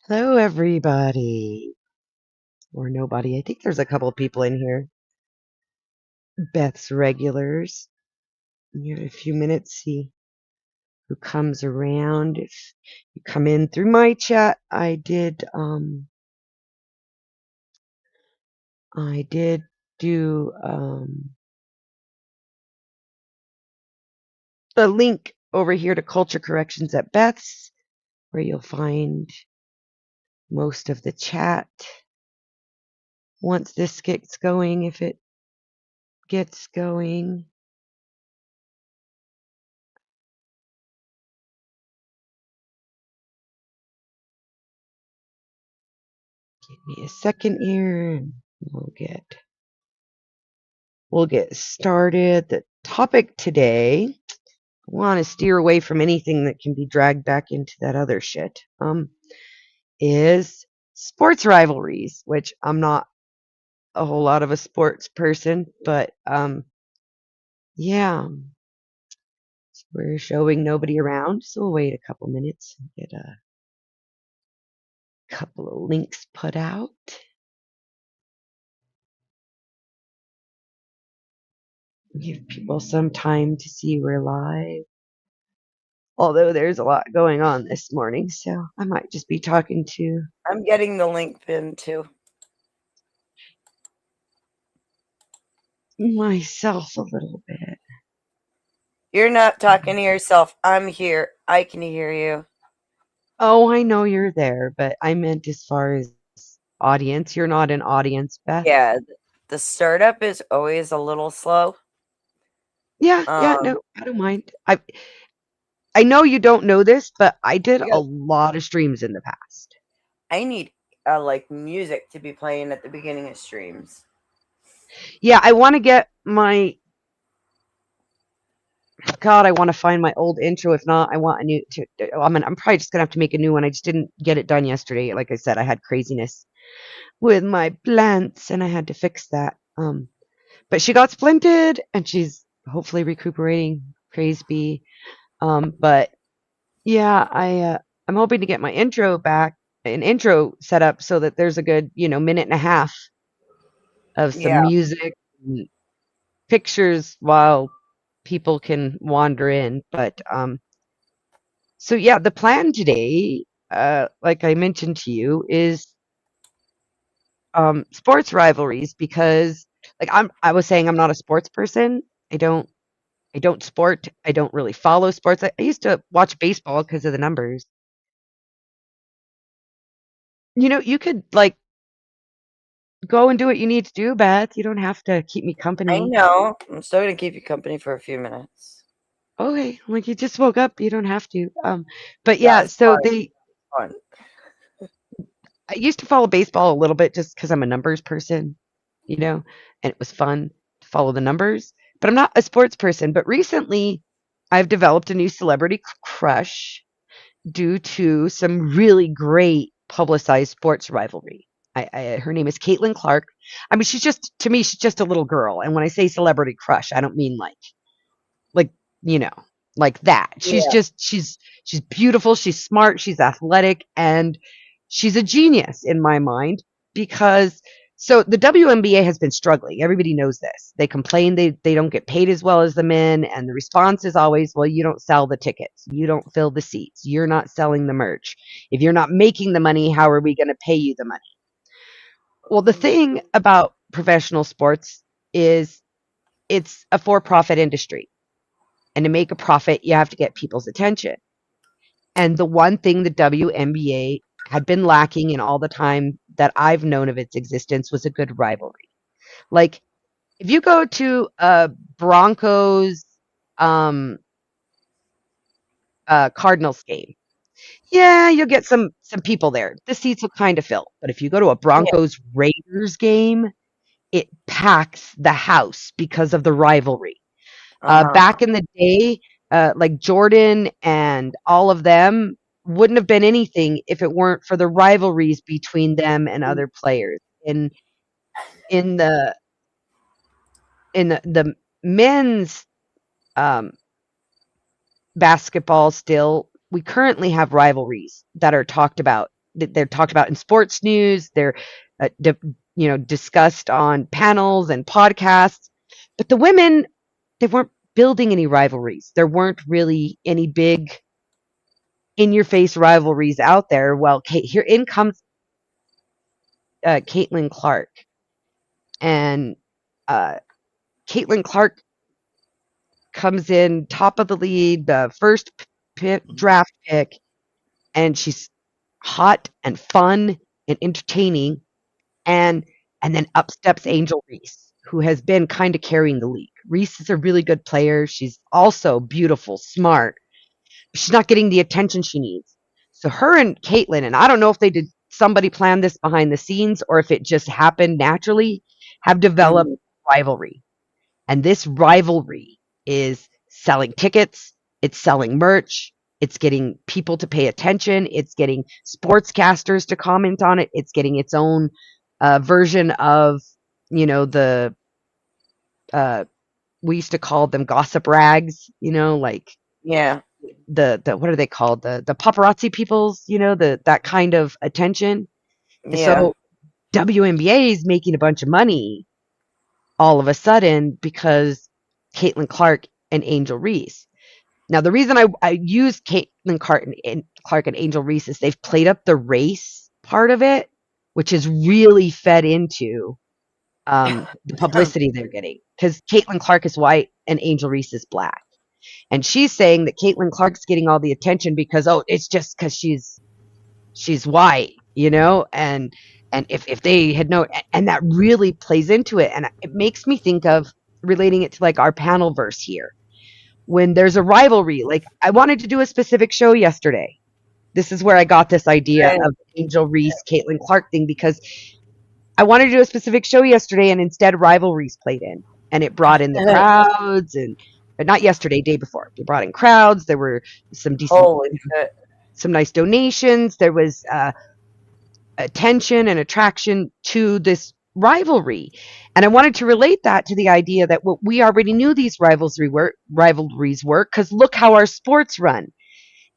Hello, everybody. Or nobody. I think there's a couple of people in here. Beth's regulars. Give it a few minutes, see who comes around. If you come in through my chat, I did do the link over here to Culture Corrections at Beth's, where you'll find most of the chat once this gets going, if it gets going. Give me a second here and we'll get started. The topic today, I want to steer away from anything that can be dragged back into that other shit, is sports rivalries, which I'm not a whole lot of a sports person, but yeah, we're showing nobody around, so we'll wait a couple minutes and get a couple of links put out. Give people some time to see we're live. Although there's a lot going on this morning, so I might just be talking to I'm getting the link pinned too. myself a little bit. You're not talking to yourself. I'm here. I can hear you. Oh, I know you're there, but I meant as far as audience. You're not an audience, Beth. Yeah, the startup is always a little slow. Yeah, Um, no, I don't mind. I know you don't know this, but I did a because lot of streams in the past. I need like music to be playing at the beginning of streams. Yeah, I want to get my God, I want to find my old intro. If not, I want a new. I'm probably just gonna have to make a new one. I just didn't get it done yesterday. Like I said, I had craziness with my plants, and I had to fix that. But she got splinted, and she's hopefully recuperating. Praise be. But yeah, I'm hoping to get my an intro set up so that there's a good minute and a half of some Yeah, music and pictures while people can wander in. But so yeah, the plan today, like I mentioned to you, is sports rivalries because I was saying I'm not a sports person. I don't I don't sport. I don't really follow sports. I used to watch baseball because of the numbers. You could like go and do what you need to do, Beth. You don't have to keep me I company. know. I'm still gonna keep you company for a few minutes. Okay, like you just woke up, you don't have to. But yeah, That's so they fun. I used to follow baseball a little bit just because I'm a numbers person, and it was fun to follow the numbers. But I'm not a sports person. But recently, I've developed a new celebrity crush due to some really great publicized sports rivalry. Her name is Caitlin Clark. I mean, to me, she's just a little girl. And when I say celebrity crush, I don't mean like you know like that. Yeah, She's beautiful, she's smart, she's athletic, and she's a genius in my mind because so the WNBA has been struggling. Everybody knows this. They complain they don't get paid as well as the men, and the response is always, well, you don't sell the tickets, you don't fill the seats, you're not selling the merch. If you're not making the money, how are we going to pay you the money? Well, the thing about professional sports is it's a for-profit industry. And to make a profit, you have to get people's attention. And the one thing the WNBA had been lacking in all the time that I've known of its existence was a good rivalry. Like if you go to a Broncos um Cardinals game, yeah, you'll get some people there. The seats will kind of fill. But if you go to a yeah. Broncos Raiders game, it packs the house because of the rivalry. Uh-huh. Back in the day, like Jordan and all of them wouldn't have been anything if it weren't for the rivalries between them and other players. In the in the men's um, basketball, still we currently have rivalries that are talked about they're talked about in sports news. They're discussed on panels and podcasts. But the women, they weren't building any rivalries. There weren't really any big in your face rivalries out there. Well, here in comes Caitlin Clark, and Caitlin Clark comes in top of the lead, the first draft pick, and she's hot and fun and entertaining, and then up steps Angel Reese, who has been kind of carrying the league. Reese is a really good player. She's also beautiful, smart. She's not getting the attention she needs. So her and Caitlin, and I don't know if they did somebody planned this behind the scenes or if it just happened naturally, have developed rivalry. And this rivalry is selling tickets, it's selling merch, it's getting people to pay attention, it's getting sportscasters to comment on it, it's getting its own version of, the we used to call them gossip rags, like Yeah. the what are they called? The paparazzi peoples, that kind of attention. And Yeah. so WNBA is making a bunch of money all of a sudden because Caitlin Clark and Angel Reese. Now, the reason I use Caitlin Clark and Angel Reese is they've played up the race part of it, which is really fed into the publicity they're getting. Because Caitlin Clark is white and Angel Reese is black. And she's saying that Caitlin Clark's getting all the attention because, it's just because she's white, and if they had known, and that really plays into it. And it makes me think of relating it to like our panel verse here. When there's a rivalry, like I wanted to do a specific show yesterday. This is where I got this idea of Angel Reese, Caitlin Clark thing, because I wanted to do a specific show yesterday and instead rivalries played in and it brought in the crowds but not yesterday, day before. They brought in crowds. There were some decent, some nice donations. There was attention and attraction to this rivalry. And I wanted to relate that to the idea that we already knew these rivalries work because look how our sports run.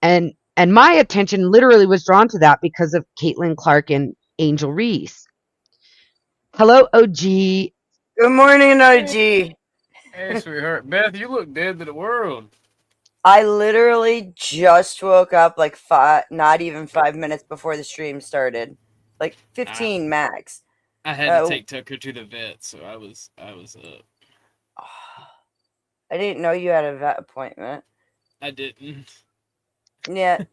And my attention literally was drawn to that because of Caitlin Clark and Angel Reese. Hello, OG. Good morning, OG. Hey, sweetheart. Beth, you look dead to the world. I literally just woke up like not even 5 minutes before the stream started. Like 15 max. I had to take Tucker to the vet, so I was up. I didn't know you had a vet appointment. I didn't. Yeah.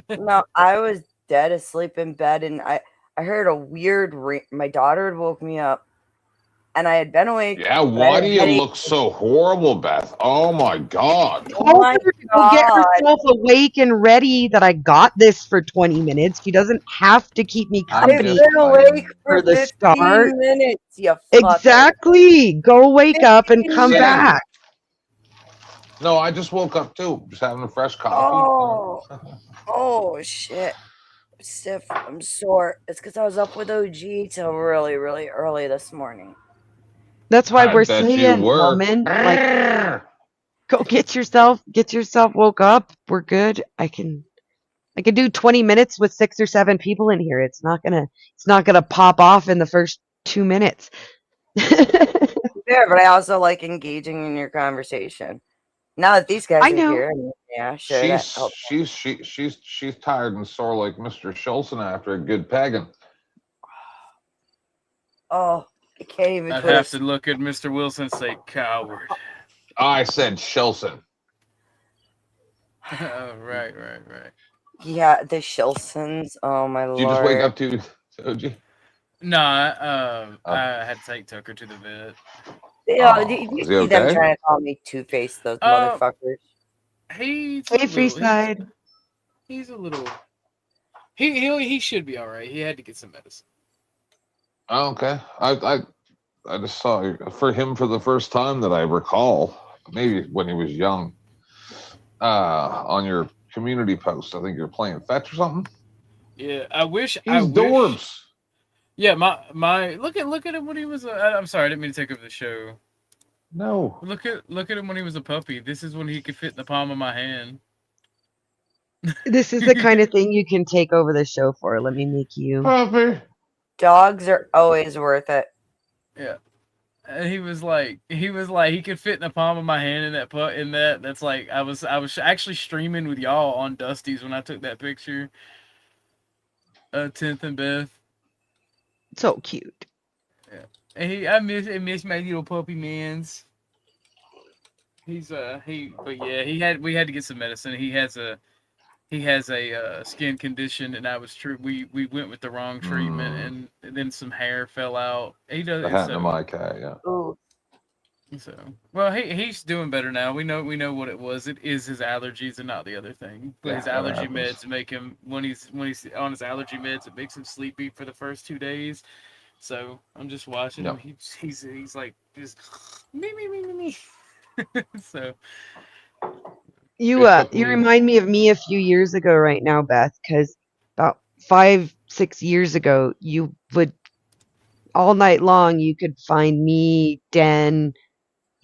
No, I was dead asleep in bed and I heard a weird ring. My daughter had woke me up and I had been awake. Yeah, why do you look so horrible, Beth? Oh my God. Oh my God. Get herself awake and ready that I got this for 20 minutes. She doesn't have to keep me company. I've been awake for the 15 start. minutes, you Exactly. Go wake up and come back. No, I just woke up too. Just having a fresh coffee. Oh shit. I'm stiff. I'm sore. It's because I was up with OG till really, really early this morning. That's why we're saying, woman, like, go get yourself woke up. We're good. I can do 20 minutes with 6 or 7 people in here. It's not gonna pop off in the first 2 minutes. Yeah, but I also like engaging in your conversation. Now that these guys are here, yeah, sure. She's tired and sore like Mr. Schulson after a good pegging. Oh, I can't even. I'd have to look at Mr. Wilson and say coward. I said Schulson. Oh, right. Yeah, the Schulsons. Oh my lord! Did you just wake up to OG? No, I had to take Tucker to the vet. Yeah, do you see them trying to call me Two-Face, those motherfuckers? He's Freeside. He's a little. He should be all right. He had to get some medicine. Oh, okay. I just saw for him for the first time that I recall, maybe when he was young, on your community post. I think you're playing fetch or something. Yeah, I wish. Dorbs. Yeah, my look at him when he was. I'm sorry, I didn't mean to take over the show. No. Look at him when he was a puppy. This is when he could fit in the palm of my hand. This is the kind of thing you can take over the show for. Let me make you. Puppy. Dogs are always worth it. Yeah. And he was like, he could fit in the palm of my hand in that that's like, I was actually streaming with y'all on Dusty's when I took that picture. 10th and Beth. So cute. Yeah. And I miss my little puppy mans. We had to get some medicine. He has a skin condition, and we went with the wrong treatment, and then some hair fell out. He does The hat in my cat, yeah. Ooh. So, well, he's doing better now. We know what it was. It is his allergies and not the other thing. But Yeah, his that allergy happens. meds make him when he's on his allergy meds, it makes him sleepy for the first 2 days. So I'm just watching him. He's like just me. So You remind me of me a few years ago right now, Beth, because about 5-6 years ago, you would all night long you could find me, Den,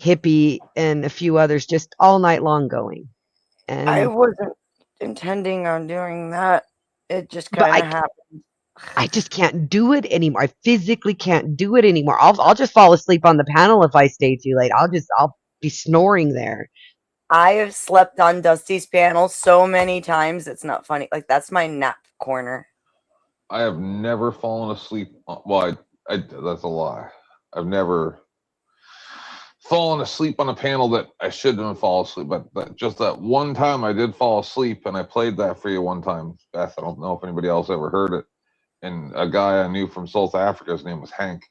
Hippie, and a few others just all night long going. I And wasn't intending on doing that. It just but kind of happened. I just can't do it anymore. I physically can't do it anymore. I'll just fall asleep on the panel if I stay too late. I'll be snoring there. I have slept on Dusty's panel so many times. It's not funny. Like, that's my nap corner. I have never fallen asleep. Well, that's a lie. I've never fallen asleep on a panel that I shouldn't fall asleep. But just that one time I did fall asleep, and I played that for you one time, Beth. I don't know if anybody else ever heard it. And a guy I knew from South Africa, his name was Hank,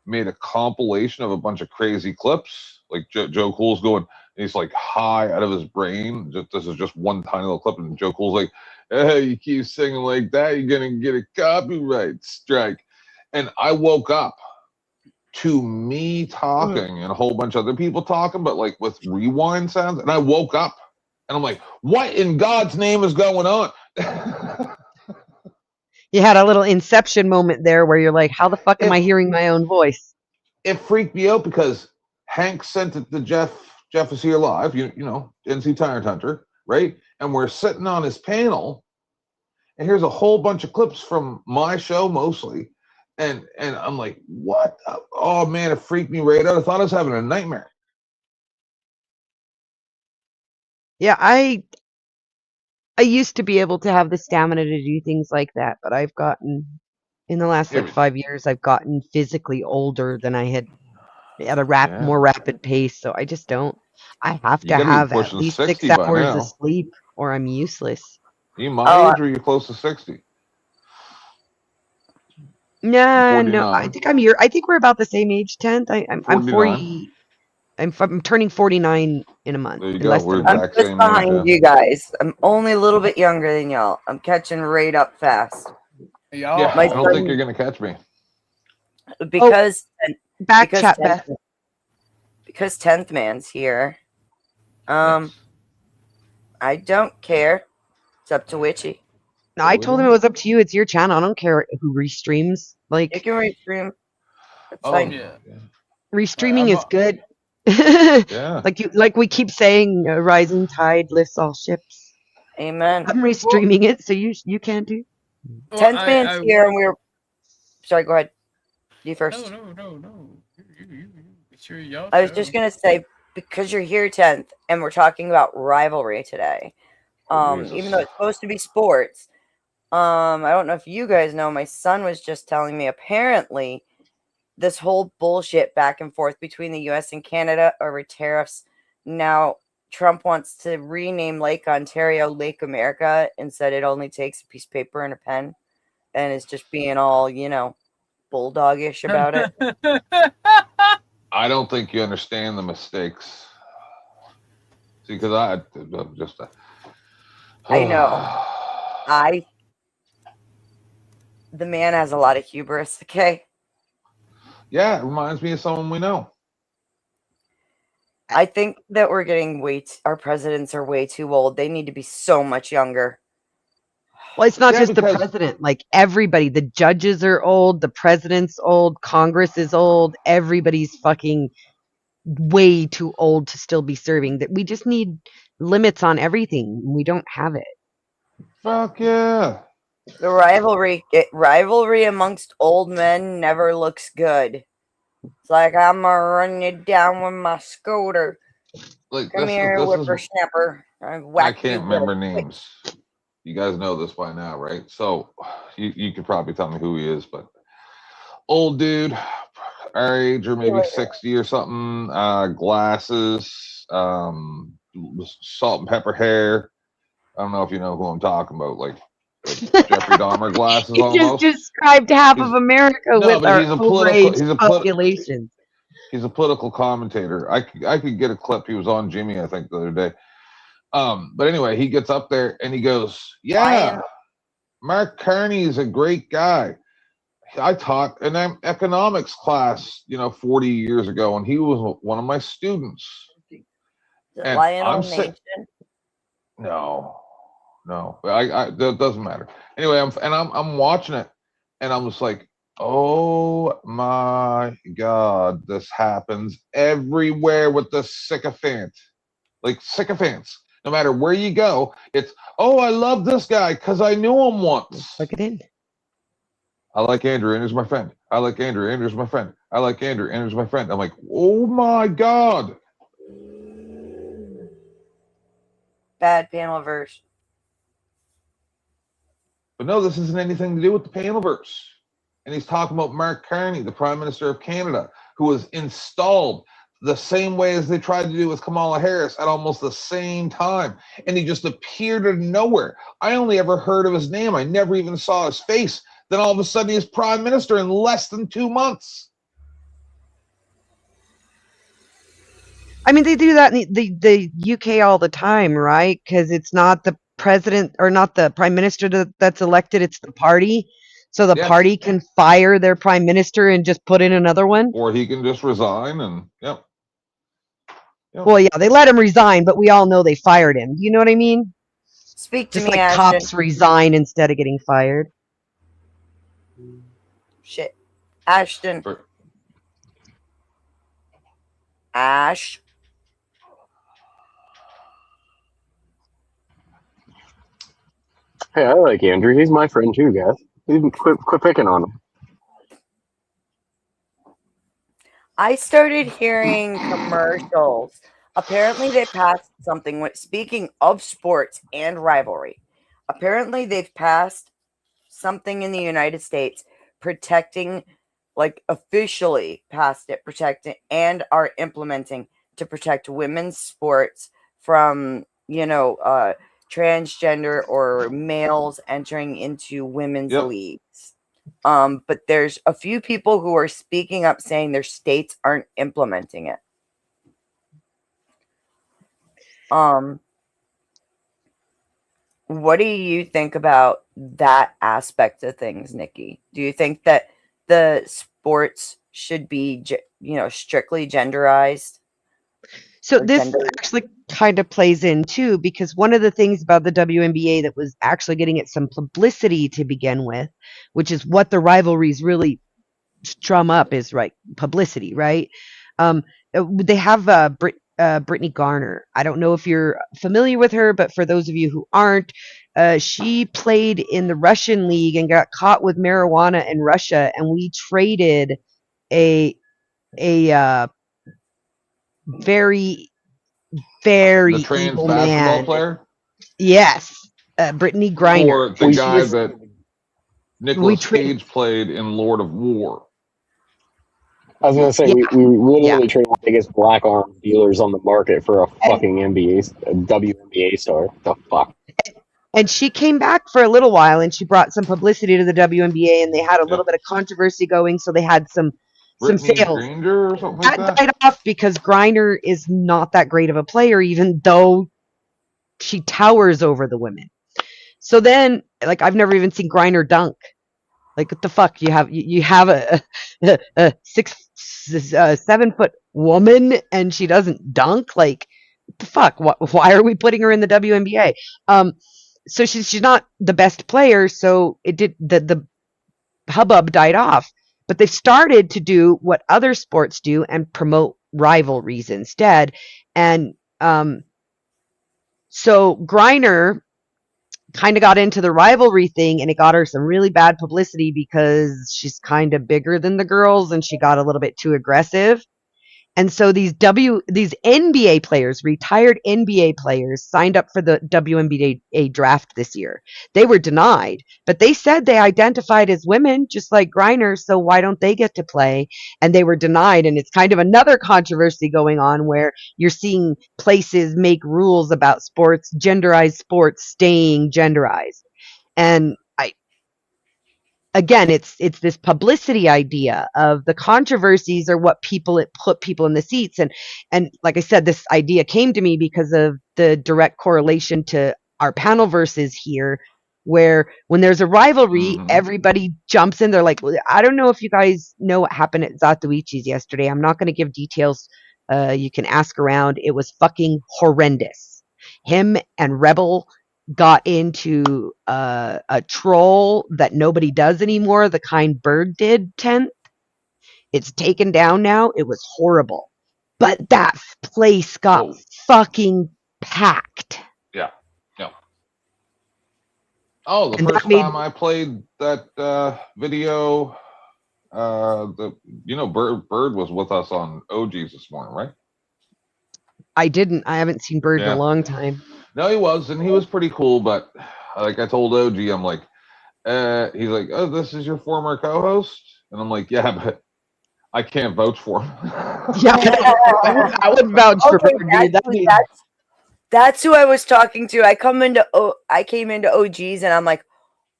made a compilation of a bunch of crazy clips. Like Joe Cool's going, and he's like high out of his brain. This is just one tiny little clip, and Joe Cool's like, "Hey, you keep singing like that, you're gonna get a copyright strike." And I woke up to me talking and a whole bunch of other people talking, but like with rewind sounds. And I woke up, and I'm like, "What in God's name is going on?" You had a little inception moment there where you're like, how the fuck am I hearing my own voice? It freaked me out because Hank sent it to Jeff. Jeff is here live, you know, NC Tyrant Hunter, right? And we're sitting on his panel, and here's a whole bunch of clips from my show mostly. And I'm like, what? Oh man, it freaked me right out. I thought I was having a nightmare. Yeah, I used to be able to have the stamina to do things like that, but I've gotten in the last like 5 years, I've gotten physically older than I had at a more rapid pace. So I just don't. I have to have at least 6 hours of sleep, or I'm useless. Are you my age, or are you close to 60? No. I think I think we're about the same age. 10th. I'm 40. I'm turning 49 in a month. There you go. We're I'm just behind you guys. I'm only a little bit younger than y'all. I'm catching right up fast. Yeah, I don't think you're gonna catch me. Because back chat, Beth. Because 10th man's here. I don't care. It's up to Witchy. No, I told him it was up to you. It's your channel. I don't care who restreams. Like, you can restream. That's fine. Yeah. Restreaming is good. Yeah. Like we keep saying, rising tide lifts all ships. Amen. I'm restreaming it, so you can do. 10th man's here, and we're. Sorry, go ahead. You first. No. It's your y'all. I was just gonna say, because you're here 10th, and we're talking about Rivalry today. Even though it's supposed to be sports. I don't know if you guys know. My son was just telling me apparently this whole bullshit back and forth between the U.S. and Canada over tariffs. Now Trump wants to rename Lake Ontario Lake America and said it only takes a piece of paper and a pen, and is just being all, bulldogish about it. I don't think you understand the mistakes. See, because I just. I know. The man has a lot of hubris, okay? Yeah, it reminds me of someone we know. I think that we're getting our presidents are way too old. They need to be so much younger. Well, it's not just the president. Like, everybody. The judges are old. The president's old. Congress is old. Everybody's fucking way too old to still be serving. That we just need limits on everything. We don't have it. Fuck yeah. The rivalry amongst old men never looks good. It's like I'm gonna run you down with my scooter. Like Come this here, is whippersnapper. I I whack you can't with a remember quick. names. You guys know this by now, right? So you could probably tell me who he is, but old dude, our age or maybe 60 or something, glasses, salt and pepper hair. I don't know if you know who I'm talking about, like Jeffrey Dahmer glasses You just almost. described half He's of America no, with but our overage population. he's a political commentator. I could get a clip. He was on Jimmy, I think, the other day. But anyway, he gets up there and he goes, "Yeah, Mark Carney is a great guy. I taught an economics class, 40 years ago, and he was one of my students." And Lionel I'm sick. Nation. No, I that doesn't matter. Anyway, I'm watching it, and I'm just like, oh my god, this happens everywhere with the sycophant, like sycophants. No matter where you go, it's I love this guy because I knew him once. Look at him. I like Andrew. Andrew's my friend. I like Andrew. Andrew's my friend. I like Andrew. Andrew's my friend. I'm like, oh my god. Bad panel verse. But no, this isn't anything to do with the panelverse. And he's talking about Mark Carney, the Prime Minister of Canada, who was installed the same way as they tried to do with Kamala Harris at almost the same time. And he just appeared out of nowhere. I only ever heard of his name. I never even saw his face. Then all of a sudden he's Prime Minister in less than 2 months. I mean, they do that in the UK all the time, right? Because it's not the president or not the prime minister that's elected, it's the party. So the party can fire their prime minister and just put in another one. Or he can just resign and, yep. Well, yeah, they let him resign, but we all know they fired him. Do you know what I mean? Speak to just me, like Ashton. Cops resign instead of getting fired. Shit. Ashton. Ash. Hey, I like Andrew. He's my friend too, guys. Quit picking on him. I started hearing commercials. Apparently, they passed something. Speaking of sports and rivalry, apparently they've passed something in the United States protecting, like officially passed it, protecting, and are implementing to protect women's sports from, transgender or males entering into women's leagues. But there's a few people who are speaking up saying their states aren't implementing it. What do you think about that aspect of things, Nikki? Do you think that the sports should be, strictly genderized? So this actually kind of plays in too, because one of the things about the WNBA that was actually getting it some publicity to begin with, which is what the rivalries really drum up, is right publicity, right? They have Brittany Garner. I don't know if you're familiar with her, but for those of you who aren't, she played in the Russian league and got caught with marijuana in Russia, and we traded a very, very the trans evil basketball man. player. Yes, Brittany Griner. Or the guy that Nicolas Cage played in Lord of War. I was gonna say we literally traded the biggest black arm dealers on the market for a fucking WNBA star. The fuck. And she came back for a little while, and she brought some publicity to the WNBA, and they had a little bit of controversy going, so they had some sales. Granger or something like that died off because Griner is not that great of a player, even though she towers over the women. So then, like, I've never even seen Griner dunk. Like, what the fuck? You have a 7 foot woman and she doesn't dunk? Like, what the fuck? Why are we putting her in the WNBA? So she's not the best player. So the hubbub died off. But they've started to do what other sports do and promote rivalries instead. And so Griner kind of got into the rivalry thing, and it got her some really bad publicity because she's kind of bigger than the girls and she got a little bit too aggressive. And so these NBA players, retired NBA players, signed up for the WNBA draft this year. They were denied, but they said they identified as women, just like Griner. So why don't they get to play? And they were denied. And it's kind of another controversy going on where you're seeing places make rules about sports, genderized sports, staying genderized. And again, it's this publicity idea of the controversies are what put people in the seats. And like I said, this idea came to me because of the direct correlation to our panel verses here, where when there's a rivalry, everybody jumps in. They're like, well, I don't know if you guys know what happened at Zatoichi's yesterday. I'm not going to give details. You can ask around. It was fucking horrendous. Him and Rebel got into a troll that nobody does anymore, the kind Bird did, 10th. It's taken down now. It was horrible. But that place got fucking packed. Yeah. Yeah. Oh, the And first time I played that video, Bird was with us on OGs this morning, right? I haven't seen Bird in a long time. No, he was, and he was pretty cool, but like I told OG, I'm like, he's like, oh, this is your former co-host? And I'm like, yeah, but I can't vouch for him. Yeah, I would vouch for Bird, dude. That's who I was talking to. I came into OGs and I'm like,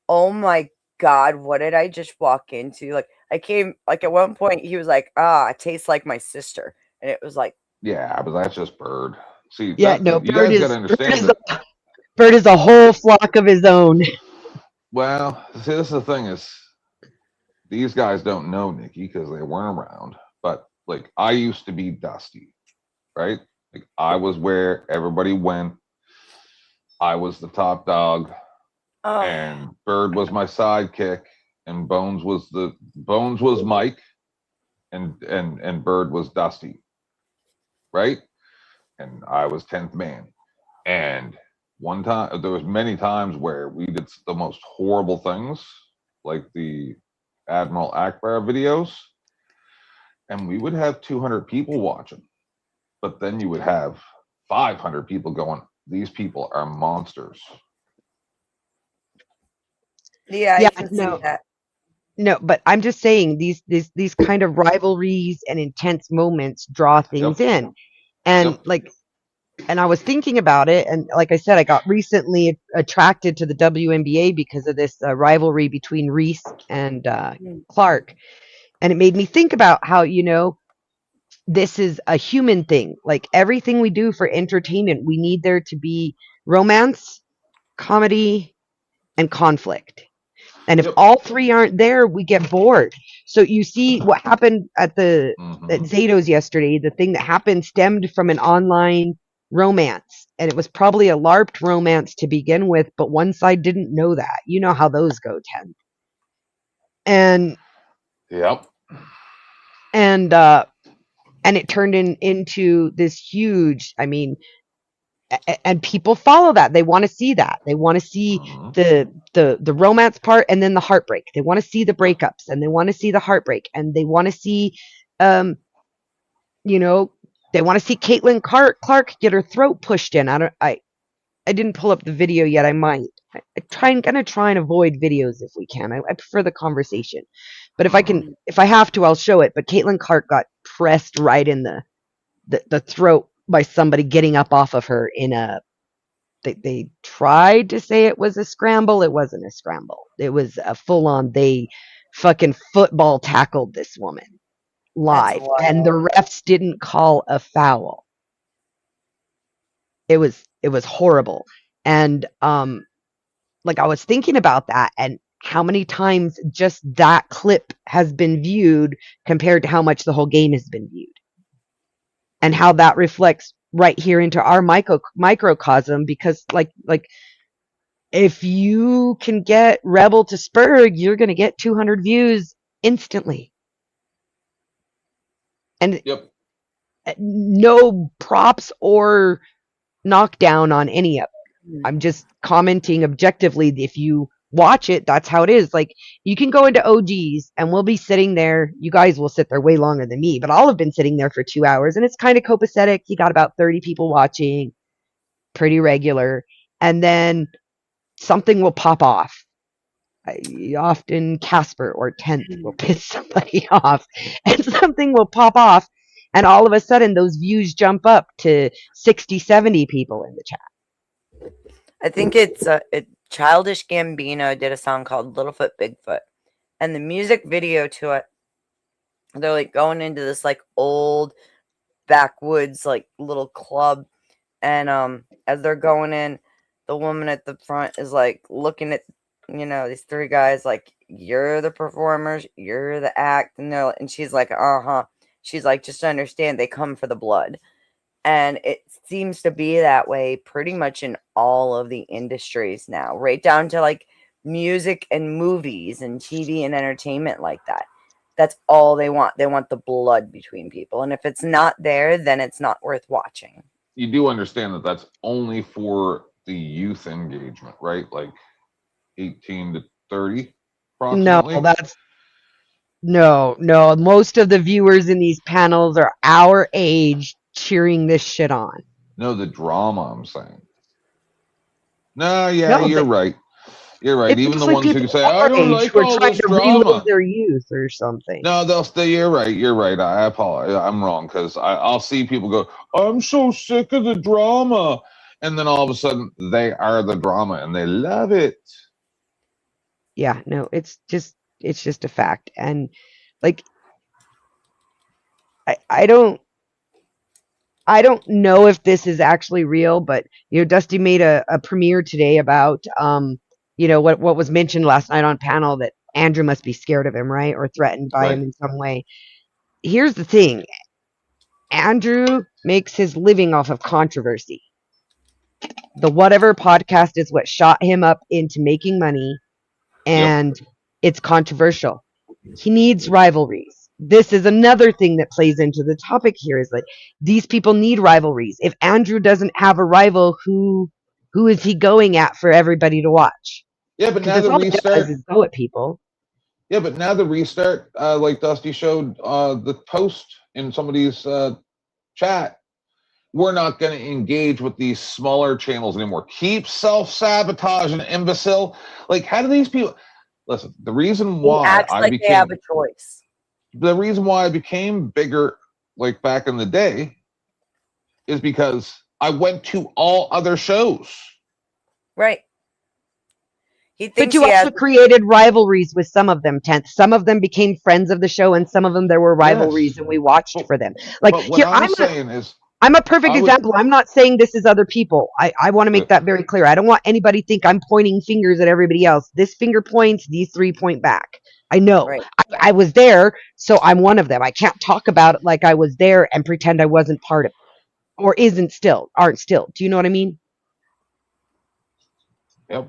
oh my God, what did I just walk into? Like at one point he was like, it tastes like my sister. And it was like, yeah, but that's just Bird. See, yeah, you guys gotta understand Bird is a whole flock of his own. Well, see, this is the thing is, these guys don't know Nikki because they weren't around. But like, I used to be Dusty, right? Like, I was where everybody went. I was the top dog, and Bird was my sidekick, and Bones was Mike, and Bird was Dusty, right? And I was 10th man. And one time, there was many times where we did the most horrible things, like the Admiral Akbar videos, and we would have 200 people watching, but then you would have 500 people going, these people are monsters. Yeah, I can see that. No, but I'm just saying these kind of rivalries and intense moments draw things in. And and I was thinking about it, and like I said, I got recently attracted to the WNBA because of this rivalry between Reese and Clark. And it made me think about how, this is a human thing. Like everything we do for entertainment, we need there to be romance, comedy, and conflict. And if all three aren't there, we get bored. So you see what happened at Zato's yesterday. The thing that happened stemmed from an online romance, and it was probably a LARPed romance to begin with, but one side didn't know that. You know how those go, 10. And and it turned into this huge, and people follow that. They want to see that. They want to see the romance part and then the heartbreak. They want to see the breakups and they want to see the heartbreak and they want to see, they want to see Caitlin Clark get her throat pushed in. I didn't pull up the video yet. I might. I'm gonna try and avoid videos if we can. I prefer the conversation, but if I have to, I'll show it. But Caitlin Clark got pressed right in the throat by somebody getting up off of her in they tried to say it was a scramble. It wasn't a scramble. It was a full on, they fucking football tackled this woman live and the refs didn't call a foul. It was horrible. And like I was thinking about that and how many times just that clip has been viewed compared to how much the whole game has been viewed. And how that reflects right here into our microcosm, because like if you can get Rebel to Spurg, you're going to get 200 views instantly. And no props or knockdown on any of it. I'm just commenting objectively. If you watch it, that's how it is. Like, you can go into OGs and we'll be sitting there. You guys will sit there way longer than me, but I'll have been sitting there for 2 hours and it's kind of copacetic. You got about 30 people watching, pretty regular. And then something will pop off. Often Casper or 10th will piss somebody off and something will pop off. And all of a sudden those views jump up to 60, 70 people in the chat. I think it's Childish Gambino did a song called Littlefoot Bigfoot, and the music video to it, they're like going into this like old backwoods like little club, and as they're going in, the woman at the front is like looking at these three guys like, you're the performers, you're the act, and she's like, she's like, just understand they come for the blood. And it seems to be that way pretty much in all of the industries now, right down to like music and movies and TV and entertainment like that. That's all they want. They want the blood between people. And if it's not there, then it's not worth watching. You do understand that that's only for the youth engagement, right? Like 18 to 30 approximately? No, most of the viewers in these panels are our age cheering this shit on. No, the drama, I'm saying. No, you're right. You're right. Even the ones who say, I don't like all this drama. Their youth or something. No, they'll stay. You're right. I apologize. I'm wrong, because I'll see people go, I'm so sick of the drama. And then all of a sudden, they are the drama and they love it. Yeah, no, it's just a fact. And like, I don't know if this is actually real, but Dusty made a premiere today about what was mentioned last night on panel, that Andrew must be scared of him, right? Or threatened by him in some way. Here's the thing. Andrew makes his living off of controversy. The Whatever podcast is what shot him up into making money, and it's controversial. He needs rivalries. This is another thing that plays into the topic here, is that these people need rivalries. If Andrew doesn't have a rival, who is he going at for everybody to watch? Yeah, but now the restart is go at people. Yeah, but now the restart, like Dusty showed the post in somebody's chat, we're not going to engage with these smaller channels anymore. Keep self-sabotaging, imbecile. Like, how do these people... Listen, the reason why they have a choice. The reason why I became bigger, like back in the day, is because I went to all other shows. Right. But you also created rivalries with some of them, 10th. Some of them became friends of the show, and some of them there were rivalries, and we watched for them. Like, but what I'm saying is... I'm a perfect example. I'm not saying this is other people. I want to make that very clear. I don't want anybody to think I'm pointing fingers at everybody else. This finger points, these three point back. I know. Right. I was there, so I'm one of them. I can't talk about it like I was there and pretend I wasn't part of it. Or aren't still. Do you know what I mean? Yep.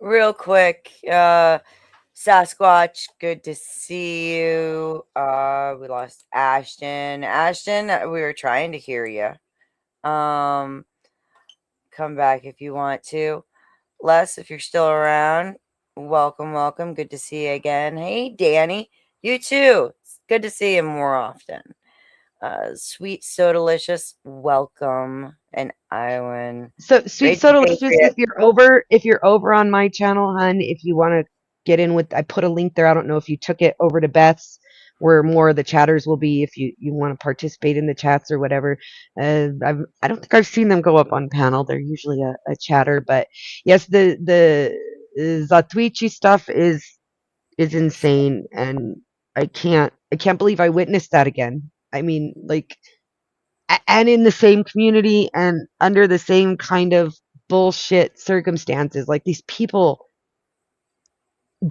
Real quick, Sasquatch, good to see you. We lost Ashton. Ashton, we were trying to hear you. Come back if you want to. Les, if you're still around, welcome. Good to see you again. Hey, Danny, you too. It's good to see you more often. Sweet So Delicious, welcome. And Iwan. So Sweet So Delicious, if you're over on my channel, hun, if you want to get in with, I put a link there. I don't know if you took it over to Beth's, where more of the chatters will be, if you want to participate in the chats or whatever. I don't think I've seen them go up on panel. They're usually a chatter, but yes, the Zatuichi stuff is insane, and I can't believe I witnessed that again. I mean, like, and in the same community and under the same kind of bullshit circumstances. Like, these people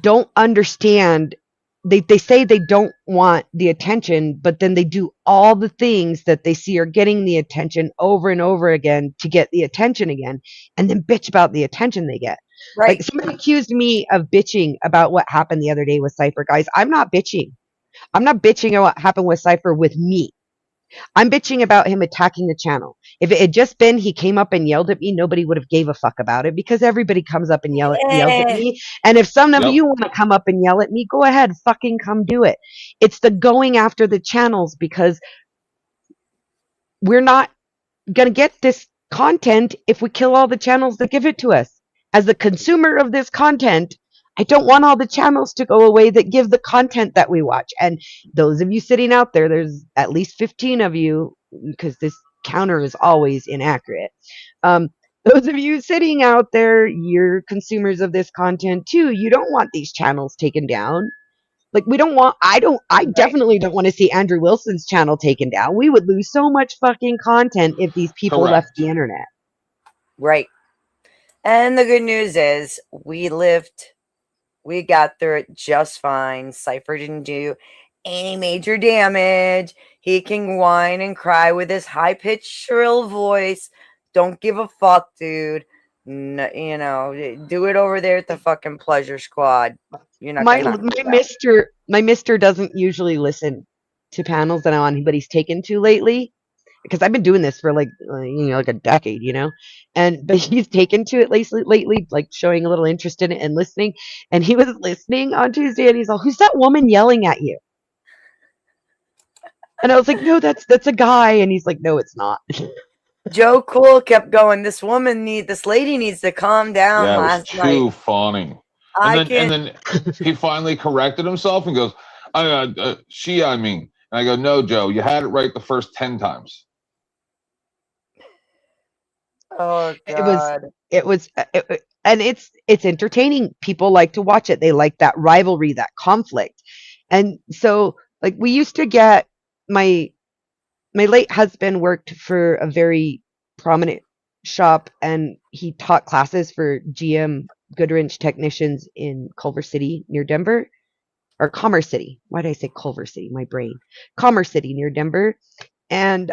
don't understand. They say they don't want the attention, but then they do all the things that they see are getting the attention over and over again to get the attention again, and then bitch about the attention they get. Right. Like, somebody accused me of bitching about what happened the other day with Cypher. Guys, I'm not bitching. I'm not bitching about what happened with Cypher with me. I'm bitching about him attacking the channel. If it had just been he came up and yelled at me, nobody would have gave a fuck about it because everybody comes up and yells at Eh, me. And if some of Yep. you want to come up and yell at me, go ahead, fucking come do it. It's the going after the channels because we're not going to get this content if we kill all the channels that give it to us. As the consumer of this content, I don't want all the channels to go away that give the content that we watch. And those of you sitting out there, there's at least 15 of you, because this counter is always inaccurate. Those of you sitting out there, you're consumers of this content too. You don't want these channels taken down. Like I right, definitely don't want to see Andrew Wilson's channel taken down. We would lose so much fucking content if these people left Correct. the internet. right. And the good news is we got through it just fine. Cypher didn't do any major damage. He can whine and cry with his high-pitched, shrill voice. Don't give a fuck, dude. No, do it over there at the fucking Pleasure Squad. You're not My gonna knock my me out. mister doesn't usually listen to panels that I'm on, but he's taken to lately because I've been doing this for like like a decade, but he's taken to it lately, like showing a little interest in it and listening. And he was listening on Tuesday, and he's all, "Who's that woman yelling at you?" And I was like, "No, that's a guy." And he's like, "No, it's not." Joe Cool kept going. This lady needs to calm down Yeah, it was last too night. funny. I And can then he finally corrected himself and goes, I mean. And I go, no, Joe, you had it right the first 10 times. Oh It was God. and it's entertaining. People like to watch it. They like that rivalry, that conflict. And so like we used to get my late husband worked for a very prominent shop, and he taught classes for GM Goodwrench technicians in Culver City near Denver, or Commerce City. Why did I say Culver City? My brain. Commerce City near Denver. And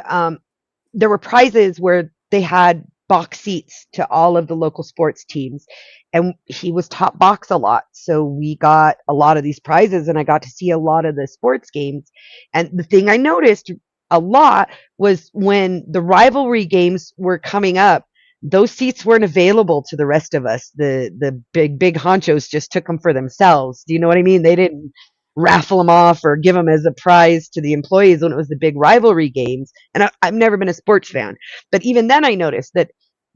there were prizes where they had box seats to all of the local sports teams. And he was top box a lot. So we got a lot of these prizes, and I got to see a lot of the sports games. And the thing I noticed a lot was when the rivalry games were coming up, those seats weren't available to the rest of us. The big honchos just took them for themselves. Do you know what I mean? They didn't raffle them off or give them as a prize to the employees when it was the big rivalry games. And I've never been a sports fan, but even then I noticed that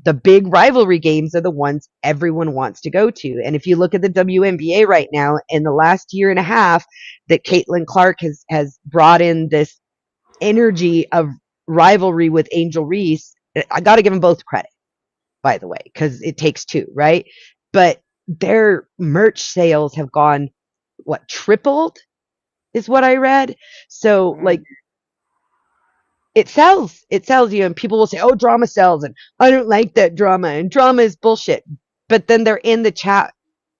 the big rivalry games are the ones everyone wants to go to. And if you look at the WNBA right now, in the last year and a half, that Caitlin Clark has brought in this energy of rivalry with Angel Reese. I got to give them both credit, by the way, because it takes two, right? But their merch sales have gone tripled is what I read. So like it sells, and people will say, "Oh, drama sells," and I don't like that drama, and drama is bullshit. But then they're in the chat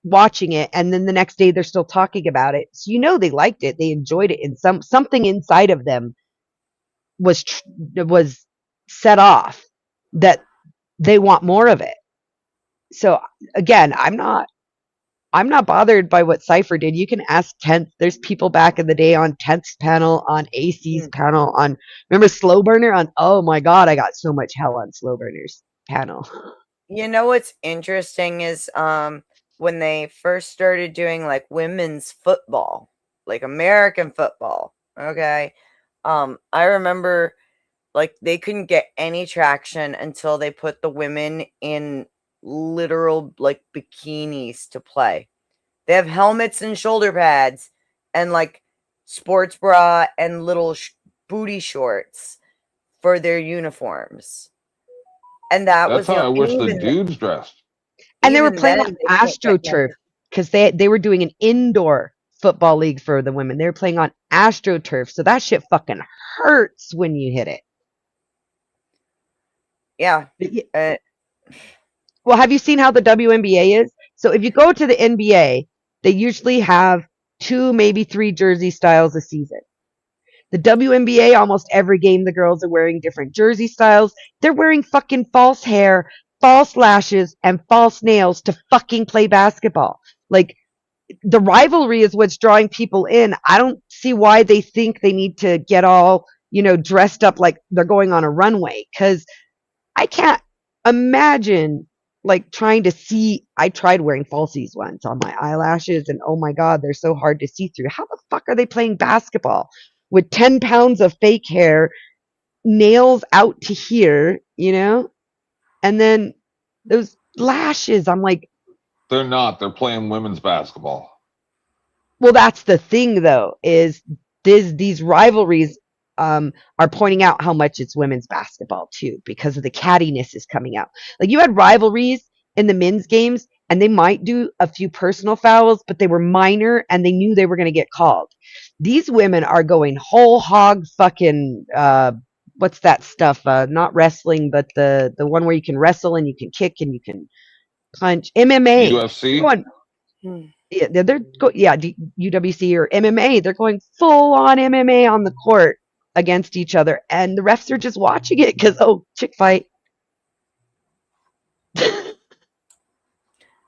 watching it, and then the next day they're still talking about it. So they liked it, they enjoyed it, and something inside of them was set off that they want more of it. So again, I'm not bothered by what Cypher did. You can ask 10th. There's people back in the day on 10th's panel, on AC's panel, on, remember Slow Burner? Oh my God, I got so much hell on Slow Burner's panel. You know what's interesting is when they first started doing like women's football, like American football, okay? I remember like they couldn't get any traction until they put the women in literal like bikinis to play. They have helmets and shoulder pads and like sports bra and little booty shorts for their uniforms. And that That's was how I wish the even dudes dressed. And they were even playing then, on they couldn't get AstroTurf because they were doing an indoor football league for the women. They were playing on AstroTurf. So that shit fucking hurts when you hit it. Yeah. Well, have you seen how the WNBA is? So if you go to the NBA, they usually have 2, maybe 3 jersey styles a season. The WNBA, almost every game, the girls are wearing different jersey styles. They're wearing fucking false hair, false lashes, and false nails to fucking play basketball. Like, the rivalry is what's drawing people in. I don't see why they think they need to get all, dressed up like they're going on a runway. Because I can't imagine like trying to see. I tried wearing falsies once on my eyelashes, and oh my God, they're so hard to see through. How the fuck are they playing basketball with 10 pounds of fake hair, nails out to here, and then those lashes? I'm like, They're not. They're playing women's basketball. well, that's the thing, though, is these rivalries are pointing out how much it's women's basketball too, because of the cattiness is coming out. Like you had rivalries in the men's games, and they might do a few personal fouls, but they were minor, and they knew they were going to get called. These women are going whole hog fucking. What's that stuff? Not wrestling, but the one where you can wrestle and you can kick and you can punch. MMA. UFC. Going, yeah, UWC or MMA. They're going full on MMA on the court against each other, and the refs are just watching it because chick fight.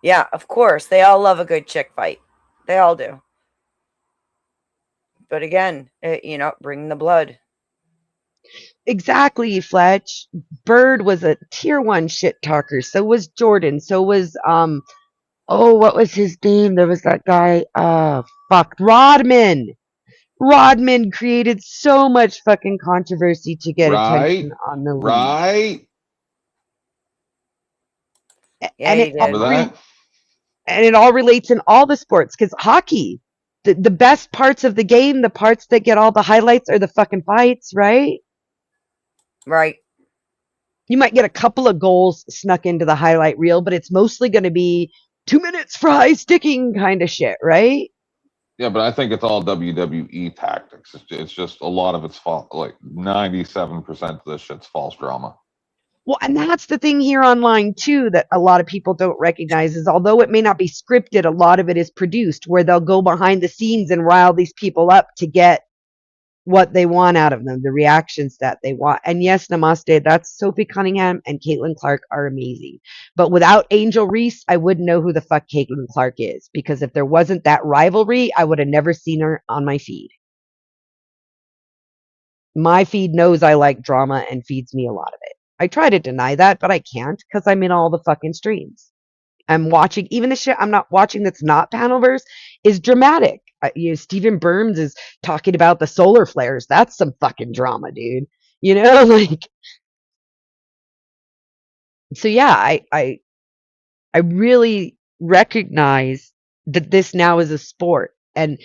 Yeah, of course. They all love a good chick fight. They all do. But again, bring the blood. Exactly, Fletch. Bird was a tier 1 shit talker. So was Jordan. So was what was his name? There was that guy. Rodman. Rodman created so much fucking controversy to get attention on the league. Right. Yeah, he did. And it all relates in all the sports, because hockey, the best parts of the game, the parts that get all the highlights are the fucking fights, right? Right. You might get a couple of goals snuck into the highlight reel, but it's mostly going to be 2 minutes for high sticking kind of shit, right? Yeah, but I think it's all WWE tactics. It's just a lot of it's false. Like 97% of this shit's false drama. Well, and that's the thing here online too that a lot of people don't recognize is, although it may not be scripted, a lot of it is produced, where they'll go behind the scenes and rile these people up to get what they want out of them, the reactions that they want. And yes, namaste, that's Sophie Cunningham and Caitlin Clark are amazing. But without Angel Reese, I wouldn't know who the fuck Caitlin Clark is, because if there wasn't that rivalry, I would have never seen her on my feed. My feed knows I like drama and feeds me a lot of it. I try to deny that, but I can't, because I'm in all the fucking streams. I'm watching, even the shit I'm not watching that's not Panelverse is dramatic. Stephen Burns is talking about the solar flares. That's some fucking drama, dude. So yeah, I really recognize that this now is a sport. And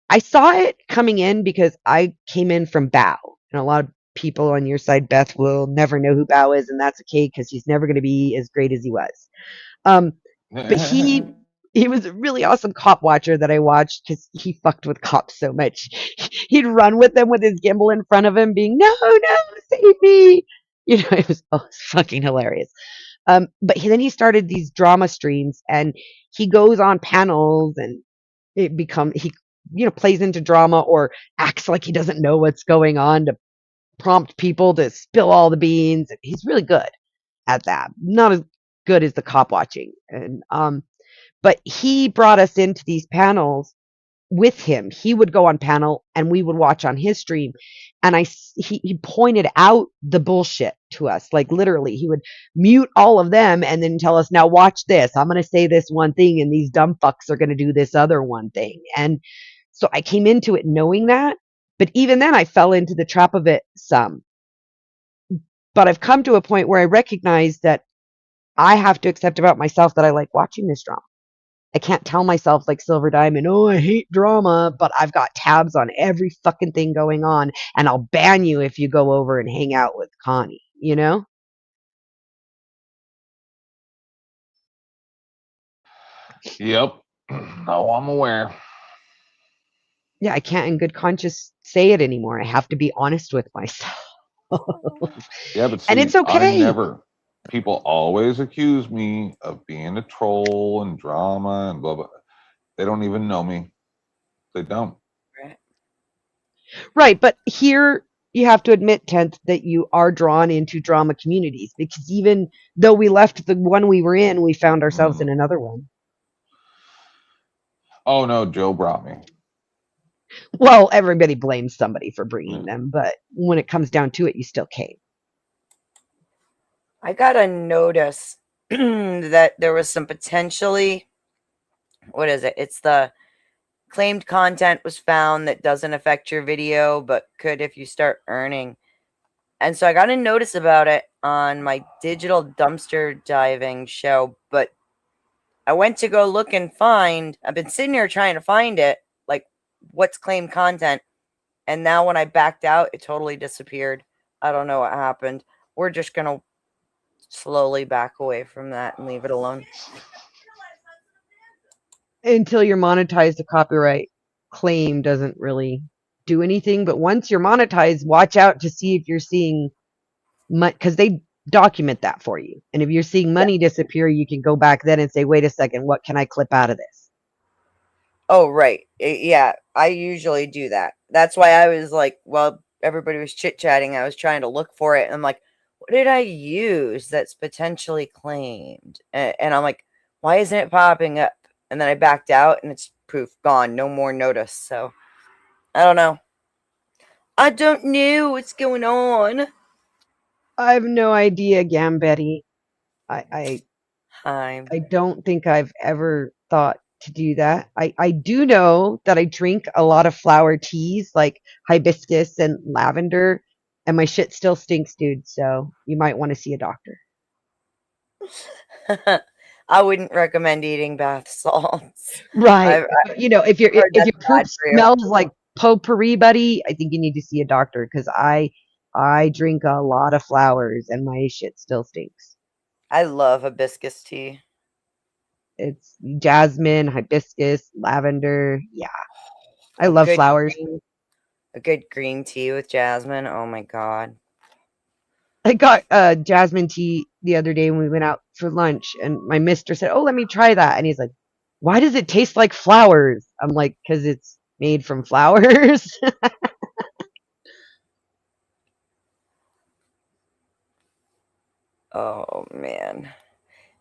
I saw it coming in because I came in from Bao. And a lot of people on your side, Beth, will never know who Bao is, and that's okay, because he's never going to be as great as he was. But he was a really awesome cop watcher that I watched, because he fucked with cops so much. He'd run with them with his gimbal in front of him, being, no, save me. It was fucking hilarious. But then he started these drama streams, and he goes on panels, and he plays into drama or acts like he doesn't know what's going on to prompt people to spill all the beans. He's really good at that. Not as good as the cop watching. And but he brought us into these panels with him. He would go on panel and we would watch on his stream, and he pointed out the bullshit to us. Like literally, he would mute all of them and then tell us, now watch this, I'm going to say this one thing and these dumb fucks are going to do this other one thing. And so I came into it knowing that, but even then I fell into the trap of it some. But I've come to a point where I recognize that I have to accept about myself that I like watching this drama. I can't tell myself like Silver Diamond, I hate drama, but I've got tabs on every fucking thing going on, and I'll ban you if you go over and hang out with Connie, Yep. Oh, I'm aware. Yeah, I can't in good conscience say it anymore. I have to be honest with myself. Yeah, but see, and it's okay. People always accuse me of being a troll and drama and blah, blah. They don't even know me. They don't. Right, but here you have to admit, Tenth, that you are drawn into drama communities, because even though we left the one we were in, we found ourselves in another one. Oh, no, Joe brought me. Well, everybody blames somebody for bringing them, but when it comes down to it, you still came. I got a notice that there was some potentially, what is it? It's the claimed content was found that doesn't affect your video, but could if you start earning. And so I got a notice about it on my digital dumpster diving show, but I went to go look and find, I've been sitting here trying to find it, like what's claimed content. And now when I backed out, it totally disappeared. I don't know what happened. We're just going to slowly back away from that and leave it alone. Until you're monetized, the copyright claim doesn't really do anything. But once you're monetized, watch out to see if you're seeing money, because they document that for you. And if you're seeing money disappear, you can go back then and say, wait a second, what can I clip out of this? Oh, right. Yeah, I usually do that. That's why I was like, well, everybody was chit-chatting. I was trying to look for it. And I'm like, what did I use that's potentially claimed? And I'm like, why isn't it popping up? And then I backed out and it's poof, gone. No more notice. So I don't know. I don't know what's going on. I have no idea, Gambetti. I Hi. don't think I've ever thought to do that. I do know that I drink a lot of flower teas like hibiscus and lavender, and my shit still stinks, dude. So you might want to see a doctor. I wouldn't recommend eating bath salts. Right. You know, if your heard if your that's poop bad for you. smells like potpourri, buddy, I think you need to see a doctor because I drink a lot of flowers and my shit still stinks. I love hibiscus tea. It's jasmine, hibiscus, lavender. Yeah. I love Good flowers. A good green tea with jasmine. Oh my god. I got jasmine tea the other day when we went out for lunch, and my mister said, "Oh, let me try that." And he's like, "Why does it taste like flowers?" I'm like, "Because it's made from flowers." Oh man.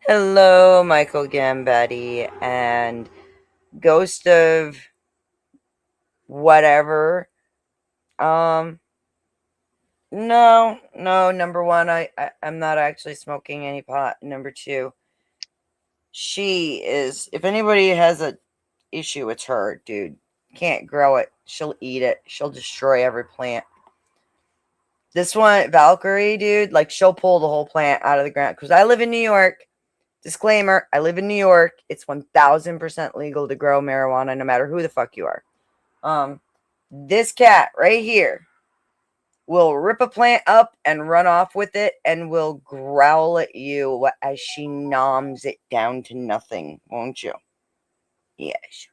Hello, Michael Gambetti and Ghost of whatever. No, number one, I'm not actually smoking any pot. Number two, she is, if anybody has a issue, it's her, dude. Can't grow it. She'll eat it. She'll destroy every plant. This one, Valkyrie, dude, like she'll pull the whole plant out of the ground. Because I live in New York. Disclaimer, I live in New York. It's 1000% legal to grow marijuana no matter who the fuck you are. This cat right here will rip a plant up and run off with it and will growl at you as she noms it down to nothing, won't you? Yes.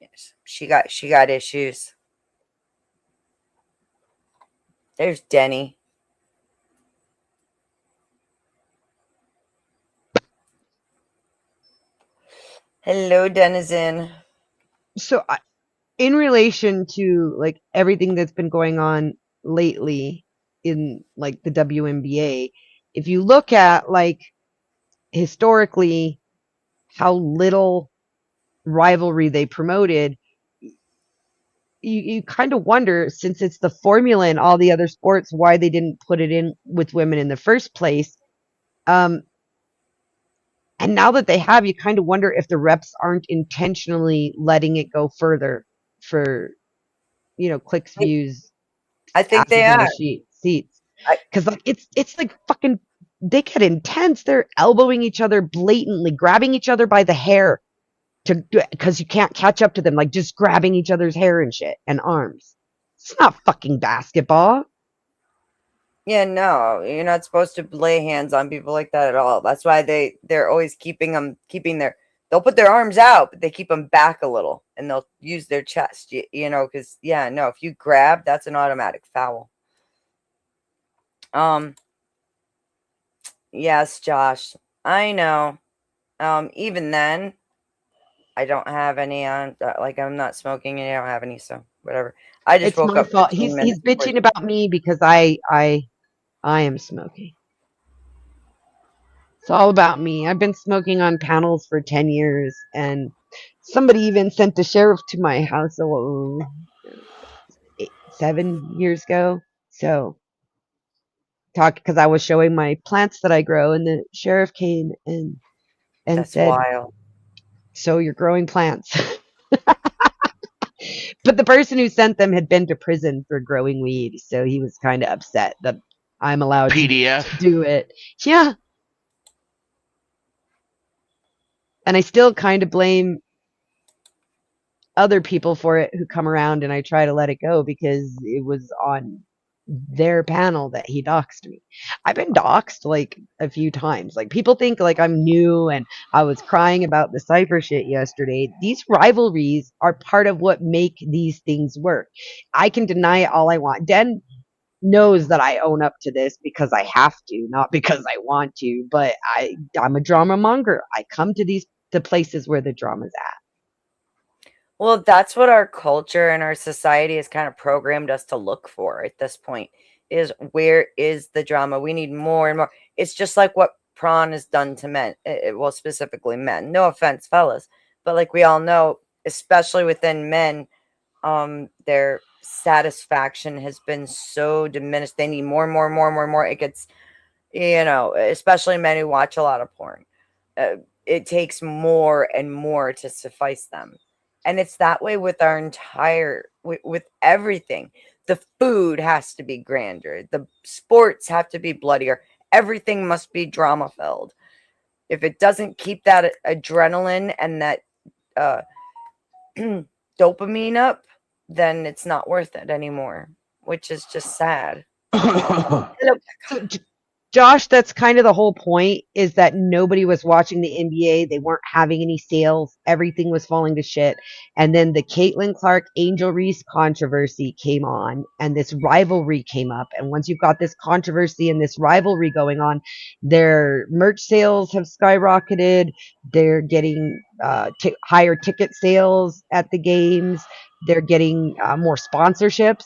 Yes. She got issues. There's Denny. Hello, Denizen. So, in relation to like everything that's been going on lately in like the WNBA, if you look at like historically how little rivalry they promoted, you kind of wonder, since it's the formula in all the other sports, why they didn't put it in with women in the first place. And now that they have, you kind of wonder if the reps aren't intentionally letting it go further for, clicks, views, I think asses they in are. the seats. Because like it's like fucking, they get intense. They're elbowing each other blatantly, grabbing each other by the hair because you can't catch up to them, like just grabbing each other's hair and shit and arms. It's not fucking basketball. Yeah, no, you're not supposed to lay hands on people like that at all. That's why they're always they'll put their arms out, but they keep them back a little and they'll use their chest, because if you grab, that's an automatic foul. Yes, Josh, I know. Even then, I don't have any on, like I'm not smoking and I don't have any, so whatever. I just woke my up fault. 15 minutes He's bitching about me because I am smoking. It's all about me. I've been smoking on panels for 10 years, and Somebody even sent the sheriff to my house 7 years ago. So talk because I was showing my plants that I grow, and the sheriff came and That's said, wild. "So you're growing plants." But the person who sent them had been to prison for growing weed, so he was kind of upset that I'm allowed to PDF. do it. Yeah, and I still kind of blame other people for it who come around, and I try to let it go because it was on their panel that he doxed me. I've been doxed like a few times. Like people think like I'm new and I was crying about the cypher shit yesterday. These rivalries are part of what make these things work. I can deny it all I want. Den knows that I own up to this because I have to, not because I want to, but I'm a drama monger. I come to the places where the drama's at. Well, that's what our culture and our society has kind of programmed us to look for at this point is where is the drama? We need more and more. It's just like what prawn has done to men. Well, specifically men. No offense, fellas. But like we all know, especially within men, their satisfaction has been so diminished. They need more and more and more and more and more. It gets, especially men who watch a lot of porn. It takes more and more to suffice them. And it's that way with our with everything. The food has to be grander. The sports have to be bloodier. Everything must be drama filled. If it doesn't keep that adrenaline and that uh, dopamine up, then it's not worth it anymore, which is just sad. So, Josh, that's kind of the whole point is that nobody was watching the NBA. They weren't having any sales. Everything was falling to shit. And then the Caitlin Clark Angel Reese controversy came on and this rivalry came up. And once you've got this controversy and this rivalry going on, their merch sales have skyrocketed. They're getting higher ticket sales at the games. They're getting more sponsorships.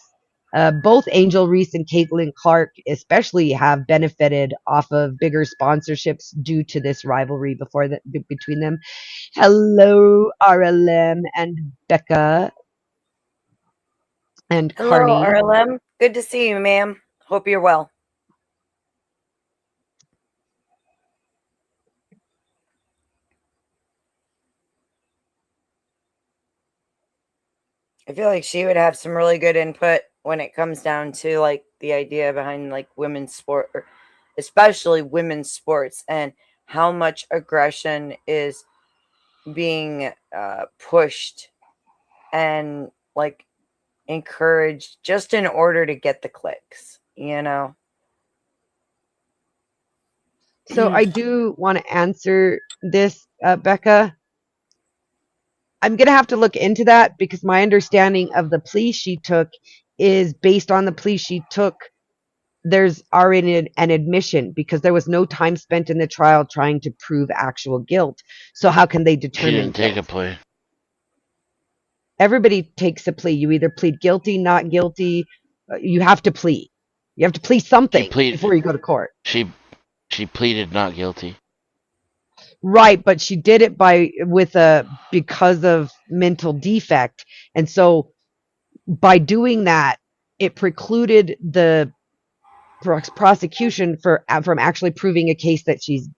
Both Angel Reese and Caitlin Clark, especially, have benefited off of bigger sponsorships due to this rivalry between them. Hello, RLM and Becca and Hello, Carney. RLM. Good to see you, ma'am. Hope you're well. I feel like she would have some really good input when it comes down to like the idea behind like women's sport, or especially women's sports, and how much aggression is being pushed and like encouraged just in order to get the clicks, So I do want to answer this, Becca. I'm going to have to look into that because my understanding of the plea she took is based on the plea she took. There's already an admission because there was no time spent in the trial trying to prove actual guilt. So how can they She determine didn't take a guilt? plea. Everybody takes a plea. You either plead guilty, not guilty. You have to plead. You have to plead something before you go to court. She pleaded not guilty. Right, but she did it because of mental defect. And so by doing that, it precluded the prosecution from actually proving a case that she's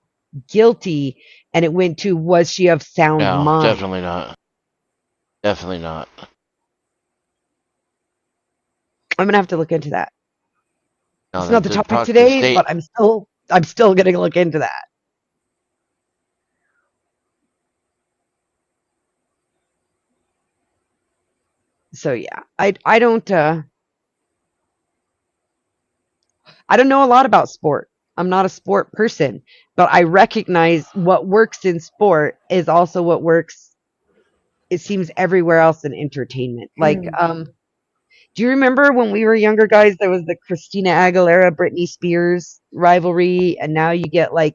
guilty, and it went to was she of sound No, mind? definitely not. Definitely not. I'm gonna have to look into that. No, It's not the topic today, but I'm still gonna look into that. So yeah, I don't know a lot about sport. I'm not a sport person, but I recognize what works in sport is also what works, it seems, everywhere else in entertainment. Like, do you remember when we were younger guys, there was the Christina Aguilera, Britney Spears rivalry, and now you get like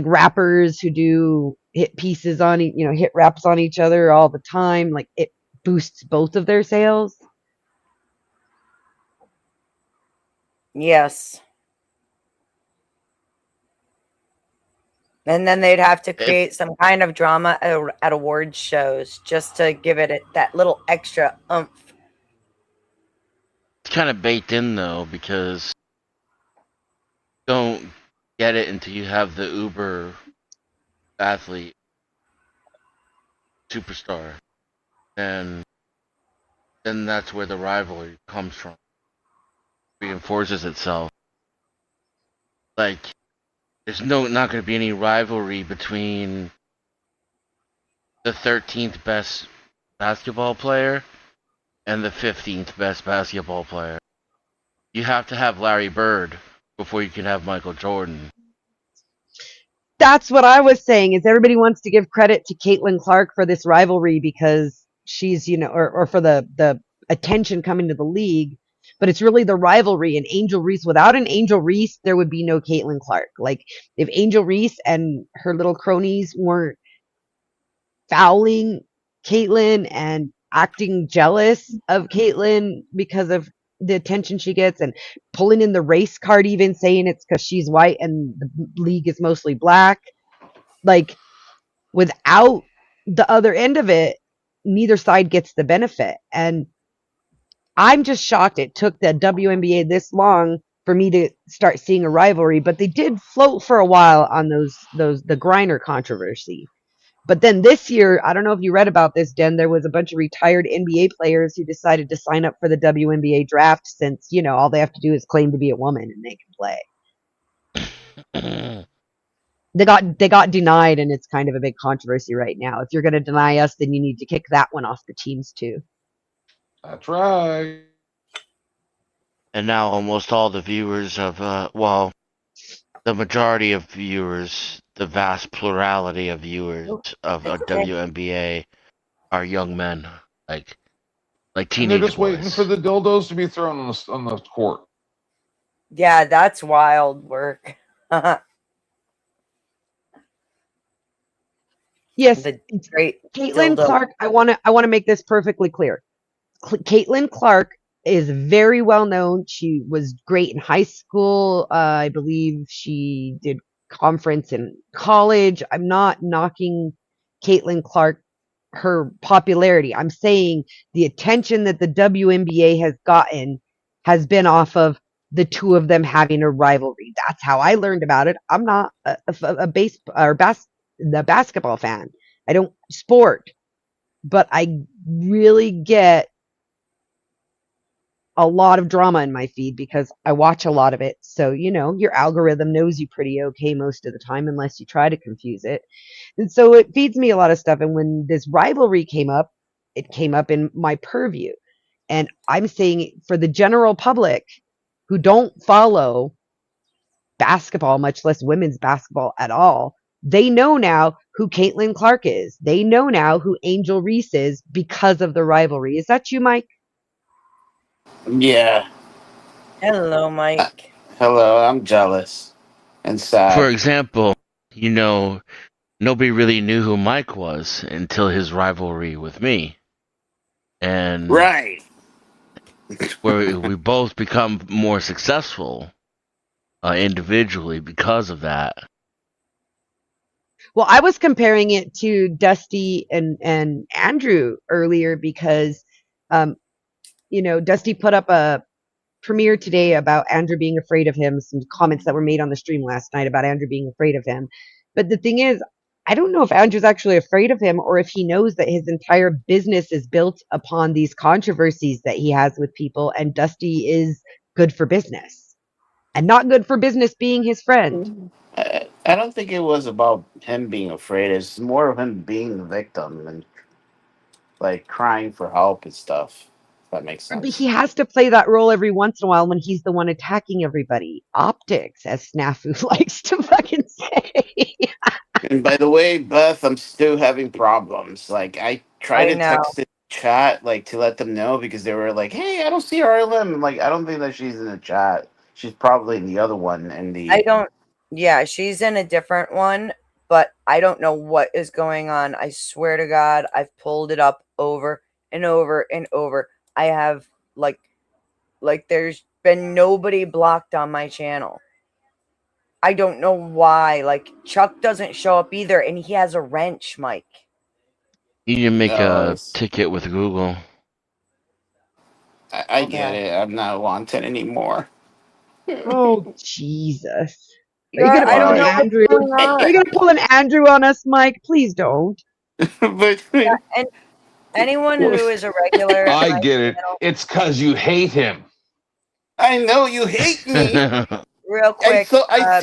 rappers who do hit pieces hit raps on each other all the time. Like it boosts both of their sales. Yes. And then they'd have to create some kind of drama at awards shows just to give it that little extra oomph. It's kind of baked in though, because you don't get it until you have the uber athlete superstar, and then that's where the rivalry comes from. Reinforces itself. Like, there's not going to be any rivalry between the 13th best basketball player and the 15th best basketball player. You have to have Larry Bird before you can have Michael Jordan. That's what I was saying. Is everybody wants to give credit to Caitlin Clark for this rivalry because she's, or for the attention coming to the league, but it's really the rivalry and Angel Reese. Without an Angel Reese, there would be no Caitlin Clark. Like, if Angel Reese and her little cronies weren't fouling Caitlin and acting jealous of Caitlin because of the attention she gets, and pulling in the race card, even saying it's because she's white and the league is mostly black. Like, without the other end of it, neither side gets the benefit. And I'm just shocked it took the WNBA this long for me to start seeing a rivalry, but they did float for a while on the Griner controversy. But then this year, I don't know if you read about this, Den, there was a bunch of retired NBA players who decided to sign up for the WNBA draft since, all they have to do is claim to be a woman and they can play. They got denied, and it's kind of a big controversy right now. If you're going to deny us, then you need to kick that one off the teams too. That's right. And now almost all the viewers of, the majority of viewers, the vast plurality of viewers of WNBA are young men, like And teenage they're just boys. waiting for the dildos to be thrown on the court. Yeah, that's wild work. Yes, The great Caitlin dildo. Clark. I want to make this perfectly clear. Caitlin Clark is very well known. She was great in high school. I believe she did conference in college. I'm not knocking Caitlin Clark, her popularity. I'm saying the attention that the WNBA has gotten has been off of the two of them having a rivalry. That's how I learned about it. I'm not the basketball fan. I don't sport, but I really get a lot of drama in my feed because I watch a lot of it. So, your algorithm knows you pretty okay most of the time, unless you try to confuse it. And so it feeds me a lot of stuff. And when this rivalry came up, it came up in my purview. And I'm saying, for the general public who don't follow basketball, much less women's basketball at all, they know now who Caitlin Clark is. They know now who Angel Reese is because of the rivalry. Is that you, Mike? Yeah. Hello, Mike. Hello, I'm jealous and sad. For example, nobody really knew who Mike was until his rivalry with me. And Right. where we both become more successful individually because of that. Well, I was comparing it to Dusty and Andrew earlier because, Dusty put up a premiere today about Andrew being afraid of him, some comments that were made on the stream last night about Andrew being afraid of him. But the thing is, I don't know if Andrew's actually afraid of him or if he knows that his entire business is built upon these controversies that he has with people, and Dusty is good for business and not good for business being his friend. I don't think it was about him being afraid. It's more of him being the victim and crying for help and stuff. If that makes But sense. he has to play that role every once in a while when he's the one attacking everybody. Optics, as Snafu likes to fucking say. And by the way, Beth, I'm still having problems. I tried I to know. text the chat to let them know because they were like, "Hey, I don't see RLM." I'm like, I don't think that she's in the chat. She's probably in the other one in I the. don't. Yeah, she's in a different one, but I don't know what is going on. I swear to God, I've pulled it up over and over and over. I have there's been nobody blocked on my channel. I don't know why. Like, Chuck doesn't show up either, and he has a wrench, Mike. You need to make No, a ticket with Google. I get Okay. it. I'm not wanted anymore. Oh, Jesus. Are you You're, going to I pull don't an know Why? what's Andrew? going Are you on. going to pull an Andrew on us, Mike? Please don't. but And anyone who is a regular at I my get it. channel, It's because you hate him. I know you hate me. real I quick, saw. I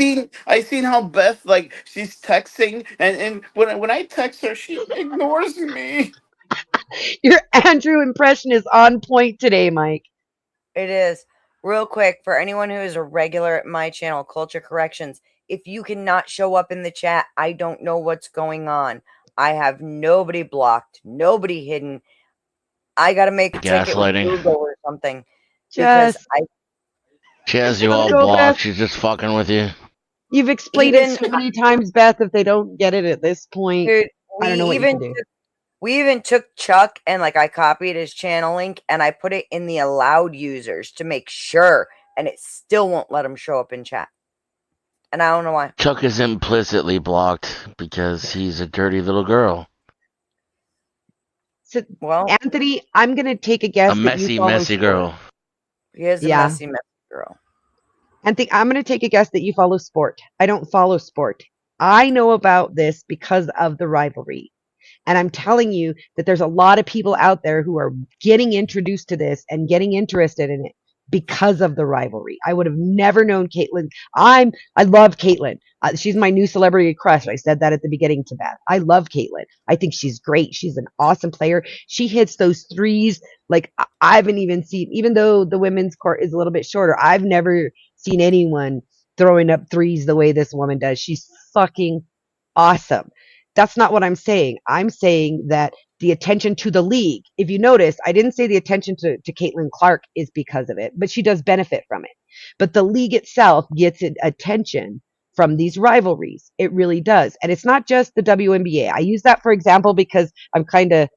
seen how Beth, like, she's texting, and when I text her, she ignores me. Your Andrew impression is on point today, Mike. it is. Real quick, for anyone who is a regular at my channel, Culture Corrections, if you cannot show up in the chat, I don't know what's going on. I have nobody blocked, nobody hidden. I got to make a ticket with Gaslighting. Google or something because Just She has you let it all go, Beth. blocked. She's just fucking with you. You've explained it even so many times, Beth. If they don't get it at this point, dude, I don't know what you can do. we even took Chuck and like I copied his channel link and I put it in the allowed users to make sure, and it still won't let him show up in chat. And I don't know why. Chuck is implicitly blocked because he's a dirty little girl. So, Well, Anthony, I'm going to take a A guess that you messy, follow messy sport. girl. he is a Yeah. messy girl. Anthony, I'm going to take a guess that you follow sport. I don't follow sport. I know about this because of the rivalry. And I'm telling you that there's a lot of people out there who are getting introduced to this and getting interested in it because of the rivalry. I would have never known Caitlyn. I love Caitlyn. She's my new celebrity crush. I said that at the beginning to Beth. I love Caitlyn. I think she's great. She's an awesome player. She hits those threes like I haven't even seen, even though the women's court is a little bit shorter, I've never seen anyone throwing up threes the way this woman does. She's fucking awesome. That's not what I'm saying. I'm saying that the attention to the league, if you notice, I didn't say the attention to Caitlin Clark is because of it, but she does benefit from it. But the league itself gets attention from these rivalries. It really does. And it's not just the WNBA. I use that for example because I'm kind of,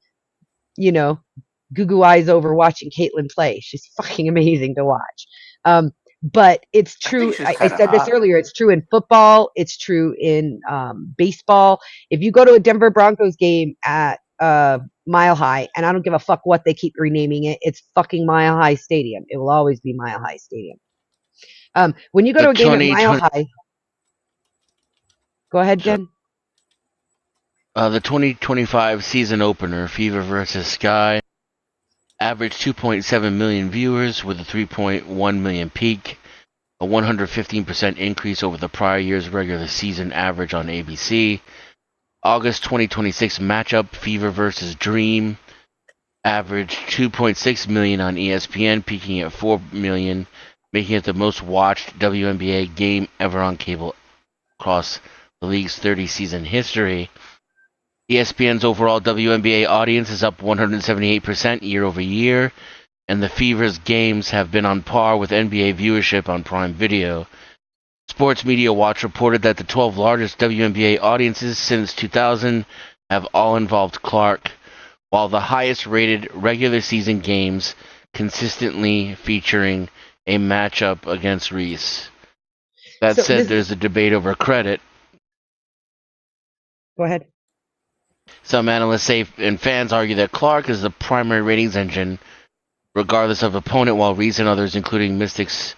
you know, goo eyes over watching Caitlin play. She's fucking amazing to watch. But it's I think true. she's I kind of said this hot. earlier. It's true in football. It's true in baseball. If you go to a Denver Broncos game at Mile High, and I don't give a fuck what they keep renaming it, it's fucking Mile High Stadium. It will always be Mile High Stadium. When you go The to a game at Mile 2020, High, go ahead, so, Jen. the 2025 season opener, Fever versus Sky, averaged 2.7 million viewers with a 3.1 million peak, a 115% increase over the prior year's regular season average on ABC. August 2026 matchup, Fever versus Dream, averaged 2.6 million on ESPN, peaking at 4 million, making it the most watched WNBA game ever on cable across the league's 30-season history. ESPN's overall WNBA audience is up 178% year over year, and the Fever's games have been on par with NBA viewership on Prime Video. Sports Media Watch reported that the 12 largest WNBA audiences since 2000 have all involved Clark, while the highest rated regular season games consistently featuring a matchup against Reese. That So said, there's a debate over credit. Go ahead. Some analysts say and fans argue that Clark is the primary ratings engine, regardless of opponent, while Reese and others, including Mystics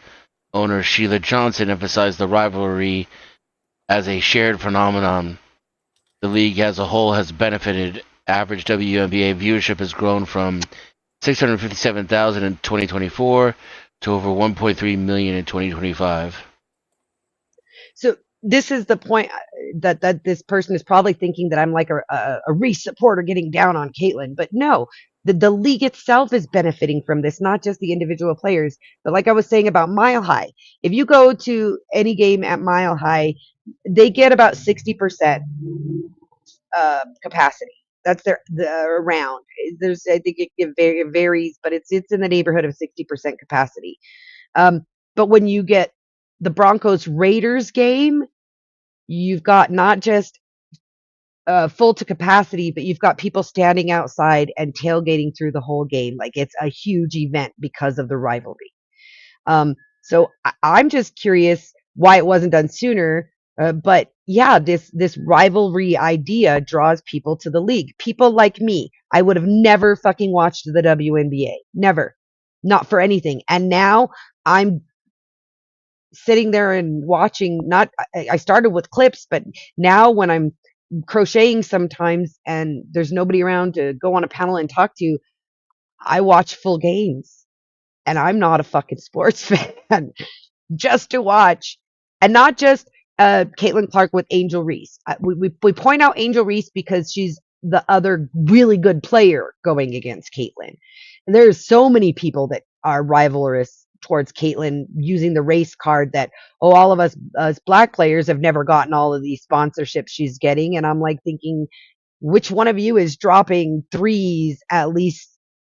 owner Sheila Johnson, emphasize the rivalry as a shared phenomenon. The league as a whole has benefited. Average WNBA viewership has grown from 657,000 in 2024 to over 1.3 million in 2025. So this is the point that this person is probably thinking that I'm like a Reese supporter getting down on Caitlyn, but no, the league itself is benefiting from this, not just the individual players. But like I was saying about Mile High, if you go to any game at Mile High, they get about 60% capacity. That's the around. There's I think it varies, but it's in the neighborhood of 60% capacity. But when you get the Broncos Raiders game, you've got not just full to capacity, but you've got people standing outside and tailgating through the whole game. Like it's a huge event because of the rivalry. So I'm just curious why it wasn't done sooner. But yeah, this rivalry idea draws people to the league. People like me, I would have never fucking watched the WNBA, never, not for anything. And now I'm sitting there and watching. Not I started with clips, but now when I'm crocheting sometimes and there's nobody around to go on a panel and talk to, I watch full games. And I'm not a fucking sports fan just to watch, and not just Caitlin Clark with Angel Reese. We point out Angel Reese because she's the other really good player going against Caitlin. And there's so many people that are rivalrous towards Caitlin using the race card that, oh, all of us as black players have never gotten all of these sponsorships she's getting. And I'm like thinking, which one of you is dropping threes at least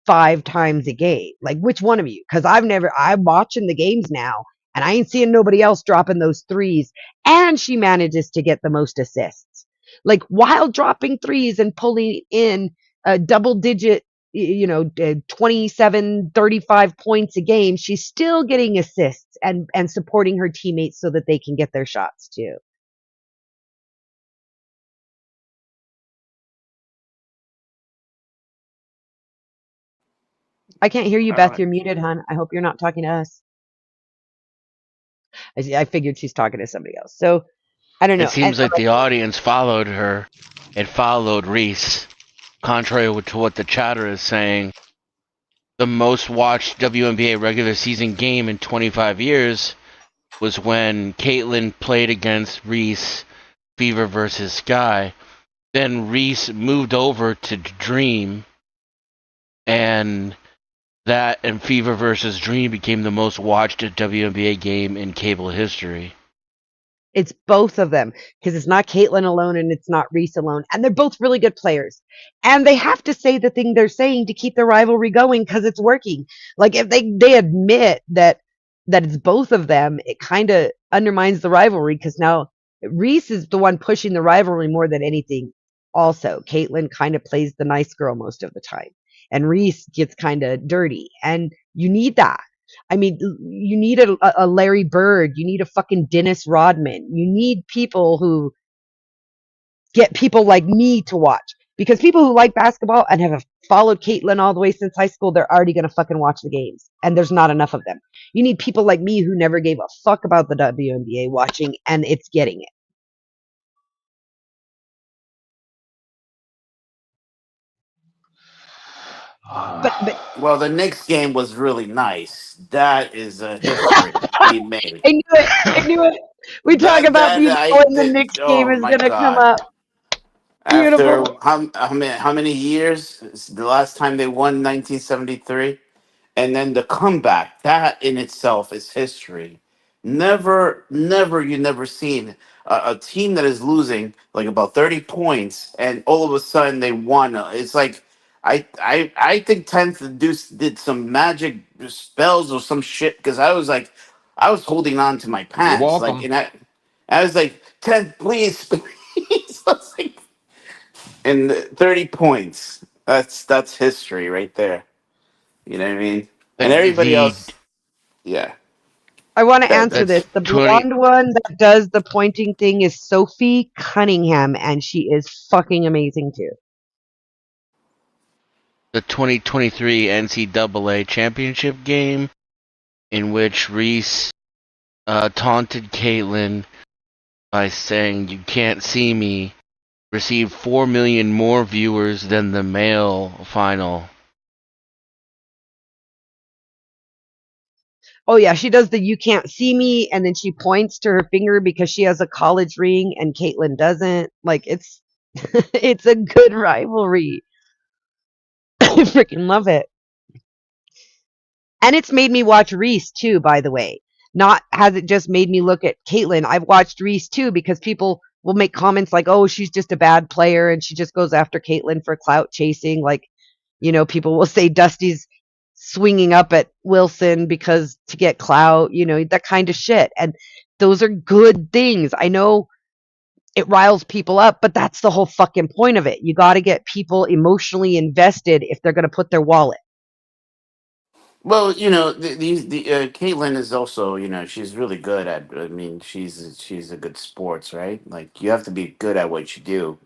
5 times a game? Like, which one of you? Because I'm watching the games now and I ain't seeing nobody else dropping those threes. And she manages to get the most assists. Like, while dropping threes and pulling in a double digit, 27, 35 points a game, she's still getting assists and supporting her teammates so that they can get their shots too. I can't hear you, Beth. You're muted, hon. I hope you're not talking to us. I figured she's talking to somebody else. So I don't know. It seems like the audience followed her and followed Reese. Contrary to what the chatter is saying, the most watched WNBA regular season game in 25 years was when Caitlin played against Reese, Fever versus Sky. Then Reese moved over to Dream, and that and Fever versus Dream became the most watched WNBA game in cable history. It's both of them, because it's not Caitlin alone and it's not Reese alone. And they're both really good players. And they have to say the thing they're saying to keep the rivalry going because it's working. Like, if they admit that it's both of them, it kind of undermines the rivalry, because now Reese is the one pushing the rivalry more than anything. Also, Caitlin kind of plays the nice girl most of the time, and Reese gets kind of dirty. And you need that. I mean, you need a Larry Bird. You need a fucking Dennis Rodman. You need people who get people like me to watch. Because people who like basketball and have followed Caitlin all the way since high school, they're already going to fucking watch the games. And there's not enough of them. You need people like me who never gave a fuck about the WNBA watching, and it's getting it. But Well, the Knicks game was really nice. That is a history being made. I knew it. I knew it. We talk about people when the Knicks game oh is my going to come god! up. After Beautiful. how many years? It's the last time they won, 1973, and then the comeback. That in itself is history. You never seen a team that is losing like about 30 points, and all of a sudden they won. It's like I think 10th did some magic spells or some shit, because I was holding on to my You're pants like, welcome. and I was like, 10th, please, please. I was like, and 30 points. That's history right there. You know what I mean? And Like everybody the else, yeah. I want to answer that's this. The 20 blonde one that does the pointing thing is Sophie Cunningham, and she is fucking amazing too. the 2023 NCAA championship game, in which Reese taunted Caitlin by saying "You can't see me," received 4 million more viewers than the male final. Oh yeah, she does the "you can't see me," and then she points to her finger because she has a college ring and Caitlin doesn't. Like, it's it's a good rivalry. I freaking love it. And it's made me watch Reese too, by the way. Not has it just made me look at Caitlin. I've watched Reese too because people will make comments like, "Oh, she's just a bad player and she just goes after Caitlin for clout chasing." Like, people will say Dusty's swinging up at Wilson because to get clout, that kind of shit. And those are good things. I know it riles people up, but that's the whole fucking point of it. You got to get people emotionally invested if they're going to put their wallet. Well, the Caitlyn is also, she's really good at. I mean, she's a good sports, right? Like you have to be good at what you do.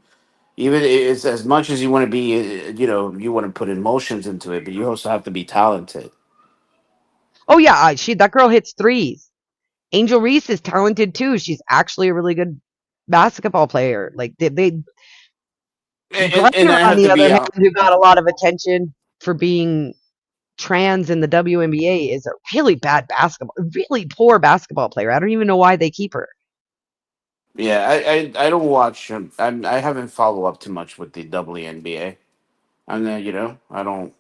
Even it's as much as you want to be, you want to put emotions into it, but you also have to be talented. Oh yeah, that girl hits threes. Angel Reese is talented too. She's actually a really good basketball player. Like And Gardner, I on have the to other be hand, out. who got a lot of attention for being trans in the WNBA, is a really really poor basketball player. I don't even know why they keep her. Yeah, I don't watch. I haven't follow up too much with the WNBA. And then I don't.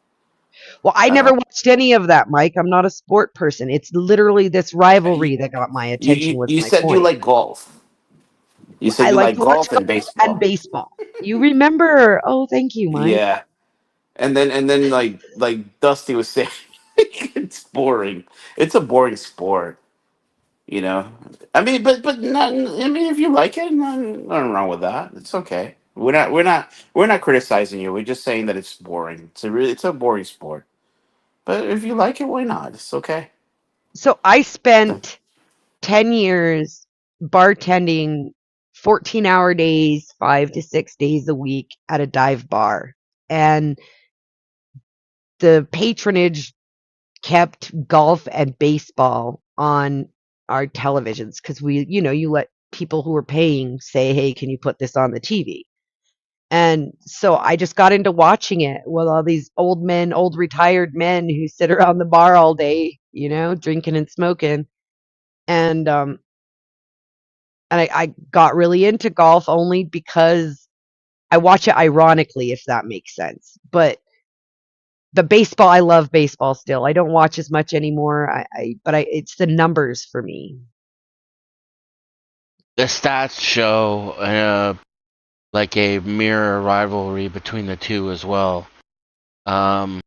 Well, I I never don't. watched any of that, Mike. I'm not a sport person. It's literally this You, rivalry that got my attention. Was you my said you point. like golf. You said I you like like to watch golf and golf and baseball. baseball. You remember? Oh, thank you, Mike. Yeah, and then like Dusty was saying, it's boring. It's a boring sport. You know, I mean, but not. I mean, if you like it, nothing wrong with that. It's okay. We're not criticizing you. We're just saying that it's boring. It's a boring sport. But if you like it, why not? It's okay. So I spent 10 years bartending 14-hour days, 5 to 6 days a week at a dive bar. And the patronage kept golf and baseball on our televisions because you let people who are paying say, hey, can you put this on the TV? And so I just got into watching it with all these old retired men who sit around the bar all day, drinking and smoking. And I got really into golf only because I watch it ironically, if that makes sense. But the baseball, I love baseball still. I don't watch as much anymore. But it's the numbers for me. The stats show like a mirror rivalry between the two as well. Um,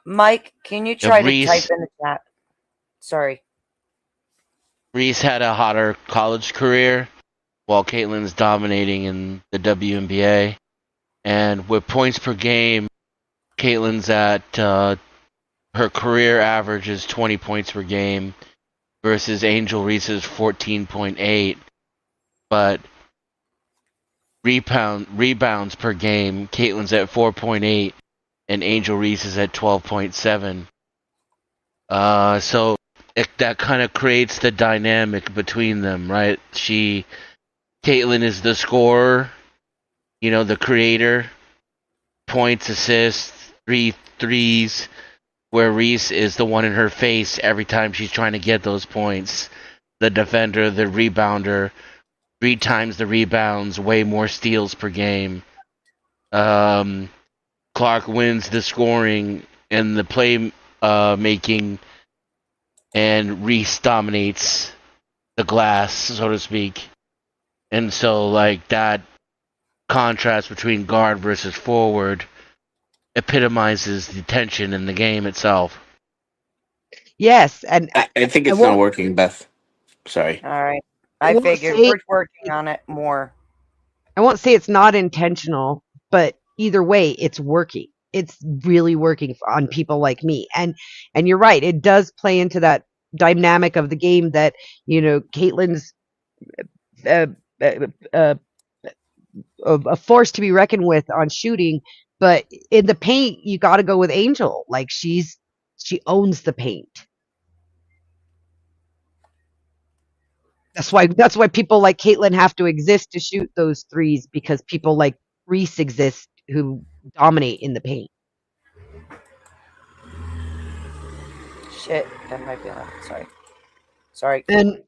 Mike, can you if try to type in the chat? Sorry. Reese had a hotter college career, while Caitlyn's dominating in the WNBA. And with points per game, Caitlyn's at her career average is 20 points per game versus Angel Reese's 14.8. But rebounds per game, Caitlyn's at 4.8 and Angel Reese is at 12.7. So that kind of creates the dynamic between them, right? Caitlyn is the scorer, the creator, points, assists, threes, where Reese is the one in her face every time she's trying to get those points. The defender, the rebounder, 3 times the rebounds, way more steals per game. Clark wins the scoring and the play making, and Reese dominates the glass, so to speak. And so, like, that contrast between guard versus forward epitomizes the tension in the game itself. Yes, and I think I it's not won't working, Beth. Sorry. All right. I I won't figured say we're working on it more. I won't say it's not intentional, but either way, it's working. It's really working on people like me. And you're right, it does play into that dynamic of the game that, Caitlin's uh, uh, uh, a force to be reckoned with on shooting, but in the paint, you got to go with Angel. Like she owns the paint. That's why people like Caitlin have to exist to shoot those threes because people like Reese exist who dominate in the paint. Shit, that might be loud. Sorry. And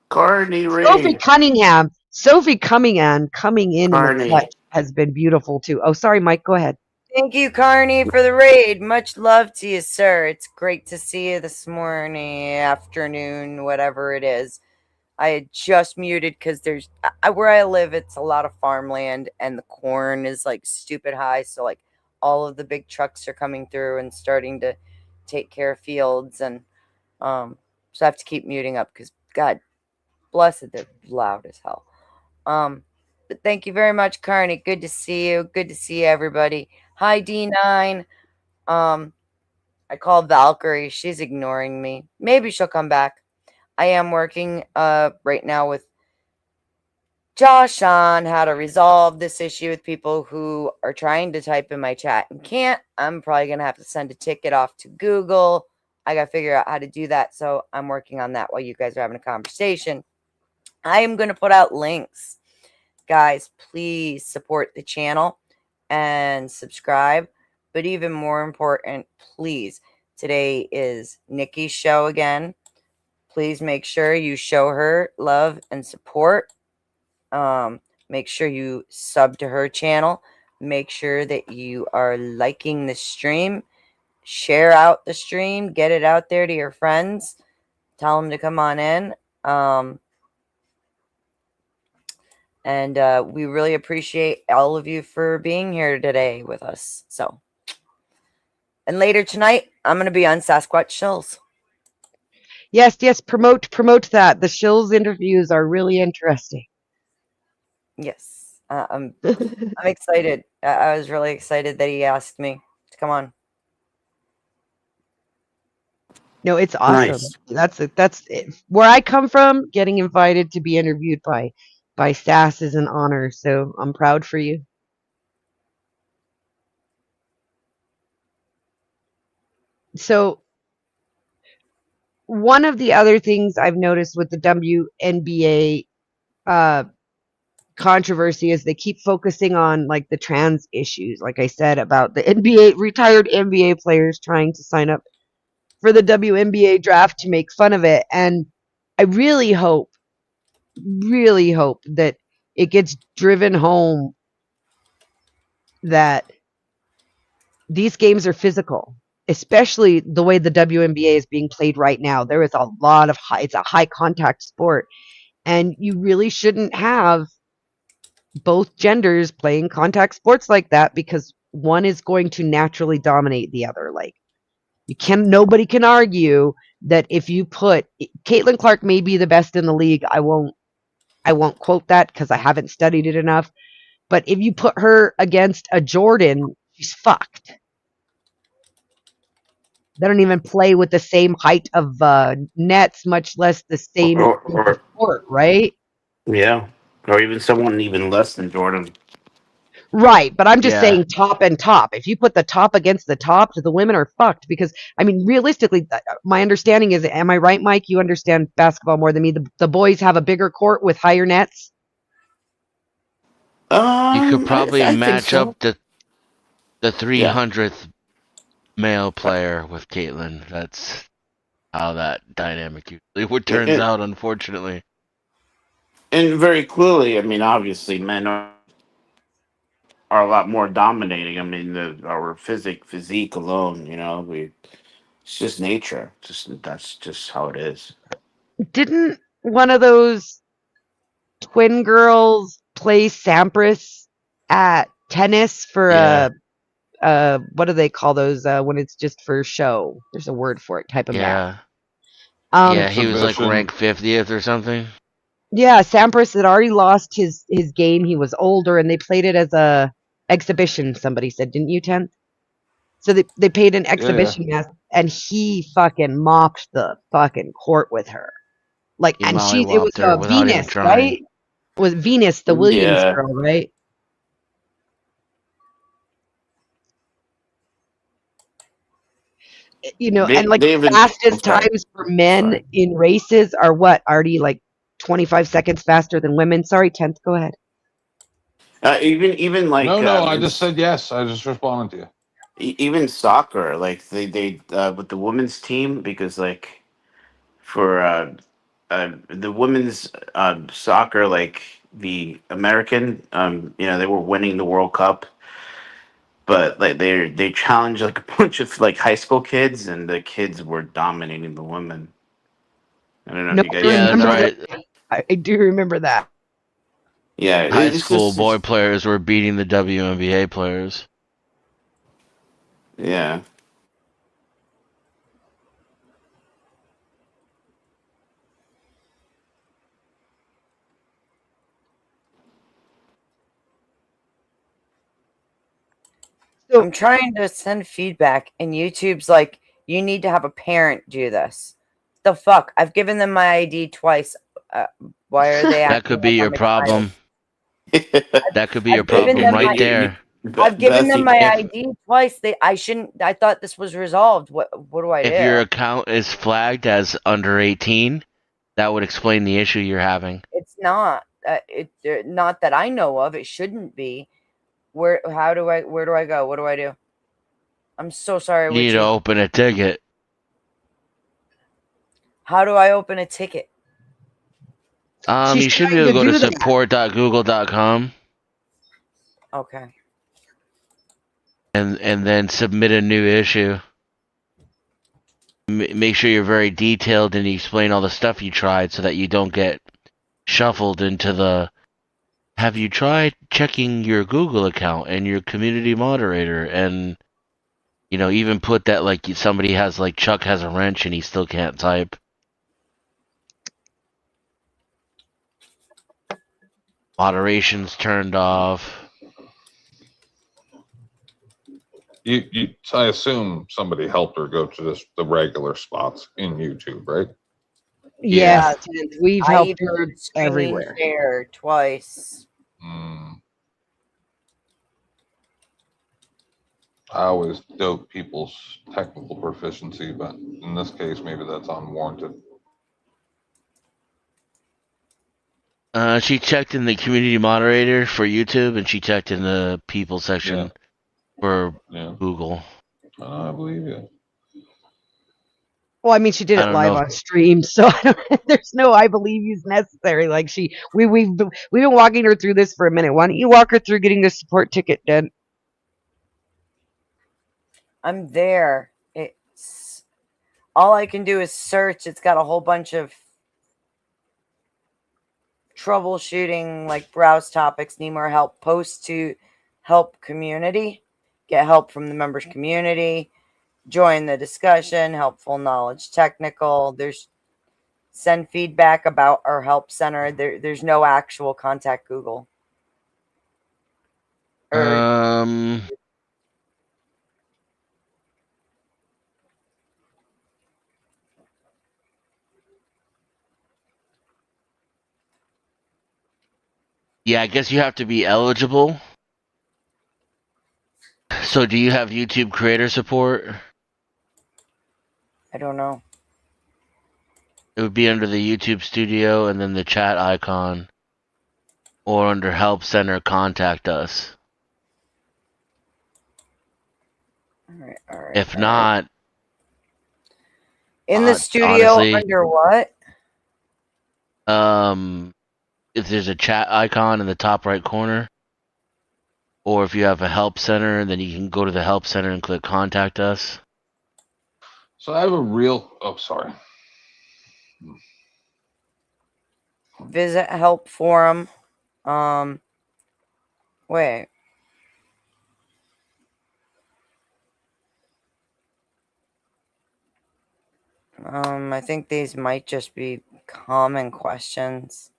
Carney Sophie Raid. Cunningham, Sophie Cunningham coming in the Carney. clutch has been beautiful too. Oh, sorry, Mike, go ahead. Thank you, Carney, for the raid. Much love to you, sir. It's great to see you this morning, afternoon, whatever it is. I had just muted because where I live, it's a lot of farmland and the corn is like stupid high. So, like, all of the big trucks are coming through and starting to take care of fields. And so I have to keep muting up because, God bless it, they're loud as hell. But thank you very much, Carney. Good to see you. Good to see everybody. Hi, D9. I called Valkyrie. She's ignoring me. Maybe she'll come back. I am working right now with Josh on how to resolve this issue with people who are trying to type in my chat and can't. I'm probably going to have to send a ticket off to Google. I got to figure out how to do that. So I'm working on that while you guys are having a conversation. I am going to put out links. Guys, please support the channel and subscribe. But even more important, please, today is Nikki's show again. Please make sure you show her love and support. Make sure you sub to her channel. Make sure that you are liking the stream. Share out the stream. Get it out there to your friends. Tell them to come on in. And we really appreciate all of you for being here today with us. So, and later tonight, I'm going to be on Sasquatch Shills. Yes, promote that. The Shills interviews are really interesting. Yes, I'm excited. I was really excited that he asked me to come on. No, it's awesome. Nice. That's it. Where I come from. Getting invited to be interviewed by Sass is an honor. So I'm proud for you. So one of the other things I've noticed with the WNBA controversy is they keep focusing on like the trans issues. Like I said about the NBA retired NBA players trying to sign up for the WNBA draft to make fun of it. And I really hope that it gets driven home that these games are physical, especially the way the WNBA is being played right now. There is a lot of it's a high contact sport, and you really shouldn't have both genders playing contact sports like that because one is going to naturally dominate the other. Like nobody can argue that if you put Caitlin Clark may be the best in the league. I won't quote that because I haven't studied it enough. But if you put her against a Jordan, she's fucked. They don't even play with the same height of nets, much less the same sport, right? Yeah, or even someone even less than Jordan. Right, but I'm just Yeah. saying top and top. If you put the top against the top, the women are fucked because I mean, realistically, my understanding is, am I right, Mike? You understand basketball more than me. The boys have a bigger court with higher nets. You could probably I think match so. up the Yeah, 300th male player with Caitlyn. That's how that dynamic usually what turns and, out, unfortunately. and very clearly, I mean, obviously, men are a lot more dominating. I mean, our physique alone, it's just nature. Just that's just how it is. Didn't one of those twin girls play Sampras at tennis for Yeah. what do they call those when it's just for show? There's a word for it. Type of match. Yeah. Um, Yeah, he was like Exhibition. ranked 50th or something. yeah, Sampras had already lost his game. He was older, and they played it as a exhibition. Somebody said, didn't you, 10th? So they paid an Yeah. exhibition match, and he fucking mopped the fucking court with her. Like, He and it was mollywopped her without even Venus, trying. right? Was Venus the Williams Yeah, girl, right? And like they even. I'm fastest sorry. times for men Sorry. in races are what? Already like 25 seconds faster than women. Sorry, 10th, go ahead. Even like No, I just said yes. I just responded to you. even soccer, like they with the women's team, because like for the women's soccer, like the American, they were winning the World Cup, but like they challenged like a bunch of like high school kids, and the kids were dominating the women. I don't know if No, you I guys Yeah, seen that's remember that. that. right. I do remember that. Yeah, High it's school just boy players were beating the WNBA players. yeah. So I'm trying to send feedback, and YouTube's like, you need to have a parent do this. The fuck? I've given them my ID twice. Why are they That acting could be like your I'm excited? problem. That could be your I've given problem them right my there. I've given them my If ID twice. I shouldn't. I thought this was resolved. What do I if your do? account is flagged as under 18, that would explain the issue you're having. It's not. Not that I know of. It shouldn't be. Where? How do I? Where do I go? What do I do? I'm so sorry, You need to Witchy. open a ticket. How do I open a ticket? she's You should be trying able to to go to do that. support.google.com Okay. and then submit a new issue. Make sure you're very detailed and you explain all the stuff you tried so that you don't get shuffled into the have you tried checking your Google account and your community moderator and even put that like somebody has like Chuck has a wrench and he still can't type. Moderation's turned off. I assume somebody helped her go to the regular spots in YouTube, right? Yes, Yeah. we've I helped even her did screen everywhere. share twice. I always doubt people's technical proficiency, but in this case, maybe that's unwarranted. She checked in the community moderator for YouTube and she checked in the people section for Google. I believe you. Well, I mean, she did I it don't live know. on stream, so there's no "I believe you's" necessary. Like we've been walking her through this for a minute. Why don't you walk her through getting the support ticket done? I'm there. It's all I can do is search. It's got a whole bunch of troubleshooting, like browse topics, need more help, post to help community, get help from the members community, join the discussion, helpful knowledge, technical. There's send feedback about our help center. There's no actual contact Google. Yeah, I guess you have to be eligible. So do you have YouTube creator support? I don't know. It would be under the YouTube studio and then the chat icon. Or under help center contact us. All right. If not, in the studio, honestly, under what? if there's a chat icon in the top right corner, or if you have a help center, then you can go to the help center and click contact us. So I have a real. Oh, sorry. Visit help forum. Wait. I think these might just be common questions.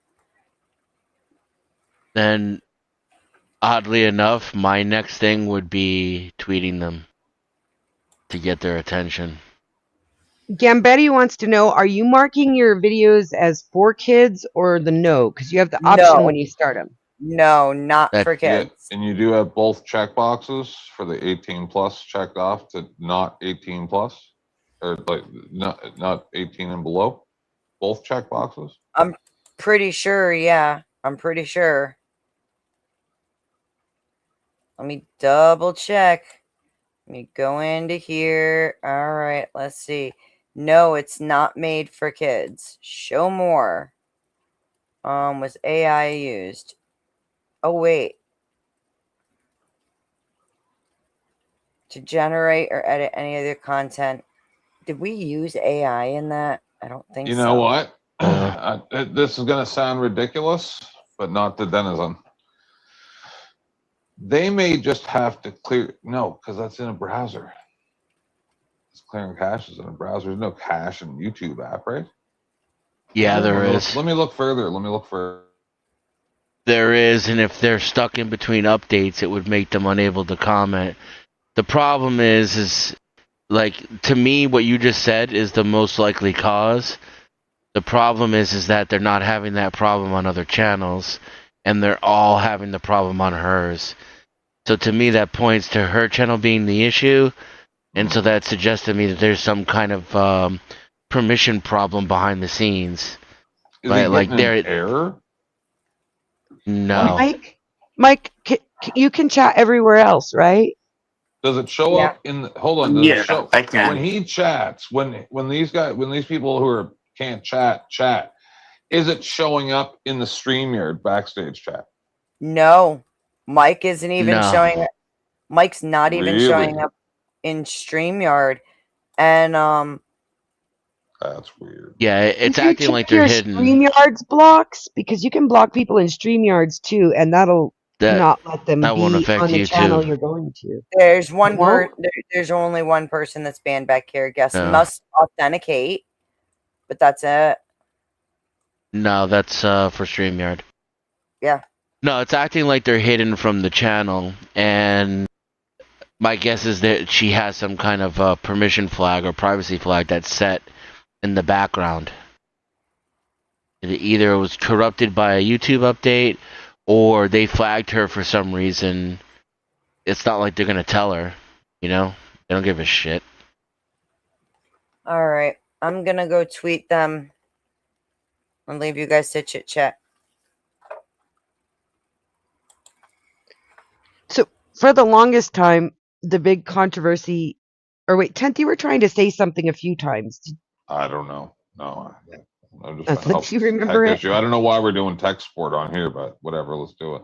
Then, oddly enough, my next thing would be tweeting them to get their attention. Gambetti wants to know: are you marking your videos as for kids or the no? Because you have the option when you start them. No, not for kids. Yeah, and you do have both check boxes for the 18 plus checked off to not 18 plus, or like not 18 and below. Both check boxes. I'm pretty sure. Yeah, I'm pretty sure. Let me double check. Let me go into here. All right, let's see. No, it's not made for kids. Show more. Was AI used? Oh, wait. To generate or edit any other content. Did we use AI in that? I don't think so. You know what? This is going to sound ridiculous, but not to Denizen. They may just have to clear. No, because that's in a browser. It's clearing caches in a browser. There's no cache in YouTube app, right? Yeah, there is. Let me look further. Let me look further. There is, and if they're stuck in between updates, it would make them unable to comment. The problem is like, to me, what you just said is the most likely cause. The problem is that they're not having that problem on other channels, and they're all having the problem on hers. So to me, that points to her channel being the issue, and so that suggests to me that there's some kind of permission problem behind the scenes. Is he Like getting an there, error? no, Mike, you can chat everywhere else, right? Does it show Yeah. up in? Hold on. Does it Yeah, show I can. when he chats? When these people who can't chat? Is it showing up in the StreamYard backstage chat? No, Mike isn't even no. showing. Mike's not even showing Really? up in StreamYard, and That's weird. Yeah, it's Can you acting check like they're your hidden. StreamYards blocks? Because you can block people in StreamYards too, and that'll That not let them that won't be affect on the you too. channel you're going to. there's It won't? there's only one person that's banned back here. Guest No, must authenticate, but that's it. no, that's for StreamYard. Yeah. No, it's acting like they're hidden from the channel, and my guess is that she has some kind of permission flag or privacy flag that's set in the background. Either it was corrupted by a YouTube update, or they flagged her for some reason. It's not like they're gonna tell her, you know? They don't give a shit. All right, I'm gonna go tweet them and leave you guys to chit chat. So for the longest time, the big controversy, or wait, 10th, you were trying to say something a few times. I don't know. No, I'm just trying to Unless help you this remember tech it. issue. I don't know why we're doing tech support on here, but whatever. Let's do it.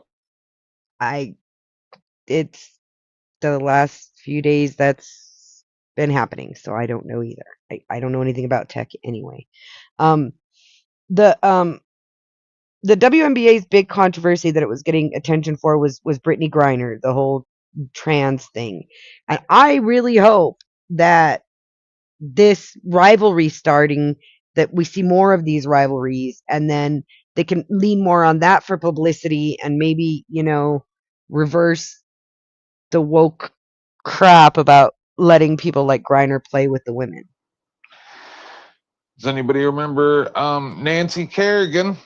It's the last few days that's been happening, so I don't know either. I don't know anything about tech anyway. Um, the um, the WNBA's big controversy that it was getting attention for was Brittany Griner, the whole trans thing, and I really hope that this rivalry starting, that we see more of these rivalries, and then they can lean more on that for publicity, and maybe reverse the woke crap about letting people like Griner play with the women. Does anybody remember Nancy Kerrigan?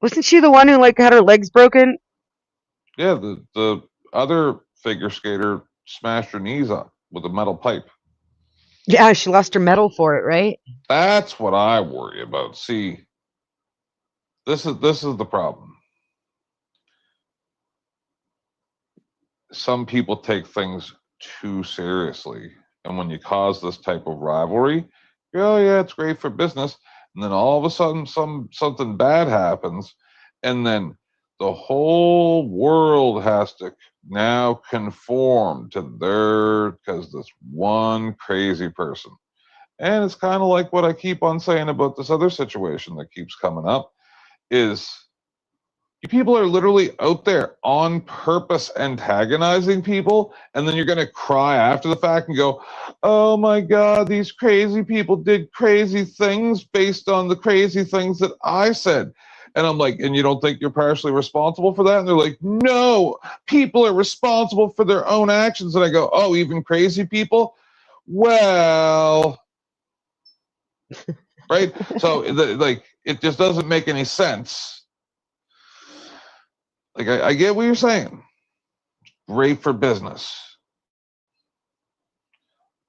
Wasn't she the one who had her legs broken? Yeah, the other figure skater smashed her knees up with a metal pipe. Yeah, she lost her medal for it, right? That's what I worry about. See, this is the problem. Some people take things too seriously, and when you cause this type of rivalry, oh yeah, it's great for business, and then all of a sudden something bad happens, and then the whole world has to now conform to their, because this one crazy person. And it's kind of like what I keep on saying about this other situation that keeps coming up is, you people are literally out there on purpose antagonizing people, and then you're going to cry after the fact and go, oh my God, these crazy people did crazy things based on the crazy things that I said. And I'm like, and you don't think you're partially responsible for that? And they're like, no, people are responsible for their own actions. And I go, oh, even crazy people? Well, right? So, it just doesn't make any sense. Like, I get what you're saying. Great for business.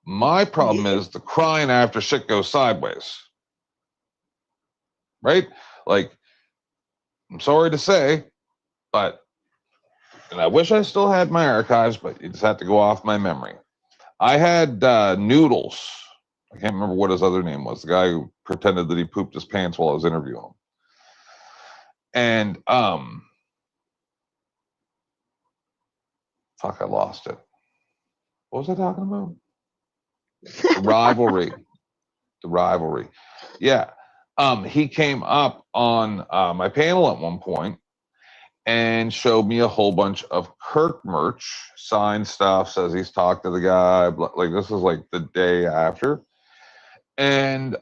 My problem is the crying after shit goes sideways. Right? Like, I'm sorry to say, but, and I wish I still had my archives, but it just had to go off my memory. I had Noodles. I can't remember what his other name was. The guy who pretended that he pooped his pants while I was interviewing him. And fuck, I lost it. What was I talking about? The rivalry. The rivalry. Yeah. He came up on my panel at one point and showed me a whole bunch of Kirk merch, signed stuff, says he's talked to the guy. Like, this is like the day after. And,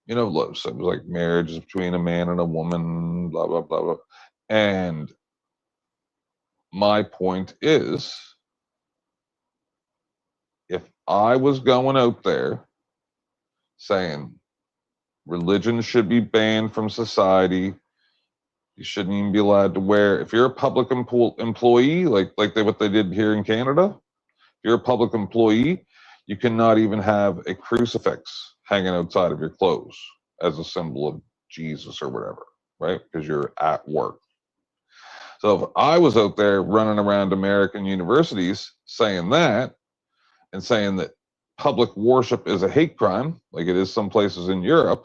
look, so it was like marriage is between a man and a woman, blah, blah, blah, blah. And my point is, if I was going out there saying religion should be banned from society, you shouldn't even be allowed to wear. If you're a public employee, like what they did here in Canada, if you're a public employee, you cannot even have a crucifix hanging outside of your clothes as a symbol of Jesus or whatever, right? Because you're at work. So if I was out there running around American universities saying that, and saying that public worship is a hate crime, like it is some places in Europe,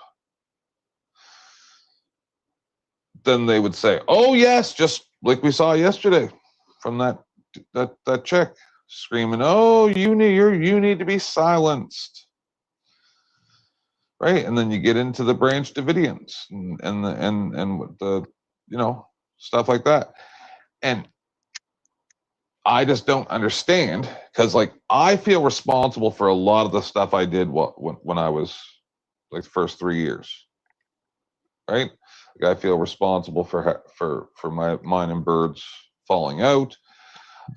then they would say, "Oh yes," just like we saw yesterday from that chick screaming, "Oh, you need to be silenced," right? And then you get into the Branch Davidians and the stuff like that, and I just don't understand, because like I feel responsible for a lot of the stuff I did when I was like the first 3 years, right? Like I feel responsible for mine and Bird's falling out.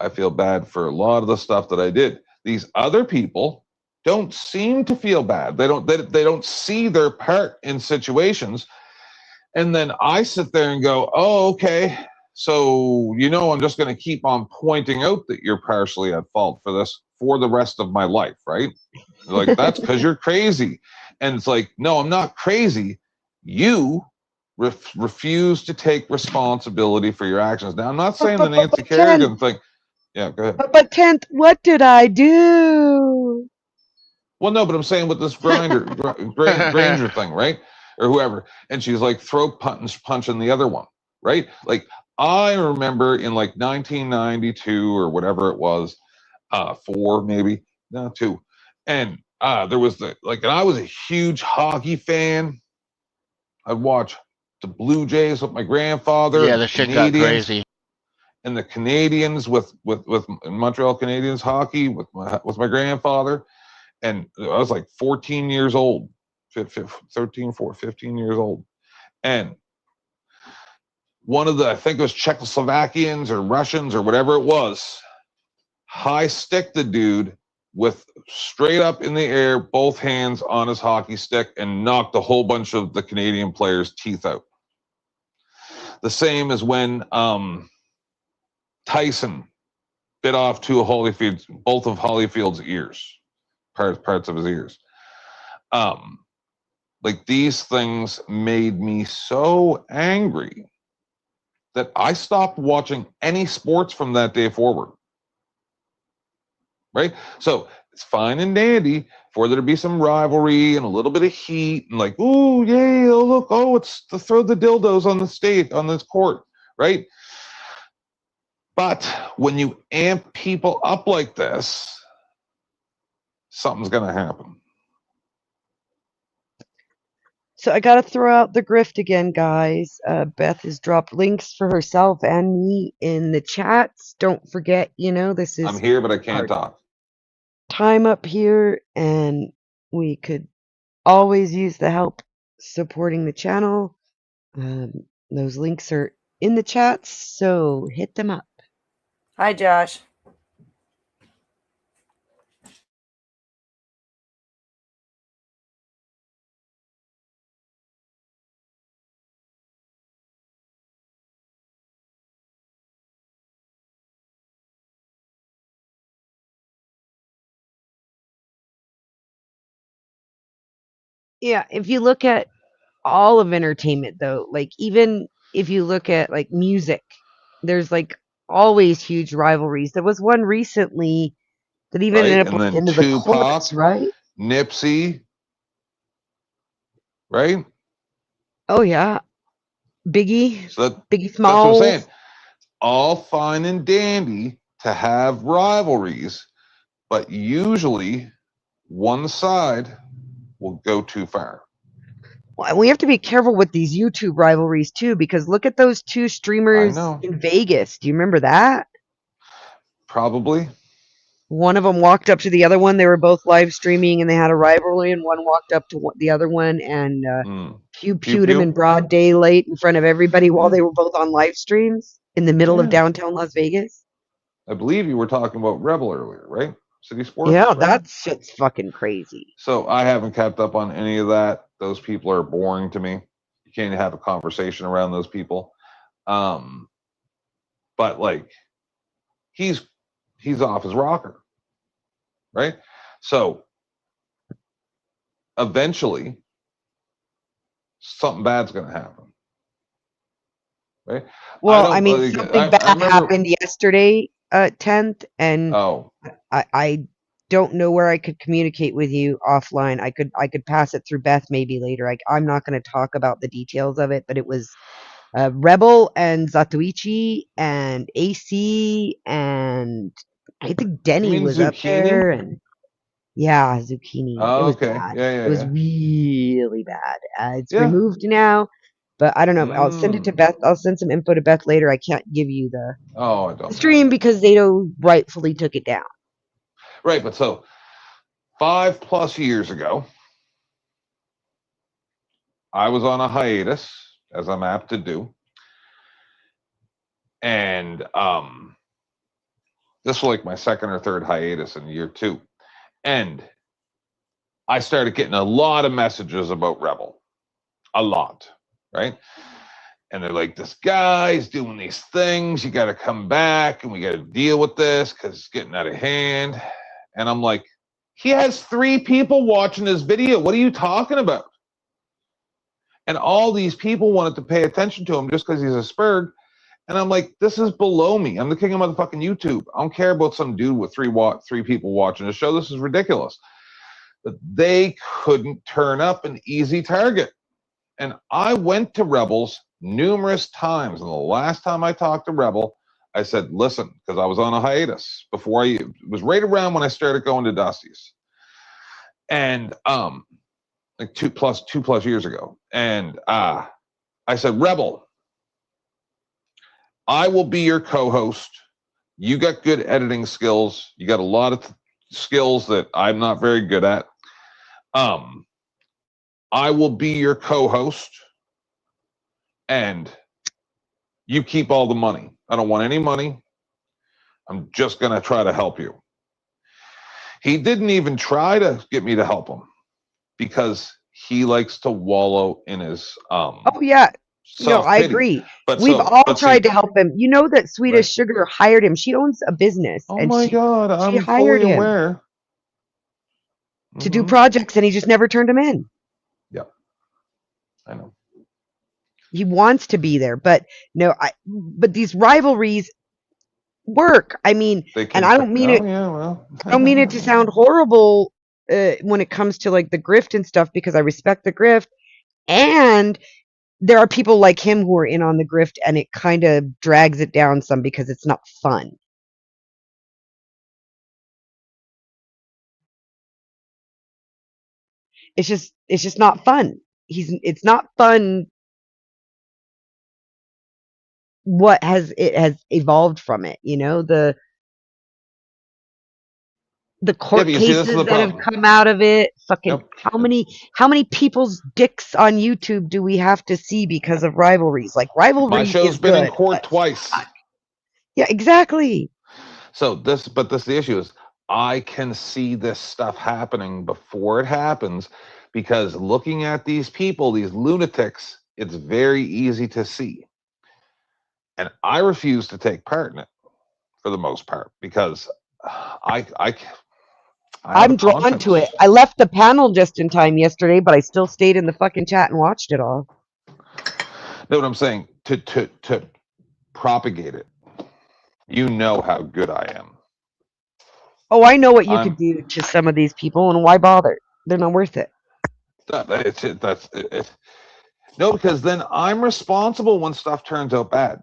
I feel bad for a lot of the stuff that I did. These other people don't seem to feel bad. They don't see their part in situations. And then I sit there and go, "Oh, okay. So, I'm just going to keep on pointing out that you're partially at fault for this for the rest of my life," right? Like, that's because you're crazy. And it's like, no, I'm not crazy. You refuse to take responsibility for your actions. Now, I'm not saying the Nancy Kerrigan thing. Yeah, go ahead. But Kent, what did I do? Well, no, but I'm saying with this Granger thing, right? Or whoever. And she's like throat punching the other one, right? Like, I remember in like 1992 or whatever it was, 4 maybe, no, 2. And there was and I was a huge hockey fan. I'd watch the Blue Jays with my grandfather. Yeah, the shit got crazy. And the Canadians with Montreal Canadiens hockey with my grandfather. And I was like 14 years old, 15 years old. And one of I think it was Czechoslovakians or Russians or whatever it was, high stick the dude with straight up in the air, both hands on his hockey stick, and knocked a whole bunch of the Canadian players' teeth out. The same as when Tyson bit off both of Holyfield's ears, parts of his ears. Like, these things made me so angry that I stopped watching any sports from that day forward. Right? So it's fine and dandy for there to be some rivalry and a little bit of heat and like, "Oh, yay, oh, look, oh, it's to throw the dildos on this court," right? But when you amp people up like this, something's going to happen. So I got to throw out the grift again, guys. Beth has dropped links for herself and me in the chats. Don't forget, this is I'm here, but I can't talk. Time up here, and we could always use the help supporting the channel. Those links are in the chats, so hit them up. Hi, Josh. Yeah, if you look at all of entertainment, though, like even if you look at like music, there's like always huge rivalries. There was one recently that even ended up into the courts, right? Nipsey, right? Oh yeah, Biggie, So Biggie Smalls. That's what I'm saying. All fine and dandy to have rivalries, but usually one side will go too far. Well, we have to be careful with these YouTube rivalries too, because look at those 2 streamers in Vegas. Do you remember that? Probably. One of them walked up to the other one. They were both live streaming, and they had a rivalry. And one walked up to the other one and pewed him in broad daylight in front of everybody while they were both on live streams in the middle of downtown Las Vegas. I believe you were talking about Rebel earlier, right? City Sports. Yeah, right? that shit's fucking crazy. So I haven't kept up on any of that. Those people are boring to me. You can't have a conversation around those people. But like, he's off his rocker, right? So eventually, something bad's going to happen, right? Well, I mean, something bad remember, happened yesterday, 10th, and oh, I don't know where I could communicate with you offline. I could pass it through Beth maybe later. I'm not going to talk about the details of it, but it was Rebel and Zatoichi and AC, and I think Denny mean was up Zucchini? there, and yeah, Zucchini. It Oh, was okay. bad. Yeah. It was really bad. It's Yeah. removed now, but I don't know. I'll send it to Beth. I'll send some info to Beth later. I can't give you Oh, I the don't. stream because Zato rightfully took it down. Right, but so 5+ years ago, I was on a hiatus, as I'm apt to do. And this was like my second or third hiatus in year 2. And I started getting a lot of messages about Rebel. A lot, right? And they're like, this guy's doing these things. You got to come back and we got to deal with this because it's getting out of hand. And I'm like, he has 3 people watching his video. What are you talking about? And all these people wanted to pay attention to him just because he's a Spurg. And I'm like, this is below me. I'm the king of motherfucking YouTube. I don't care about some dude with 3 people watching the show. This is ridiculous. But they couldn't turn up an easy target. And I went to Rebels numerous times. And the last time I talked to Rebel, I said, listen, because I was on a hiatus before it was right around when I started going to Dusty's. And like 2+ years ago. And I said, Rebel, I will be your co-host. You got good editing skills. You got a lot of skills that I'm not very good at. I will be your co-host, and you keep all the money. I don't want any money. I'm just going to try to help you. He didn't even try to get me to help him because he likes to wallow in his Oh yeah. No, I self-pity. agree. But We've so, all but tried see, to help him. You know that Swedish right. Sugar hired him. She owns a business, Oh and my God, she I'm hired fully him aware. to do projects, and he just never turned him in. Yep, I know. He wants to be there, but no, but these rivalries work. I mean, and I don't mean it. Yeah, well. I don't mean it to sound horrible when it comes to like the grift and stuff, because I respect the grift, and there are people like him who are in on the grift, and it kind of drags it down some because it's not fun. It's just not fun. It's not fun what has evolved from it, the court but you see, this is cases the that have problem. come out of it. Fucking Yep. how many people's dicks on YouTube do we have to see because of rivalries? Like, rivalry My show's is been good, in court but twice. fuck. Yeah, exactly. So the issue is I can see this stuff happening before it happens, because looking at these people, these lunatics, it's very easy to see. And I refuse to take part in it for the most part because I have I'm a drawn conscience. to it. I left the panel just in time yesterday, but I still stayed in the fucking chat and watched it all. Know what I'm saying? To propagate it. You know how good I am. Oh, I know what you could do to some of these people, and why bother? They're not worth it. No, because then I'm responsible when stuff turns out bad.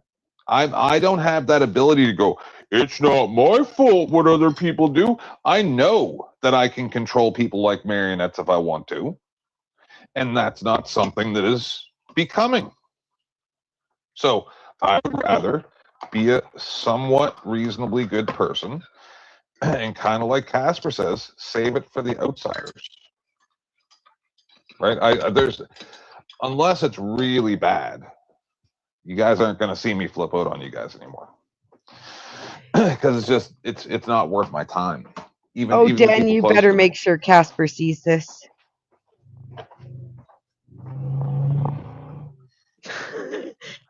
I don't have that ability to go, it's not my fault what other people do. I know that I can control people like marionettes if I want to. And that's not something that is becoming. So I would rather be a somewhat reasonably good person and kind of like Casper says, save it for the outsiders. Right? There's unless it's really bad, you guys aren't going to see me flip out on you guys anymore. because it's not worth my time. Even Oh, even the Dan, people you close better to me. make sure Casper sees this.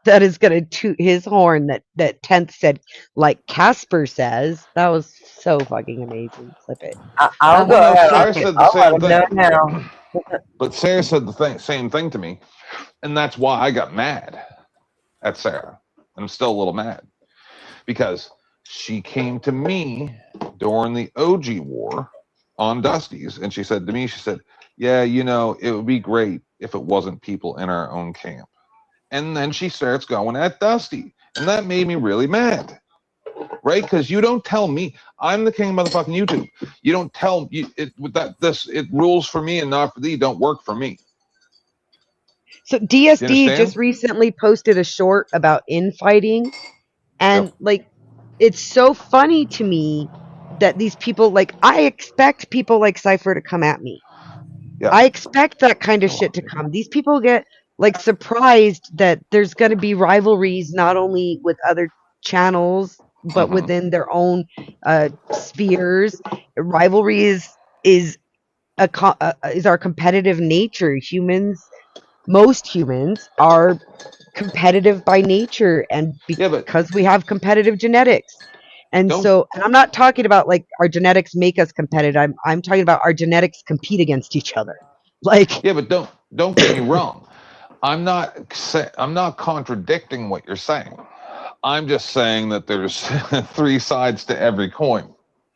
That is going to toot his horn that 10th said, like Casper says. That was so fucking amazing. Clip it. I'll go Well, no, ahead. Sarah said the I'll let same him know thing. now. But Sarah said the same thing to me, and that's why I got mad at Sarah. I'm still a little mad because she came to me during the OG war on Dusty's, and she said to me, she said, "Yeah, it would be great if it wasn't people in our own camp." And then she starts going at Dusty, and that made me really mad. Right? Because you don't tell me I'm the king of motherfucking YouTube. You don't tell it rules for me and not for thee. Don't work for me. So Do you DSD understand? just recently posted a short about infighting, and Yep. like it's so funny to me that these people, like, I expect people like Cypher to come at me. Yeah. I expect that kind of shit to come. These people get like surprised that there's going to be rivalries not only with other channels but within their own spheres. Rivalry is is our competitive nature. Most humans are competitive by nature, and Yeah, but because we have competitive genetics. And don't. so, and I'm not talking about like our genetics make us competitive. I'm talking about our genetics compete against each other. Like, Yeah, but don't get me wrong. I'm not contradicting what you're saying. I'm just saying that there's three sides to every coin,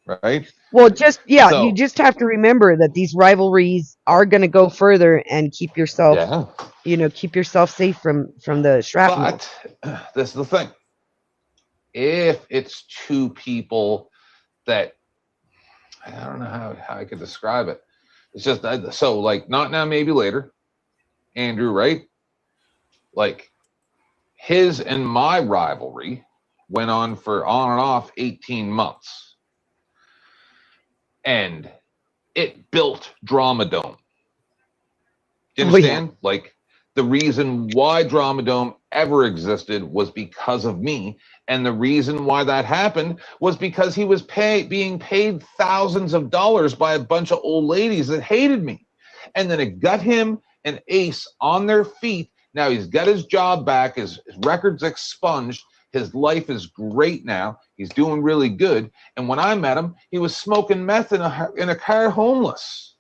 right? well, you So just have to remember that these rivalries are going to go further, and keep yourself, yeah. keep yourself safe from the shrapnel. But this is the thing. If it's two people that I don't know how I could describe it. It's just so like not now, maybe later. Andrew, right? Like his and my rivalry went on and off 18 months. And it built Drama Dome. Do you understand? Yeah. Like the reason why Drama Dome ever existed was because of me. And the reason why that happened was because he was being paid thousands of dollars by a bunch of old ladies that hated me. And then it got him and Ace on their feet. Now he's got his job back, his records expunged. His life is great now. He's doing really good. And when I met him, he was smoking meth in a car homeless.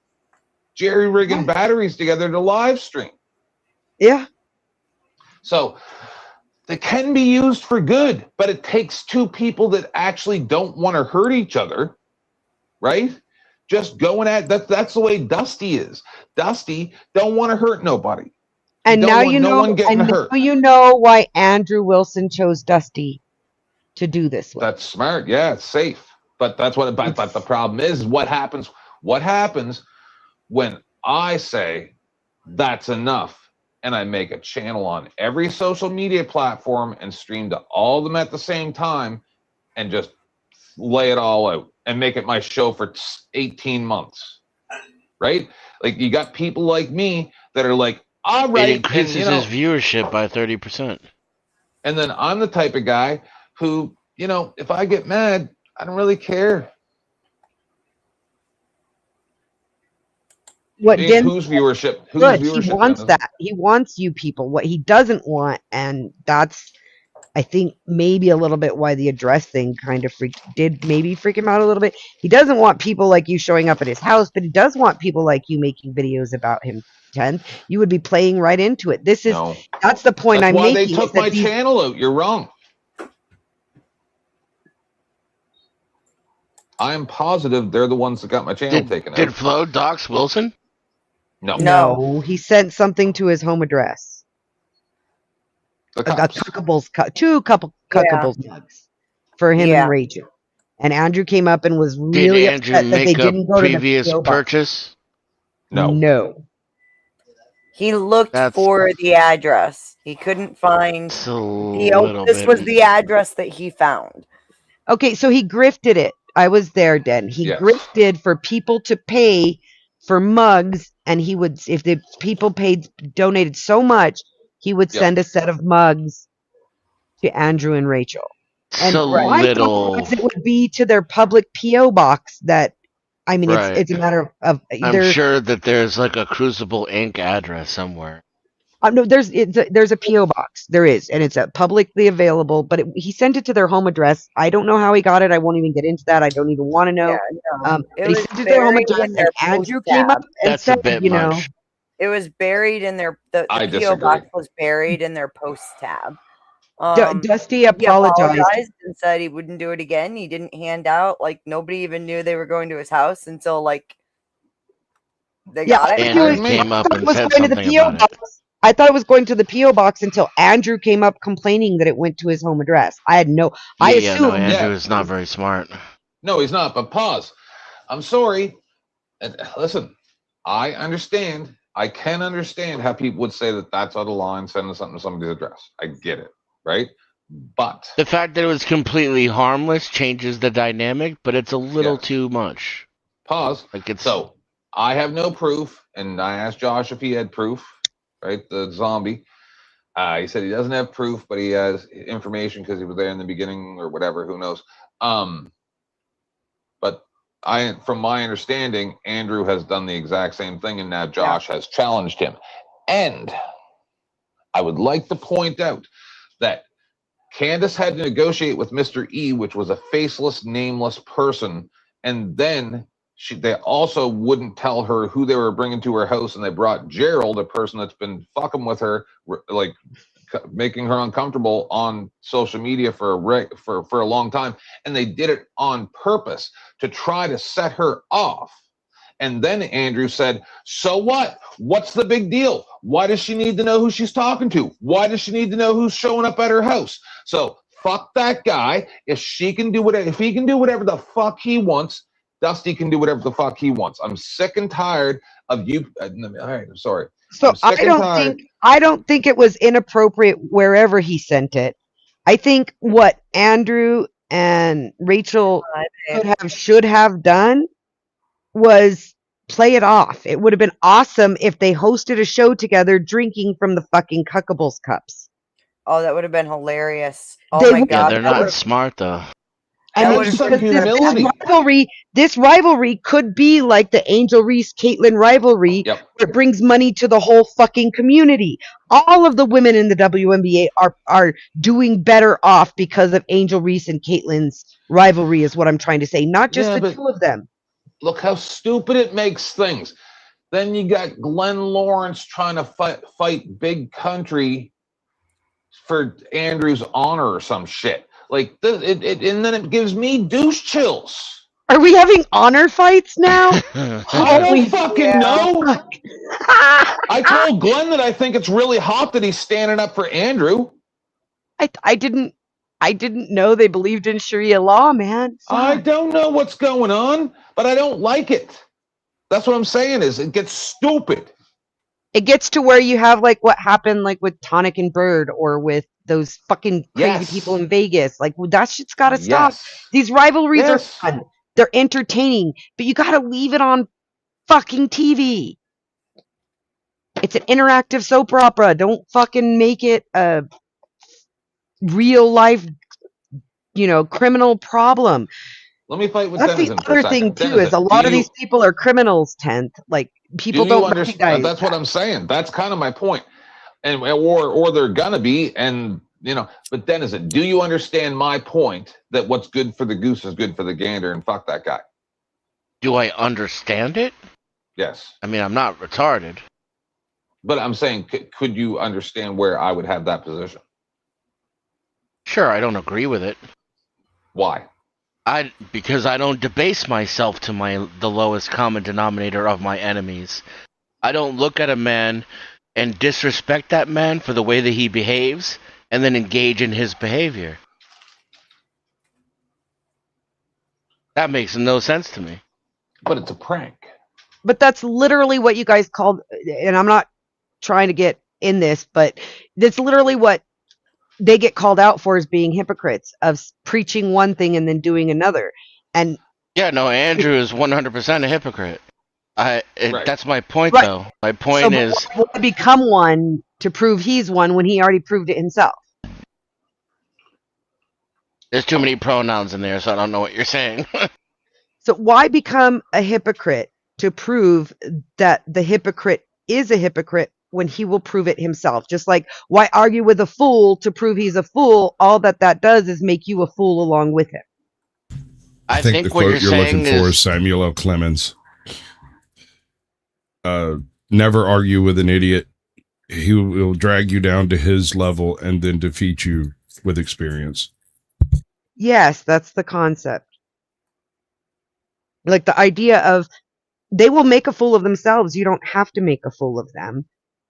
Jerry rigging batteries together to live stream. Yeah. So they can be used for good, but it takes two people that actually don't want to hurt each other, right? Just going at that's the way Dusty is. Dusty don't want to hurt nobody. And now you know, one getting hurt. now you know why Andrew Wilson chose Dusty to do this with. That's smart. Yeah, it's safe. But that's what. But the problem is, what happens? What happens when I say that's enough, and I make a channel on every social media platform and stream to all of them at the same time, and just lay it all out and make it my show for 18 months, right? Like you got people like me that are like, all right, it increases and, his viewership by 30%. And then I'm the type of guy who, if I get mad, I don't really care. What whose viewership? Whose viewership? He wants that. He wants you people. What he doesn't want, and that's, I think, maybe a little bit why the address thing kind of freak him out a little bit. He doesn't want people like you showing up at his house, but he does want people like you making videos about him. 10, you would be playing right into it. That's the point that's I'm why making. They took my channel out. You're wrong. I'm positive they're the ones that got my channel taken out. Did Flo dox Wilson? No. He sent something to his home address. Two cuckables mugs for him and Rachel. And Andrew came up and was really upset that they didn't go previous to the purchase. No. He looked for the address. He couldn't find. This was the address that he found. Okay, so he grifted it. I was there, Den. He grifted for people to pay for mugs, and he would, if the people donated so much, he would send a set of mugs to Andrew and Rachel. And So my little. thought was it would be to their public PO box. That I mean, Right. it's a matter of I'm either. sure that there's like a Crucible Inc. address somewhere. No, there's a PO box. There is, and it's publicly available. But he sent it to their home address. I don't know how he got it. I won't even get into that. I don't even want to know. Yeah, no. But he sent it to their home buried address, in and their Andrew post came up tab. and That's a said, bit you know, much. It was buried in their the I PO disagree. box was buried in their post tab. Dusty He apologized. and said he wouldn't do it again. He didn't hand out, like, nobody even knew they were going to his house until, like, they Yeah, got it. Andrew I came up thought it and was said going to the something PO about it. box. I thought it was going to the PO box until Andrew came up complaining that it went to his home address. I had no. I Yeah, no, assumed. Andrew is not very smart. No, he's not. But pause. I'm sorry. Listen, I understand. I can understand how people would say that that's out of line, sending something to somebody's address. I get it, right? But The fact that it was completely harmless changes the dynamic, but it's a little Yes. too much. pause. Like it's So I have no proof, and I asked Josh if he had proof, right? The zombie. He said he doesn't have proof, but he has information because he was there in the beginning or whatever. Who knows? But from my understanding, Andrew has done the exact same thing, and now Josh has challenged him. And I would like to point out that Candace had to negotiate with Mr. E, which was a faceless, nameless person, and then they also wouldn't tell her who they were bringing to her house, and they brought Gerald, a person that's been fucking with her, like making her uncomfortable on social media for a long time, and they did it on purpose to try to set her off. And then Andrew said, so what? What's the big deal? Why does she need to know who she's talking to? Why does she need to know who's showing up at her house? So fuck that guy. If he can do whatever the fuck he wants, Dusty can do whatever the fuck he wants. I'm sick and tired of you. All right, I'm sorry. So I don't think it was inappropriate wherever he sent it. I think what Andrew and Rachel should have done was play it off. It would have been awesome if they hosted a show together drinking from the fucking Cuckables cups. Oh, that would have been hilarious. Oh my god. Yeah, they're not smart though. I mean, this rivalry could be like the Angel Reese Caitlyn rivalry, where it brings money to the whole fucking community. All of the women in the WNBA are doing better off because of Angel Reese and Caitlyn's rivalry, is what I'm trying to say. Not just the two of them. Look how stupid it makes things. Then you got Glenn Lawrence trying to fight Big Country for Andrew's honor or some shit. Like this, and then it gives me douche chills. Are we having honor fights now? I don't fucking know. I told Glenn that I think it's really hot that he's standing up for Andrew. I didn't know they believed in Sharia law, man. I don't know what's going on, but I don't like it. That's what I'm saying. Is it gets stupid. It gets to where you have like what happened like with Tonic and Bird, or with those fucking crazy people in Vegas. Like, that shit's got to stop. These rivalries are fun. They're entertaining, but you got to leave it on fucking TV. It's an interactive soap opera. Don't fucking make it a real life, criminal problem. Let me fight with That's Denizen the for a other second. thing too, is a lot of these people are criminals, Like, people don't recognize. That's what I'm saying. That's kind of my point. And or they're gonna be, and but Denizen, do you understand my point that what's good for the goose is good for the gander, and fuck that guy? Do I understand it? Yes. I mean, I'm not retarded. But I'm saying, could you understand where I would have that position? Sure, I don't agree with it. Why? Because I don't debase myself to the lowest common denominator of my enemies. I don't look at a man and disrespect that man for the way that he behaves, and then engage in his behavior. That makes no sense to me. But it's a prank. But that's literally what you guys called, and I'm not trying to get in this, but that's literally what they get called out for, is being hypocrites, of preaching one thing and then doing another. And yeah, no, Andrew is 100% a hypocrite. That's my point, though. My point is, why become one to prove he's one when he already proved it himself? There's too many pronouns in there, so I don't know what you're saying. So why become a hypocrite to prove that the hypocrite is a hypocrite when he will prove it himself? Just like, why argue with a fool to prove he's a fool? All that does is make you a fool along with him. I think the what quote you're looking for is is Samuel L. Clemens. Never argue with an idiot. He will drag you down to his level and then defeat you with experience. Yes, that's the concept. Like the idea of they will make a fool of themselves. You don't have to make a fool of them.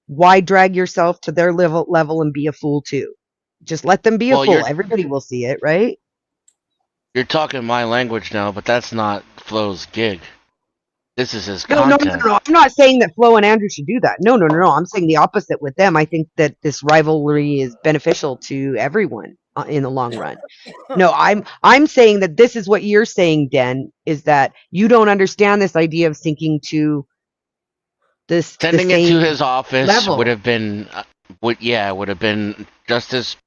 Why drag yourself to their level and be a fool too? Just let them be a fool. Everybody will see it, right? You're talking my language now, but that's not Flo's gig. This is his No. content. I'm not saying that Flo and Andrew should do that. No. I'm saying the opposite with them. I think that this rivalry is beneficial to everyone in the long run. No, I'm saying that this is what you're saying, Den, is that you don't understand this idea of sinking to this Sending the it same to his office level. would have been just as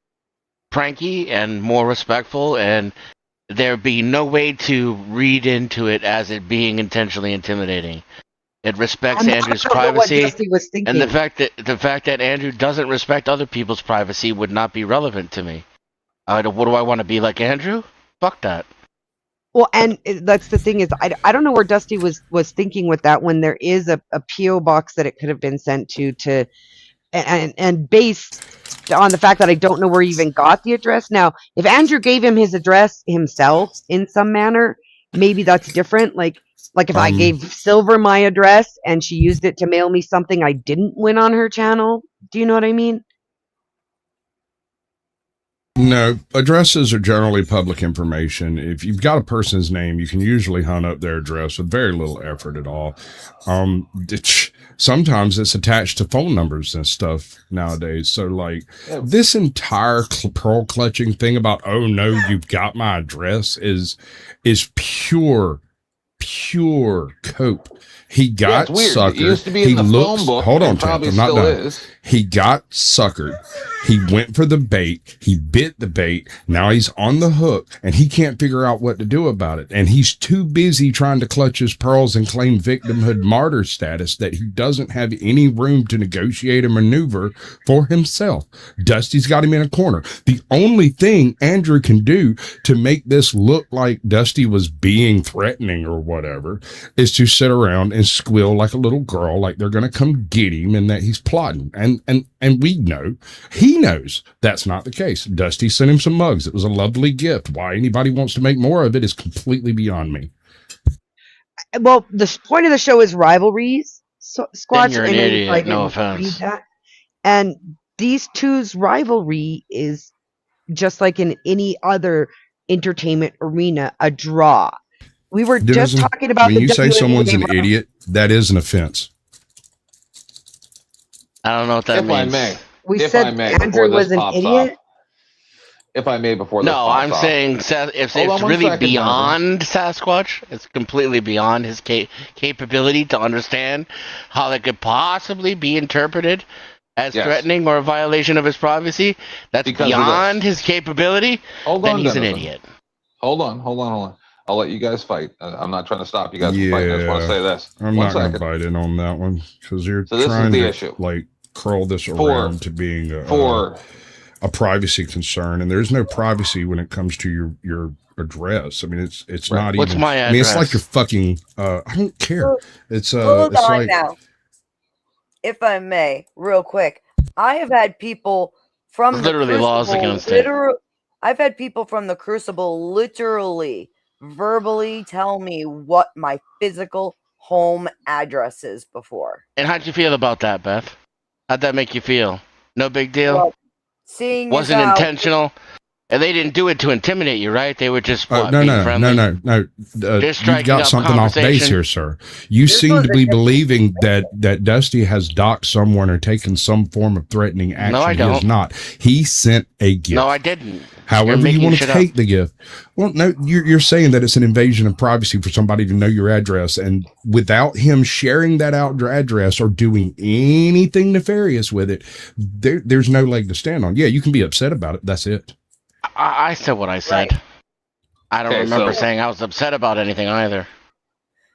pranky and more respectful, and there'd be no way to read into it as it being intentionally intimidating. It respects Andrew's privacy, and the fact that Andrew doesn't respect other people's privacy would not be relevant to me. What do I want to be like Andrew? Fuck that. Well, and that's the thing is, I don't know where Dusty was thinking with that when there is a PO box that it could have been sent to and based on the fact that I don't know where he even got the address. Now, if Andrew gave him his address himself in some manner, maybe that's different. Like if I gave Silver my address and she used it to mail me something I didn't win on her channel. Do you know what I mean? No, addresses are generally public information. If you've got a person's name, you can usually hunt up their address with very little effort at all. Sometimes it's attached to phone numbers and stuff nowadays. So like this entire pearl clutching thing about, oh no, you've got my address is pure cope. He got suckered. It used to be in the phone book. Hold on, Champ, I'm not done. He got suckered. He went for the bait. He bit the bait. Now he's on the hook, and he can't figure out what to do about it. And he's too busy trying to clutch his pearls and claim victimhood martyr status that he doesn't have any room to negotiate a maneuver for himself. Dusty's got him in a corner. The only thing Andrew can do to make this look like Dusty was being threatening or whatever is to sit around and squeal like a little girl, like they're going to come get him and that he's plotting. And we know, he knows that's not the case. Dusty sent him some mugs. It was a lovely gift. Why anybody wants to make more of it is completely beyond me. Well, the point of the show is rivalries. Squatch, you're an idiot. No offense. And these two's rivalry is just like in any other entertainment arena, a draw. We were just talking about when you say someone's an idiot, that is an offense. I don't know what that means. We said Andrew was an idiot. If I may, before this No, I'm saying if it's really beyond Sasquatch, it's completely beyond his capability to understand how that could possibly be interpreted as threatening or a violation of his privacy. That's beyond his capability. Then he's an idiot. Hold on. I'll let you guys fight. I'm not trying to stop you guys from fighting. I just want to say this. I'm not going to bite in on that one because you're trying to issue. Like curl this around to being a privacy concern, and there's no privacy when it comes to your address. I mean, it's not even. What's my address? I mean, it's like your fucking. I don't care. It's Hold it's on like, now, if I may, real quick. I have had people from literally laws against it. I've had people from the Crucible literally verbally tell me what my physical home address is before. And how'd you feel about that, Beth? How'd that make you feel? No big deal? Well, seeing wasn't intentional? And they didn't do it to intimidate you, right? They were just being friendly? No. You've got something off base here, sir. You seem to be believing that Dusty has docked someone or taken some form of threatening action. No, I don't. He has not. He sent a gift. No, I didn't. However you want to take the gift. Well, no, you're saying that it's an invasion of privacy for somebody to know your address, and without him sharing that address or doing anything nefarious with it, there's no leg to stand on. Yeah, you can be upset about it. That's it. I said what I said. Right. I don't Okay, remember so saying I was upset about anything either.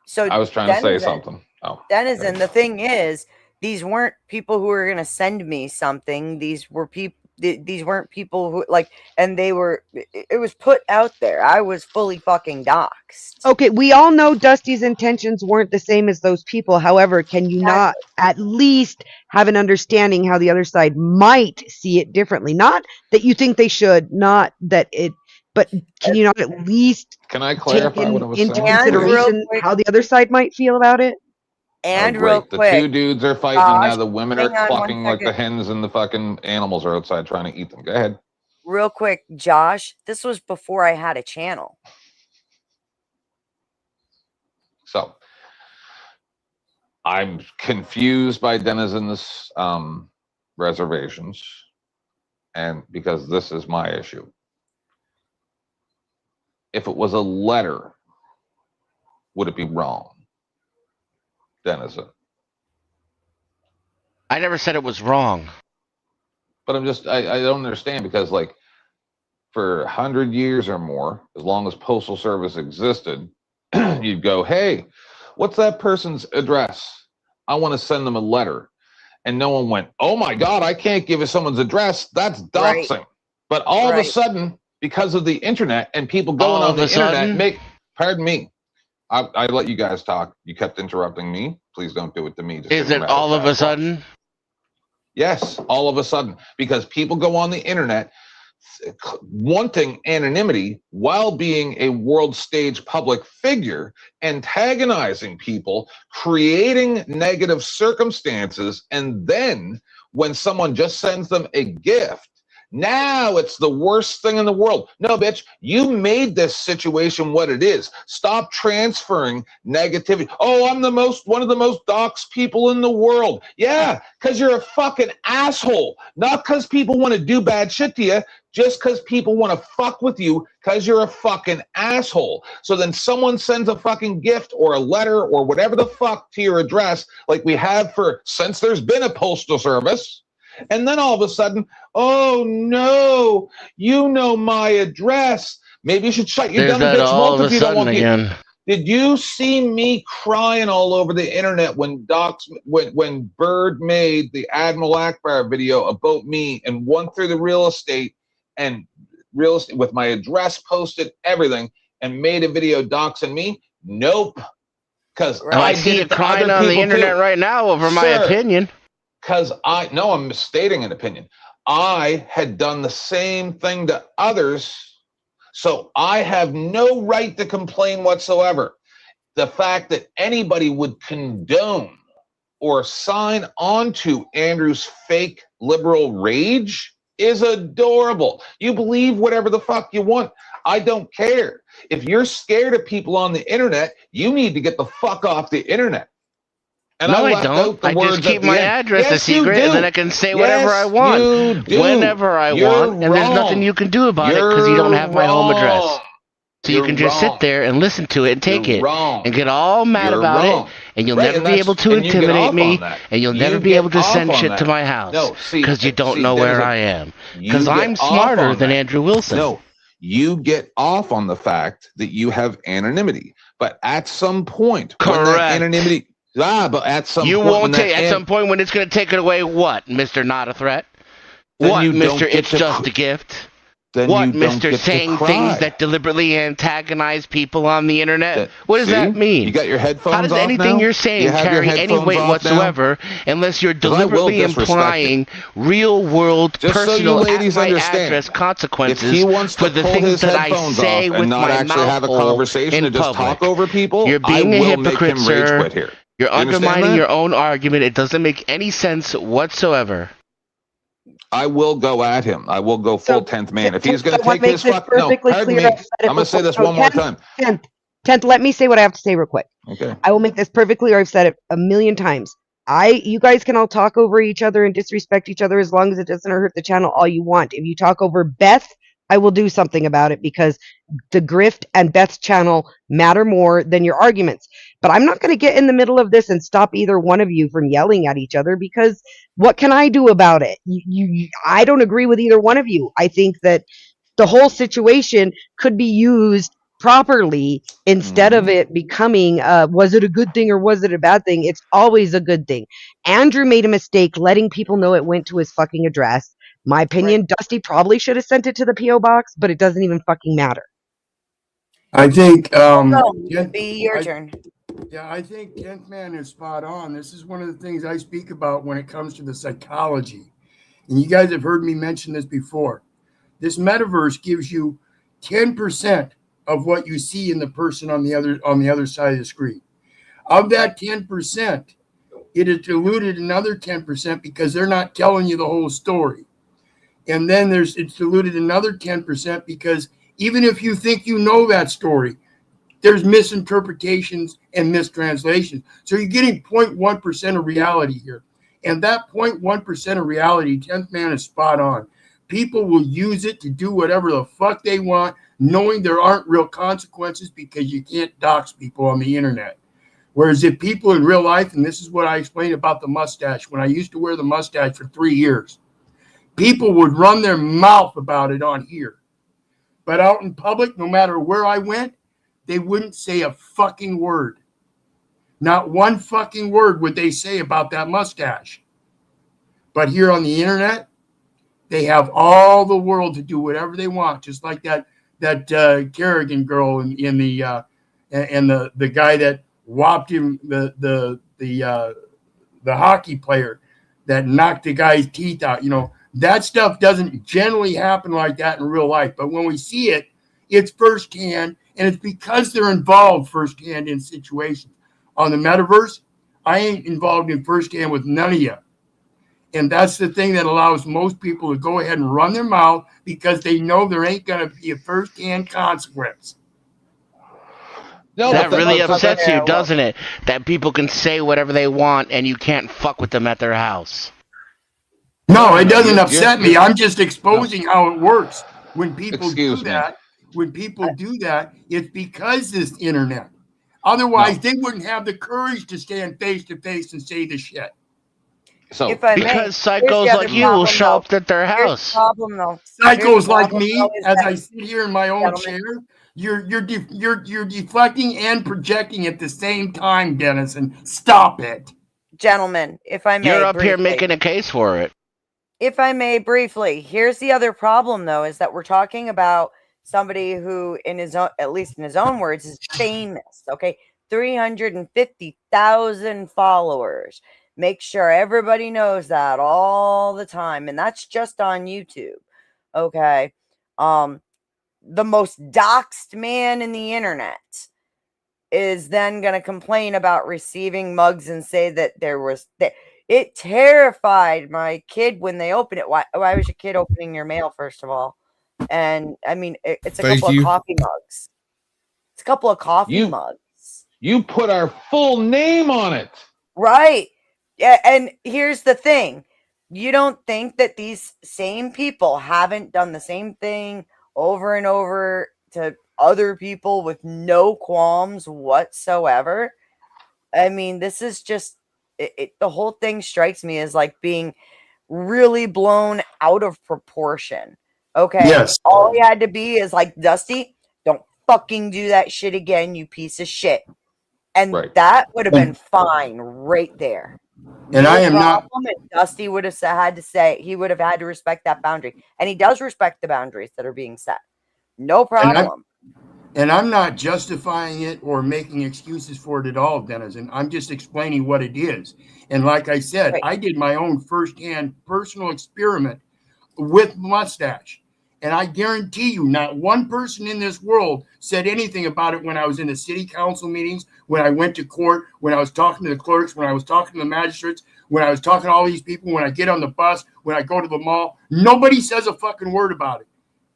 So I was trying to say something. Oh, Denizen, the thing is, these weren't people who were going to send me something. These were people. These weren't people who like, and they were. It was put out there. I was fully fucking doxxed. Okay, we all know Dusty's intentions weren't the same as those people. However, can you not at least have an understanding how the other side might see it differently? Not that you think they should, not that it, but can you not at least can I take clarify what I was into saying? And real consideration quick, how the other side might feel about it? and real Great. The quick, two dudes are fighting, and now Josh, the women hang are on one clucking like the second. hens and the fucking animals are outside trying to eat them. Go ahead. Real quick, Josh, this was before I had a channel. So I'm confused by Denizen's reservations, and because this is my issue. If it was a letter, would it be wrong, Denizen? I never said it was wrong. But I don't understand, because like for 100 years or more, as long as Postal Service existed, you'd go, hey, what's that person's address? I want to send them a letter. And no one went, oh my God, I can't give you someone's address. That's doxing. Right. But all of a sudden, because of the internet and people going on the internet, pardon me, I let you guys talk. You kept interrupting me. Please don't do it to me. Just is it all of a sudden? Yes, all of a sudden, because people go on the internet wanting anonymity while being a world stage public figure, antagonizing people, creating negative circumstances, and then when someone just sends them a gift, now it's the worst thing in the world. No, bitch, you made this situation what it is. Stop transferring negativity. Oh, I'm one of the most doxxed people in the world. Yeah, because you're a fucking asshole. Not because people want to do bad shit to you, just because people want to fuck with you because you're a fucking asshole. So then someone sends a fucking gift or a letter or whatever the fuck to your address, like we have since there's been a postal service. And then all of a sudden, oh no, you know my address. Maybe you should shut your dumb bitch mouth if you don't want me. Did you see me crying all over the internet when Bird made the Admiral Akbar video about me and went through the real estate with my address posted, everything, and made a video doxing me? Nope. Because I see you crying on the internet right now over my opinion. Because I'm stating an opinion. I had done the same thing to others, so I have no right to complain whatsoever. The fact that anybody would condone or sign on to Andrew's fake liberal rage is adorable. You believe whatever the fuck you want. I don't care. If you're scared of people on the internet, you need to get the fuck off the internet. And no, I don't. I just keep my address a secret, and then I can say whatever I want, whenever I want, and there's nothing you can do about it because you don't have my home address. So you can just sit there and listen to it and take it and get all mad about it, and you'll never be able to intimidate me, and you'll never be able to send shit to my house because you don't know where I am. Because I'm smarter than Andrew Wilson. No, you get off on the fact that you have anonymity, but at some point, when that anonymity. But at some point, won't take at some point when it's going to take it away. What, Mr. Not a Threat? What, Mr. It's Just a Gift? What, Mr. Saying things that deliberately antagonize people on the internet? What does that mean? You got your headphones off now? How does anything you're saying carry any weight whatsoever unless you're deliberately implying real-world, personal, at-my-address consequences for the things that I say with my mouth hole in public? You're being a hypocrite, sir. You're undermining your own argument. It doesn't make any sense whatsoever. I will go at him. I will go full 10th man. If he's going to take his fuck... No, pardon me. I'm going to say this one more time. 10th, let me say what I have to say real quick. Okay. I will make this perfectly clear. I've said it a million times. You guys can all talk over each other and disrespect each other as long as it doesn't hurt the channel all you want. If you talk over Beth, I will do something about it because the grift and Beth's channel matter more than your arguments. But I'm not going to get in the middle of this and stop either one of you from yelling at each other because what can I do about it? I don't agree with either one of you. I think that the whole situation could be used properly instead of it becoming was it a good thing or was it a bad thing. It's always a good thing. Andrew made a mistake letting people know it went to his fucking address. My opinion, Dusty probably should have sent it to the PO box, but it doesn't even fucking matter. I think be your turn. Yeah, I think 10th Man is spot on. This is one of the things I speak about when it comes to the psychology. And you guys have heard me mention this before. This metaverse gives you 10% of what you see in the person on the other side of the screen. Of that 10%, it is diluted another 10% because they're not telling you the whole story. And then it's diluted another 10% because even if you think you know that story, there's misinterpretations and mistranslations. So you're getting 0.1% of reality here. And that 0.1% of reality, 10th Man is spot on. People will use it to do whatever the fuck they want, knowing there aren't real consequences because you can't dox people on the internet. Whereas if people in real life, and this is what I explained about the mustache, when I used to wear the mustache for 3 years, people would run their mouth about it on here. But out in public, no matter where I went, they wouldn't say a fucking word. Not one fucking word would they say about that mustache. But here on the internet, they have all the world to do whatever they want, just like that Kerrigan girl in the and the guy that whopped him, the hockey player that knocked the guy's teeth out. You know, that stuff doesn't generally happen like that in real life. But when we see it, it's firsthand, and it's because they're involved firsthand in situations. On the metaverse, I ain't involved in firsthand with none of you. And that's the thing that allows most people to go ahead and run their mouth because they know there ain't going to be a firsthand consequence. No, that really upsets you, doesn't it? That people can say whatever they want and you can't fuck with them at their house. No, it doesn't upset me. I'm just exposing how it works. When people do that, it's because this internet. Otherwise, they wouldn't have the courage to stand face to face and say the shit. So, because psychos like you will show up at their house. Problem, though. Psychos like me, as I sit here in my own chair, you're deflecting and projecting at the same time, Dennison. Stop it, gentlemen. If I may, you're up here making a case for it. If I may briefly, here's the other problem, though, is that we're talking about somebody who, in his own, at least in his own words, is famous. Okay, 350,000 followers. Make sure everybody knows that all the time. And that's just on YouTube. Okay. The most doxed man in the internet is then going to complain about receiving mugs and say that it terrified my kid when they opened it. Why was your kid opening your mail, first of all? And I mean, it's a couple of coffee mugs. It's a couple of coffee mugs. You put our full name on it. Right. Yeah, and here's the thing. You don't think that these same people haven't done the same thing over and over to other people with no qualms whatsoever? I mean, this is just, the whole thing strikes me as like being really blown out of proportion. Okay? Yes. All he had to be is like, Dusty, don't fucking do that shit again, you piece of shit. And that would have been fine right there. And I am not. Dusty would have had to say, he would have had to respect that boundary. And he does respect the boundaries that are being set. No problem. And I'm not justifying it or making excuses for it at all, Denizen. I'm just explaining what it is. And like I said, I did my own firsthand personal experiment with mustache. And I guarantee you, not one person in this world said anything about it when I was in the city council meetings, when I went to court, when I was talking to the clerks, when I was talking to the magistrates, when I was talking to all these people, when I get on the bus, when I go to the mall. Nobody says a fucking word about it,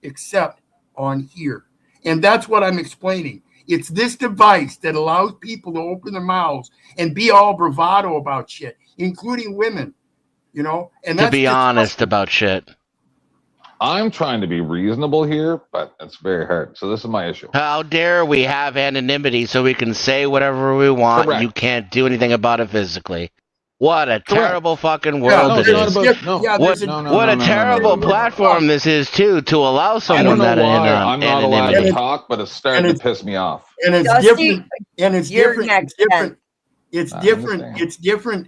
except on here. And that's what I'm explaining. It's this device that allows people to open their mouths and be all bravado about shit, including women, you know? And to be honest about shit. I'm trying to be reasonable here, but it's very hard. So this is my issue. How dare we have anonymity so we can say whatever we want? Correct. You can't do anything about it physically. What a terrible fucking Yeah, world No, it it's not is. about no. yeah, What there's a, No, no, what no, a no, no, no, terrible no, no, no. platform this is too to allow I someone don't know that why I'm not allowed to And anonymity. it- talk, but it's starting and to it's piss me off. and it's Dusty, different. And it's you're different. next, It's different. Ken. It's I different. understand. It's different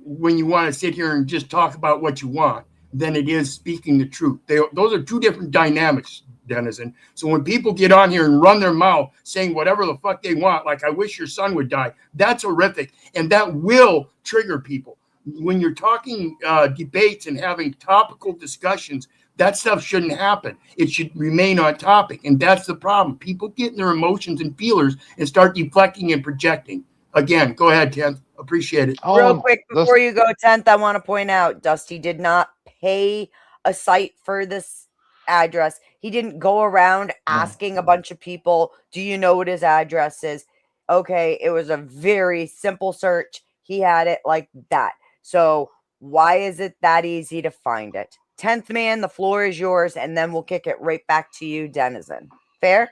when you want to sit here and just talk about what you want than it is speaking the truth. Those are two different dynamics, Denizen. So when people get on here and run their mouth saying whatever the fuck they want, like I wish your son would die, that's horrific, and that will trigger people. When you're talking debates and having topical discussions, that stuff shouldn't happen. It should remain on topic, and that's the problem. People get in their emotions and feelers and start deflecting and projecting. Again, go ahead, 10th. Appreciate it. Real quick before you go, 10th, I want to point out Dusty did not pay a site for this address. He didn't go around asking a bunch of people, do you know what his address is? Okay, it was a very simple search. He had it like that. So why is it that easy to find it? 10th man, the floor is yours, and then we'll kick it right back to you, Denizen. Fair?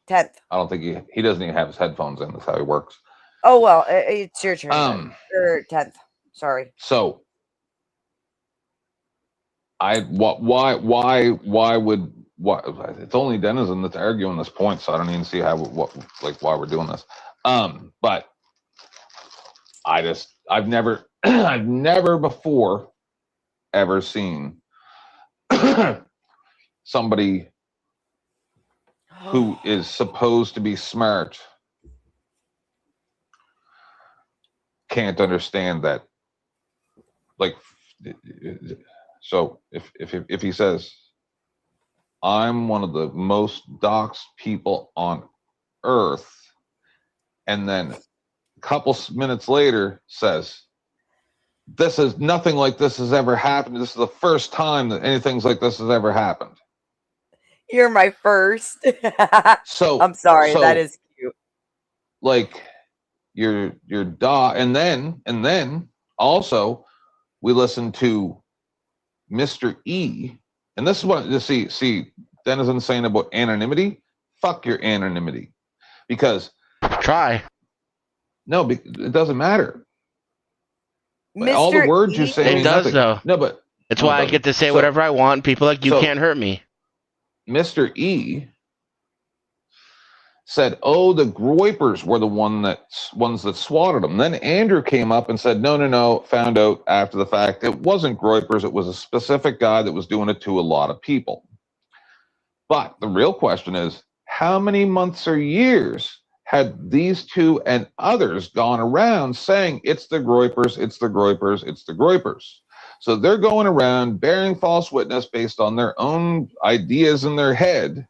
10th. I don't think he doesn't even have his headphones in. That's how he works. Oh, well, it's your turn. Or 10th. Sorry. So why would it's only Denizen that's arguing this point, so I don't even see why we're doing this. But I've never I've never before ever seen somebody who is supposed to be smart can't understand that. Like, so if he says, I'm one of the most doxxed people on earth, and then a couple minutes later says, this is nothing like this has ever happened. This is the first time that anything like this has ever happened. You're my first. So I'm sorry, that is cute. Like your dog, and then also we listen to Mr. E, and this is what you see Denizen saying about anonymity. Fuck your anonymity, because it doesn't matter. Mr. All the words you say it mean does nothing. though. No, but it's why I get to say whatever I want. People like you can't hurt me. Mr. E said, "Oh, the Groypers were the ones that swatted him." Then Andrew came up and said, "No. Found out after the fact it wasn't Groypers. It was a specific guy that was doing it to a lot of people." But the real question is, how many months or years had these two and others gone around saying it's the Groypers, it's the Groypers, it's the Groypers? So they're going around bearing false witness based on their own ideas in their head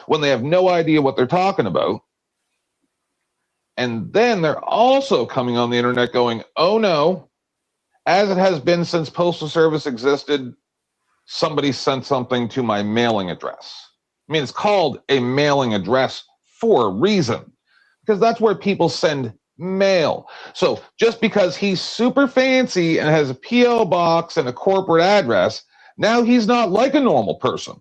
when they have no idea what they're talking about. And then they're also coming on the internet going, oh no, as it has been since Postal Service existed, somebody sent something to my mailing address. I mean, it's called a mailing address for a reason, because that's where people send mail. So just because he's super fancy and has a P.O. box and a corporate address, now he's not like a normal person.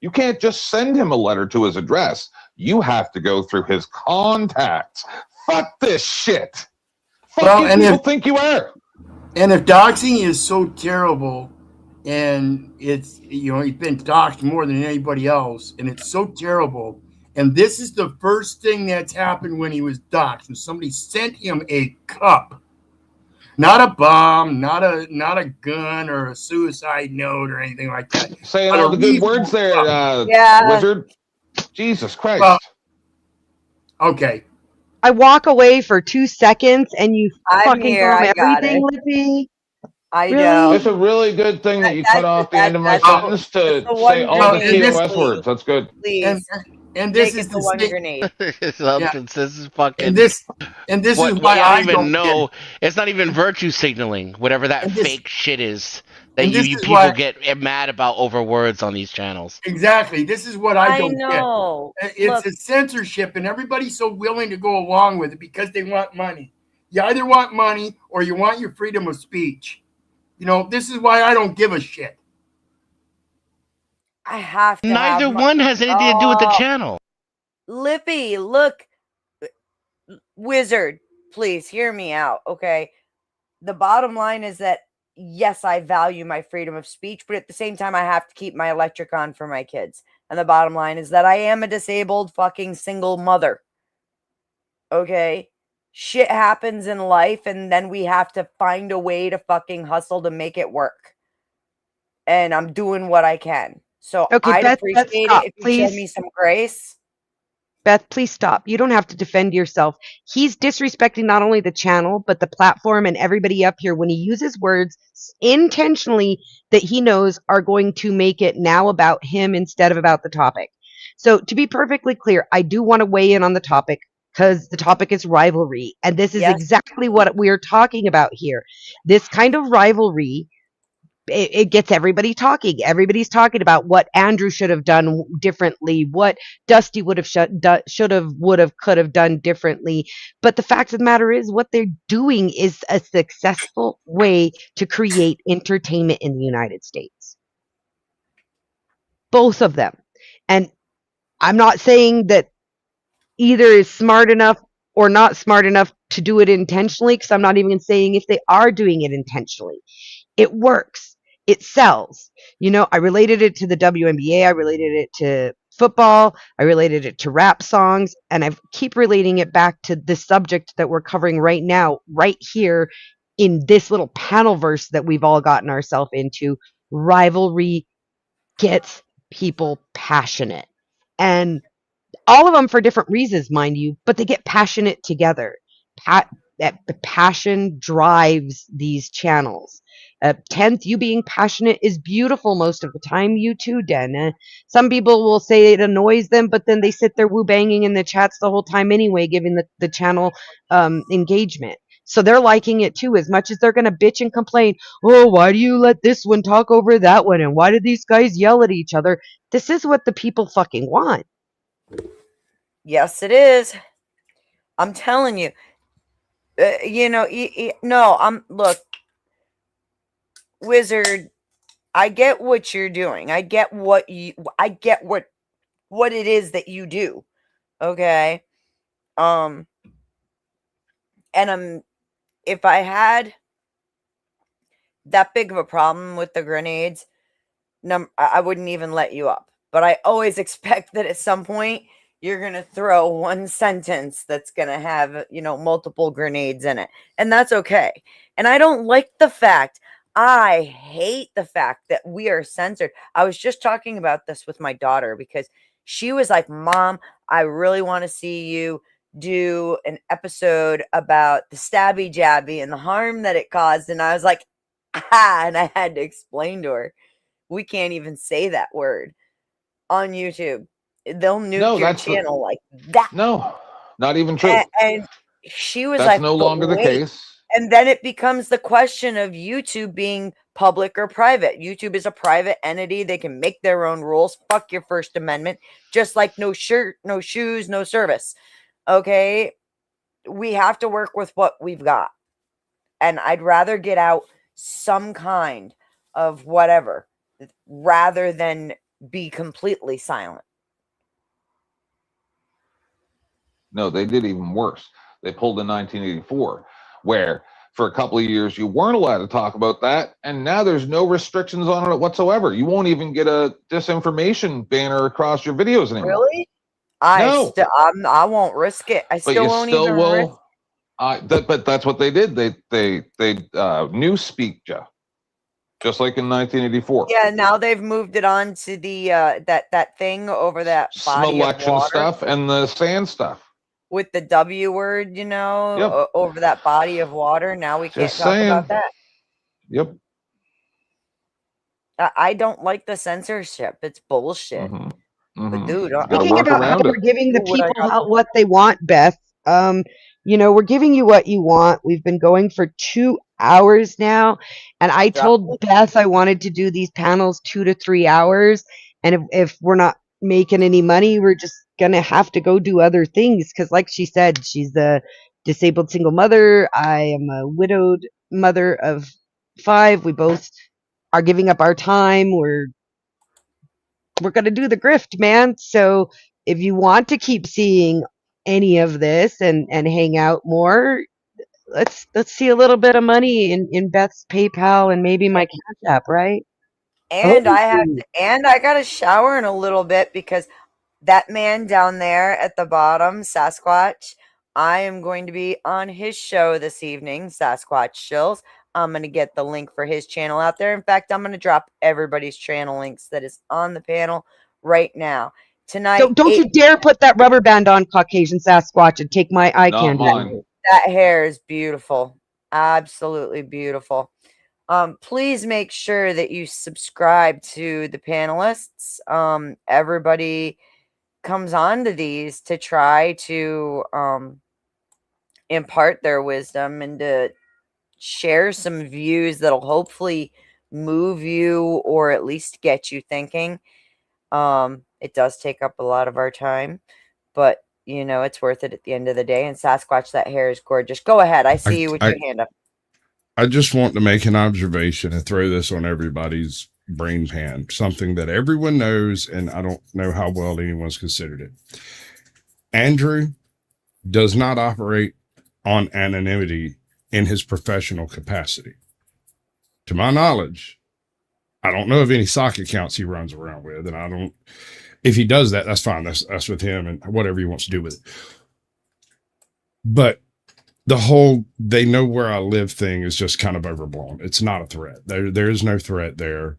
You can't just send him a letter to his address. You have to go through his contacts. Fuck this shit. Fuck you people think you are. And if doxing is so terrible, and it's, he's been doxed more than anybody else, and it's so terrible, and this is the first thing that's happened when he was doxed, and somebody sent him a cup, not a bomb, not a gun or a suicide note or anything like that. Saying all the good words there, Wizard. Jesus Christ. Okay. I walk away for 2 seconds and you I'm fucking here, bomb I got everything, it. Lippy. I Really? know. It's a really good thing that you cut off the end of my sentence to say all the TOS words. That's good. Please. And this Make is it the one grenade. This is fucking. And this is why I don't know. It's not even virtue signaling. Whatever that fake shit is that and you this is people why- get mad about over words on these channels. Exactly. This is what I don't know. get. It's a censorship, and everybody's so willing to go along with it because they want money. You either want money or you want your freedom of speech. This is why I don't give a shit. I have to. Neither one has anything to do with the channel. Lippy, look. Wizard, please hear me out, okay? The bottom line is that, yes, I value my freedom of speech, but at the same time, I have to keep my electric on for my kids. And the bottom line is that I am a disabled fucking single mother. Okay? Shit happens in life, and then we have to find a way to fucking hustle to make it work. And I'm doing what I can. So Okay, I'd Beth, appreciate stop, it if you show please. me some grace. Beth, please stop. You don't have to defend yourself. He's disrespecting not only the channel, but the platform and everybody up here when he uses words intentionally that he knows are going to make it now about him instead of about the topic. So, to be perfectly clear, I do want to weigh in on the topic because the topic is rivalry. And this is Yes. exactly what we're talking about here. This kind of rivalry. It gets everybody talking. Everybody's talking about what Andrew should have done differently, what Dusty would have should have, would have, could have done differently. But the fact of the matter is, what they're doing is a successful way to create entertainment in the United States. Both of them. And I'm not saying that either is smart enough or not smart enough to do it intentionally, because I'm not even saying if they are doing it intentionally. It works. It sells. You know, I related it to the WNBA. I related it to football. I related it to rap songs. And I keep relating it back to the subject that we're covering right now, right here in this little panel verse that we've all gotten ourselves into. Rivalry gets people passionate. And all of them for different reasons, mind you, but they get passionate together. That the passion drives these channels. 10th, you being passionate is beautiful most of the time. You too, Den. Some people will say it annoys them, but then they sit there woo banging in the chats the whole time anyway, giving the channel engagement. So they're liking it too, as much as they're going to bitch and complain. Oh, why do you let this one talk over that one? And why do these guys yell at each other? This is what the people fucking want. Yes, it is. I'm telling you. Look, Wizard, I get what you're doing. I get what it is that you do. Okay? And if I had that big of a problem with the grenades, I wouldn't even let you up. But I always expect that at some point you're going to throw one sentence that's going to have, multiple grenades in it. And that's okay. And I don't like the fact, I hate the fact that we are censored. I was just talking about this with my daughter because she was like, Mom, I really want to see you do an episode about the stabby jabby and the harm that it caused. And I was like, and I had to explain to her, we can't even say that word on YouTube. They'll nuke your channel like that. No, not even true. And she was that's like, no longer the case. And then it becomes the question of YouTube being public or private. YouTube is a private entity. They can make their own rules. Fuck your First Amendment. Just like no shirt, no shoes, no service. Okay? We have to work with what we've got. And I'd rather get out some kind of whatever rather than be completely silent. No, they did even worse. They pulled in 1984, where for a couple of years you weren't allowed to talk about that, and now there's no restrictions on it whatsoever. You won't even get a disinformation banner across your videos anymore. Really? No. I won't risk it. I still won't even risk it. But that's what they did. They newspeaked you, just like in 1984. Yeah, now they've moved it on to the that thing over that body Selection of water stuff and the sand stuff with the W word, over that body of water. Now we can't talk about that. Yep. I don't like the censorship. It's bullshit. Mm-hmm. But dude, thinking about how we're giving the people what they want, Beth. We're giving you what you want. We've been going for 2 hours now, and I told Beth I wanted to do these panels 2 to 3 hours, and if we're not making any money, we're just gonna have to go do other things because, like she said, she's a disabled single mother. I am a widowed mother of 5. We both are giving up our time. We're going to do the grift, man. So if you want to keep seeing any of this and hang out more, let's see a little bit of money in Beth's PayPal and maybe my Cash App, right? And I got to shower in a little bit because that man down there at the bottom, Sasquatch, I am going to be on his show this evening, Sasquatch Shills. I'm going to get the link for his channel out there. In fact, I'm going to drop everybody's channel links that is on the panel right now. Tonight, Don't you dare put that rubber band on, Caucasian Sasquatch, and take my eye candy. That hair is beautiful. Absolutely beautiful. Please make sure that you subscribe to the panelists. Everybody comes on to these to try to impart their wisdom and to share some views that'll hopefully move you or at least get you thinking. It does take up a lot of our time, but you know, it's worth it at the end of the day. And Sasquatch, that hair is gorgeous. Go ahead. I see you with your hand up. I just want to make an observation and throw this on everybody's brain pan, something that everyone knows, and I don't know how well anyone's considered it. Andrew does not operate on anonymity in his professional capacity. To my knowledge, I don't know of any sock accounts he runs around with, and I don't, if he does that, that's fine. That's with him and whatever he wants to do with it. But the whole they know where I live thing is just kind of overblown. It's not a threat. There is no threat there.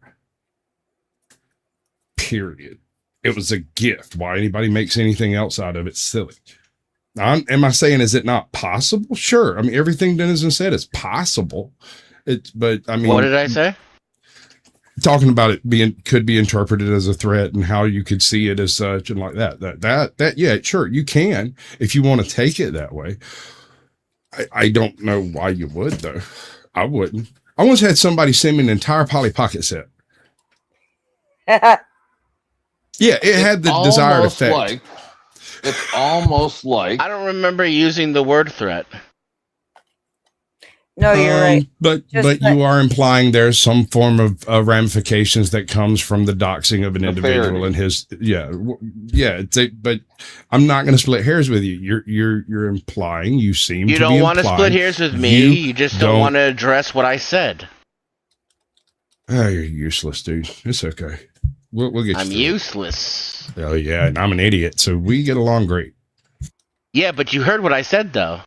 Period. It was a gift. Why anybody makes anything else out of it, silly. Am I saying, is it not possible? Sure. I mean, everything Denizen said is possible. But I mean, what did I say? Talking about it could be interpreted as a threat and how you could see it as such and like that. Yeah, sure. You can, if you want to take it that way. I don't know why you would though. I wouldn't. I once had somebody send me an entire Polly Pocket set. Yeah, it had the desired effect. It's almost like I don't remember using the word threat. No, you're right. But you are implying there's some form of ramifications that comes from the doxing of an individual and his but I'm not going to split hairs with you. You're implying you seem you to don't be want to split hairs with me. You just don't want to address what I said. Oh, you're useless, dude. It's okay. We'll get. I'm useless. Oh yeah, and I'm an idiot, so we get along great. Yeah, but you heard what I said though.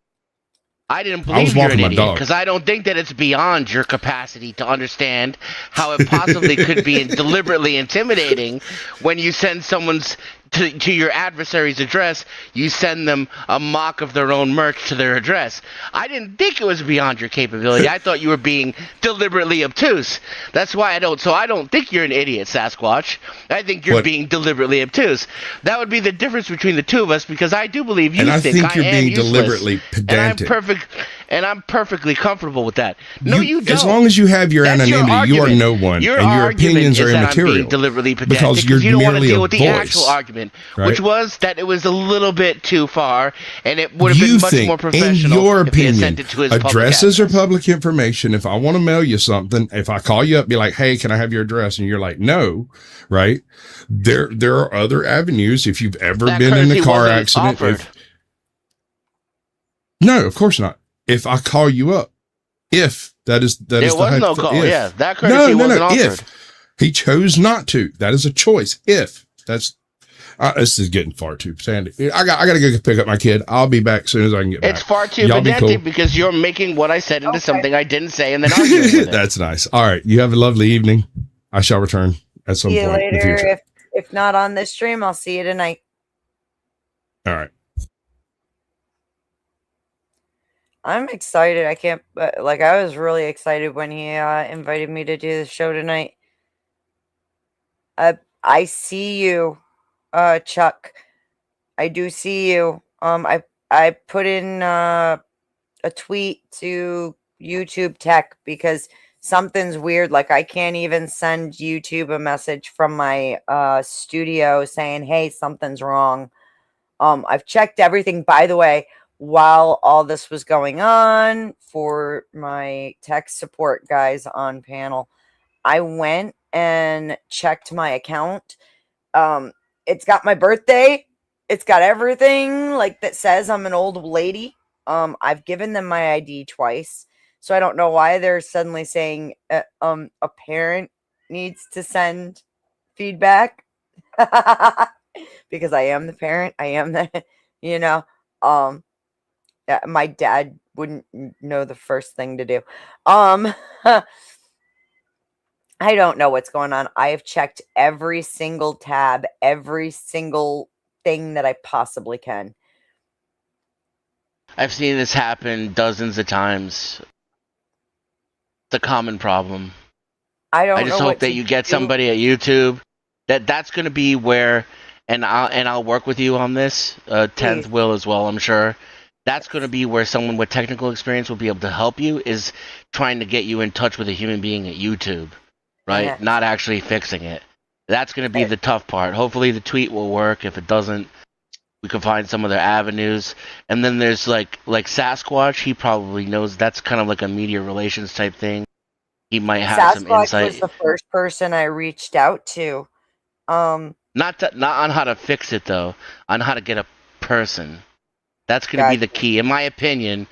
I didn't believe you're an idiot because I don't think that it's beyond your capacity to understand how it possibly could be deliberately intimidating when you send someone's to your adversary's address, you send them a mock of their own merch to their address. I didn't think it was beyond your capability. I thought you were being deliberately obtuse. That's why I don't think you're an idiot, Sasquatch. I think you're being deliberately obtuse. That would be the difference between the two of us because I do believe you think you're being useless, deliberately pedantic. And I'm perfectly comfortable with that. No, you don't. As long as you have your anonymity, you are no one, and your opinions are immaterial. I'm deliberately pedantic because you're you don't want to merely deal a with the voice, actual argument, right? which was that it was a little bit too far, and it would have been much more professional. In your if he had opinion, sent it to his addresses are public information. If I want to mail you something, if I call you up, be like, "Hey, can I have your address?" and you're like, "No," right? There are other avenues. If you've ever been in a car accident, no, of course not. If I call you up, that is there was no call. Yeah, that courtesy wasn't offered. If he chose not to, that is a choice. If that's this is getting far too sandy. I got to go pick up my kid. I'll be back as soon as I can get back. It's far too pedantic because you're making what I said into something I didn't say and then arguing with it. That's nice. All right, you have a lovely evening. I shall return at some point in the future. If not on this stream, I'll see you tonight. All right. I'm excited. I was really excited when he invited me to do the show tonight. I see you, Chuck. I do see you. I put in a tweet to YouTube Tech because something's weird. Like I can't even send YouTube a message from my studio saying, "Hey, something's wrong." I've checked everything. By the way, while all this was going on for my tech support guys on panel, I went and checked my account. It's got my birthday It's got everything like that says I'm an old lady. I've given them my ID twice, so I don't know why they're suddenly saying a parent needs to send feedback. Because I am the parent. I am the, you know, um, yeah, my dad wouldn't know the first thing to do. I don't know what's going on. I have checked every single tab, every single thing that I possibly can. I've seen this happen dozens of times. It's a common problem. I don't I just know hope what that to you get do. somebody at YouTube that's going to be where, and I'll work with you on this. 10th will as well, I'm sure. That's going to be where someone with technical experience will be able to help you, is trying to get you in touch with a human being at YouTube, right? Not actually fixing it. That's going to be the tough part. Hopefully the tweet will work. If it doesn't, we can find some other avenues. And then there's like Sasquatch. He probably knows. That's kind of like a media relations type thing. He might have some Sasquatch was insight. the first person I reached out to. Not on how to fix it though, on how to get a person. That's going to be the key, in my opinion,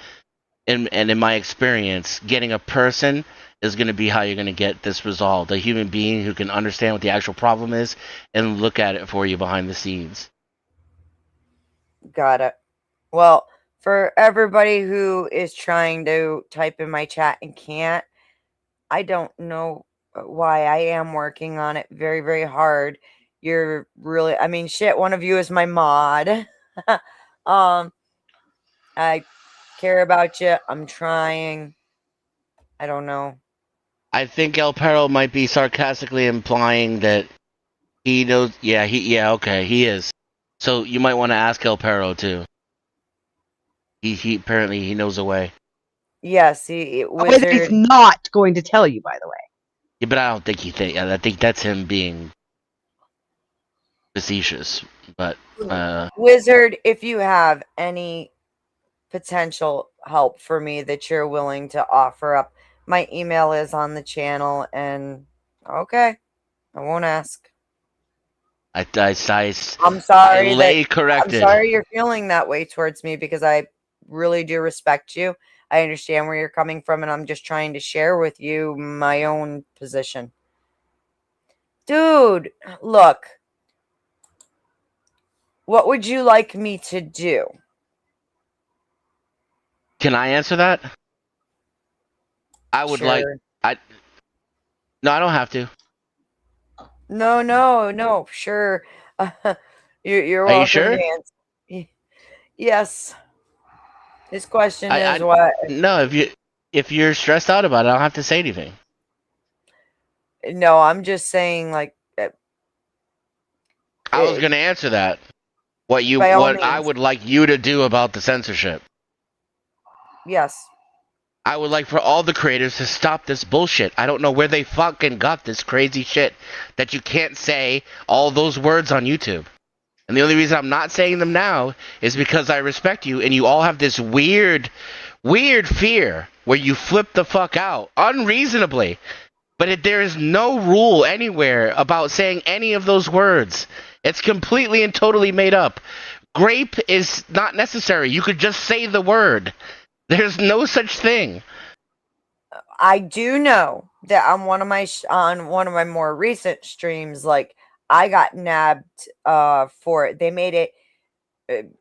and in my experience. Getting a person is going to be how you're going to get this resolved. A human being who can understand what the actual problem is and look at it for you behind the scenes. Got it. Well, for everybody who is trying to type in my chat and can't, I don't know why. I am working on it very, very hard. You're really, I mean, shit, one of you is my mod. I care about you. I'm trying. I don't know. I think El Perro might be sarcastically implying that he knows. Yeah, okay, he is. So you might want to ask El Perro too. He apparently he knows a way. Yes, Wizard. He's not going to tell you, by the way. Yeah, but I don't think I think that's him being facetious. But Wizard, if you have any potential help for me that you're willing to offer up, my email is on the channel, and okay, I won't ask. I'm sorry. I lay corrected. I'm sorry you're feeling that way towards me, because I really do respect you. I understand where you're coming from, and I'm just trying to share with you my own position. Dude, look. What would you like me to do? Can I answer that? I would like. No, I don't have to. No. Sure. You're welcome. Are you sure? To answer. Yes. This question is what? No, if you're stressed out about it, I don't have to say anything. No, I'm just saying, like. I was gonna answer that. What I would like you to do about the censorship. Yes. I would like for all the creators to stop this bullshit. I don't know where they fucking got this crazy shit that you can't say all those words on YouTube. And the only reason I'm not saying them now is because I respect you, and you all have this weird fear where you flip the fuck out unreasonably. But there is no rule anywhere about saying any of those words. It's completely and totally made up. Grape is not necessary. You could just say the word. There's no such thing. I do know that on one of my more recent streams, like, I got nabbed for it. They made it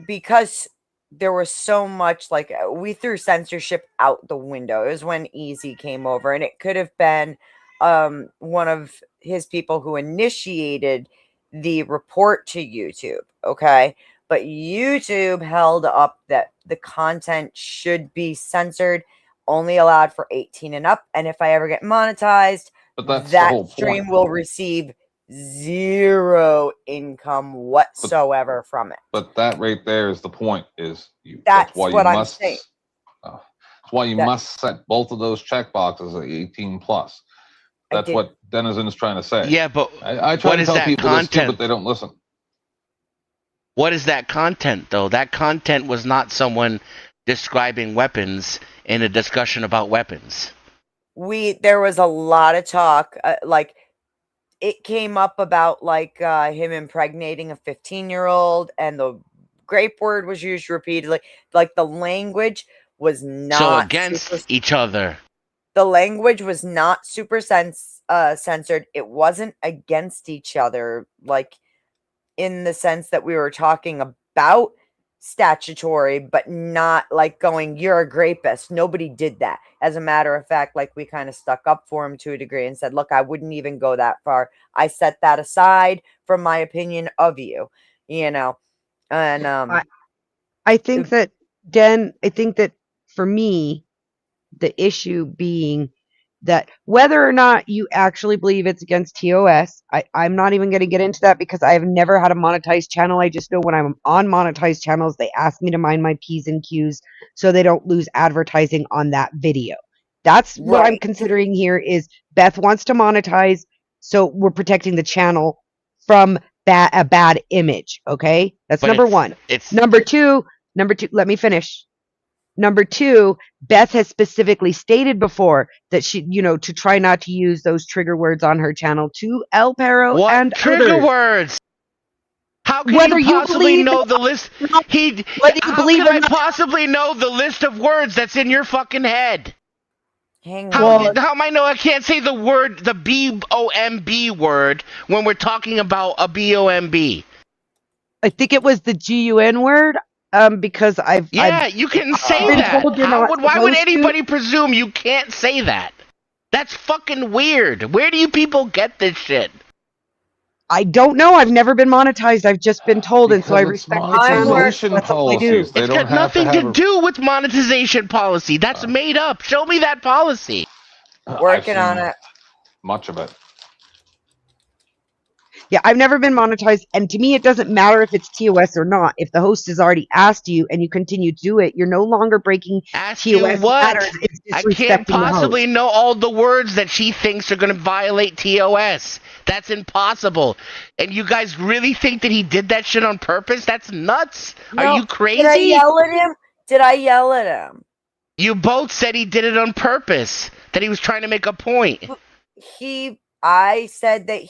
because there was so much, like, we threw censorship out the window. It was when Easy came over, and it could have been one of his people who initiated the report to YouTube, okay? But YouTube held up that the content should be censored, only allowed for 18 and up, and if I ever get monetized, that stream will receive zero income whatsoever from it. But that right there is the point. That's why I'm saying. That's why you must set both of those check boxes at 18 plus. That's what Denizen is trying to say. Yeah, but I try to tell people this too, but they don't listen. What is that content, though? That content was not someone describing weapons in a discussion about weapons. There was a lot of talk, like, it came up about like him impregnating a 15-year-old, and the grape word was used repeatedly. Like the language was So not against each other. The language was not super censored. It wasn't against each other, like in the sense that we were talking about statutory, but not like going, "You're a grapist." Nobody did that. As a matter of fact, like we kind of stuck up for him to a degree and said, "Look, I wouldn't even go that far. I set that aside from my opinion of you," you know. And I think that for me, the issue being that whether or not you actually believe it's against TOS, I'm not even going to get into that because I've never had a monetized channel. I just know when I'm on monetized channels, they ask me to mind my P's and Q's so they don't lose advertising on that video. That's what I'm considering here is Beth wants to monetize, so we're protecting the channel from a bad image, okay? That's number one. Number two, let me finish. Number two, Beth has specifically stated before that she, to try not to use those trigger words on her channel to El Perro What and trigger others. words? How can Whether you possibly believe know the list? whether you How believe can or I not, possibly know the list of words that's in your fucking head? hang How on. am I know I can't say the word, the BOMB word, when we're talking about a BOMB? I think it was the GUN word, because you can say been that. told you're not Why would supposed to. anybody presume you can't say that? That's fucking weird. Where do you people get this shit? I don't know. I've never been monetized. I've just been told, and so I Because it's respect the channel. monetization That's all I do. policies. They It's don't got have nothing to to have do with monetization policy. That's made up. Show me that policy. Working on it. Much of it. Yeah, I've never been monetized, and to me, it doesn't matter if it's TOS or not. If the host has already asked you and you continue to do it, you're no longer breaking Ask TOS you what? matters. It's I can't disrespecting the possibly host. know all the words that she thinks are going to violate TOS. That's impossible. And you guys really think that he did that shit on purpose? That's nuts. Are you crazy? Did I yell at him? Did I yell at him? You both said he did it on purpose, that he was trying to make a point. I said that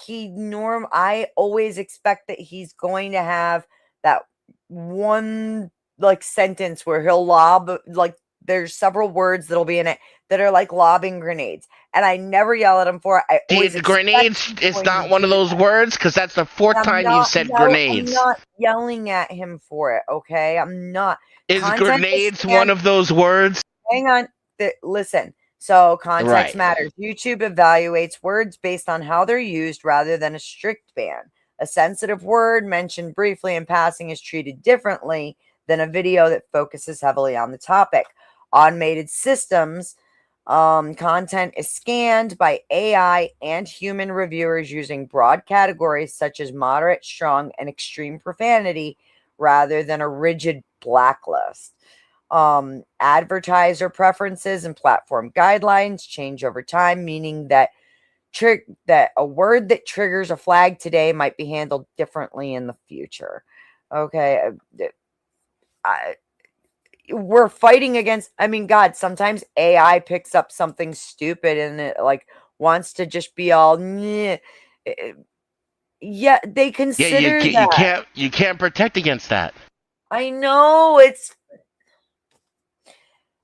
I always expect that he's going to have that one like sentence where he'll lob, like there's several words that'll be in it that are like lobbing grenades. And I never yell at him for it. I always grenades is not one of those words, because that's the fourth time you said grenades. I'm not yelling at him for it, okay? I'm not. Is grenades one of those words? Hang on. Listen. So context matters. YouTube evaluates words based on how they're used rather than a strict ban. A sensitive word mentioned briefly in passing is treated differently than a video that focuses heavily on the topic. Automated systems, content is scanned by AI and human reviewers using broad categories such as moderate, strong, and extreme profanity rather than a rigid blacklist. Advertiser preferences and platform guidelines change over time, meaning that that a word that triggers a flag today might be handled differently in the future. Okay, we're fighting against. I mean, God, sometimes AI picks up something stupid and it like wants to just be all. Nyeh. Yeah, they consider that. You can't protect against that. I know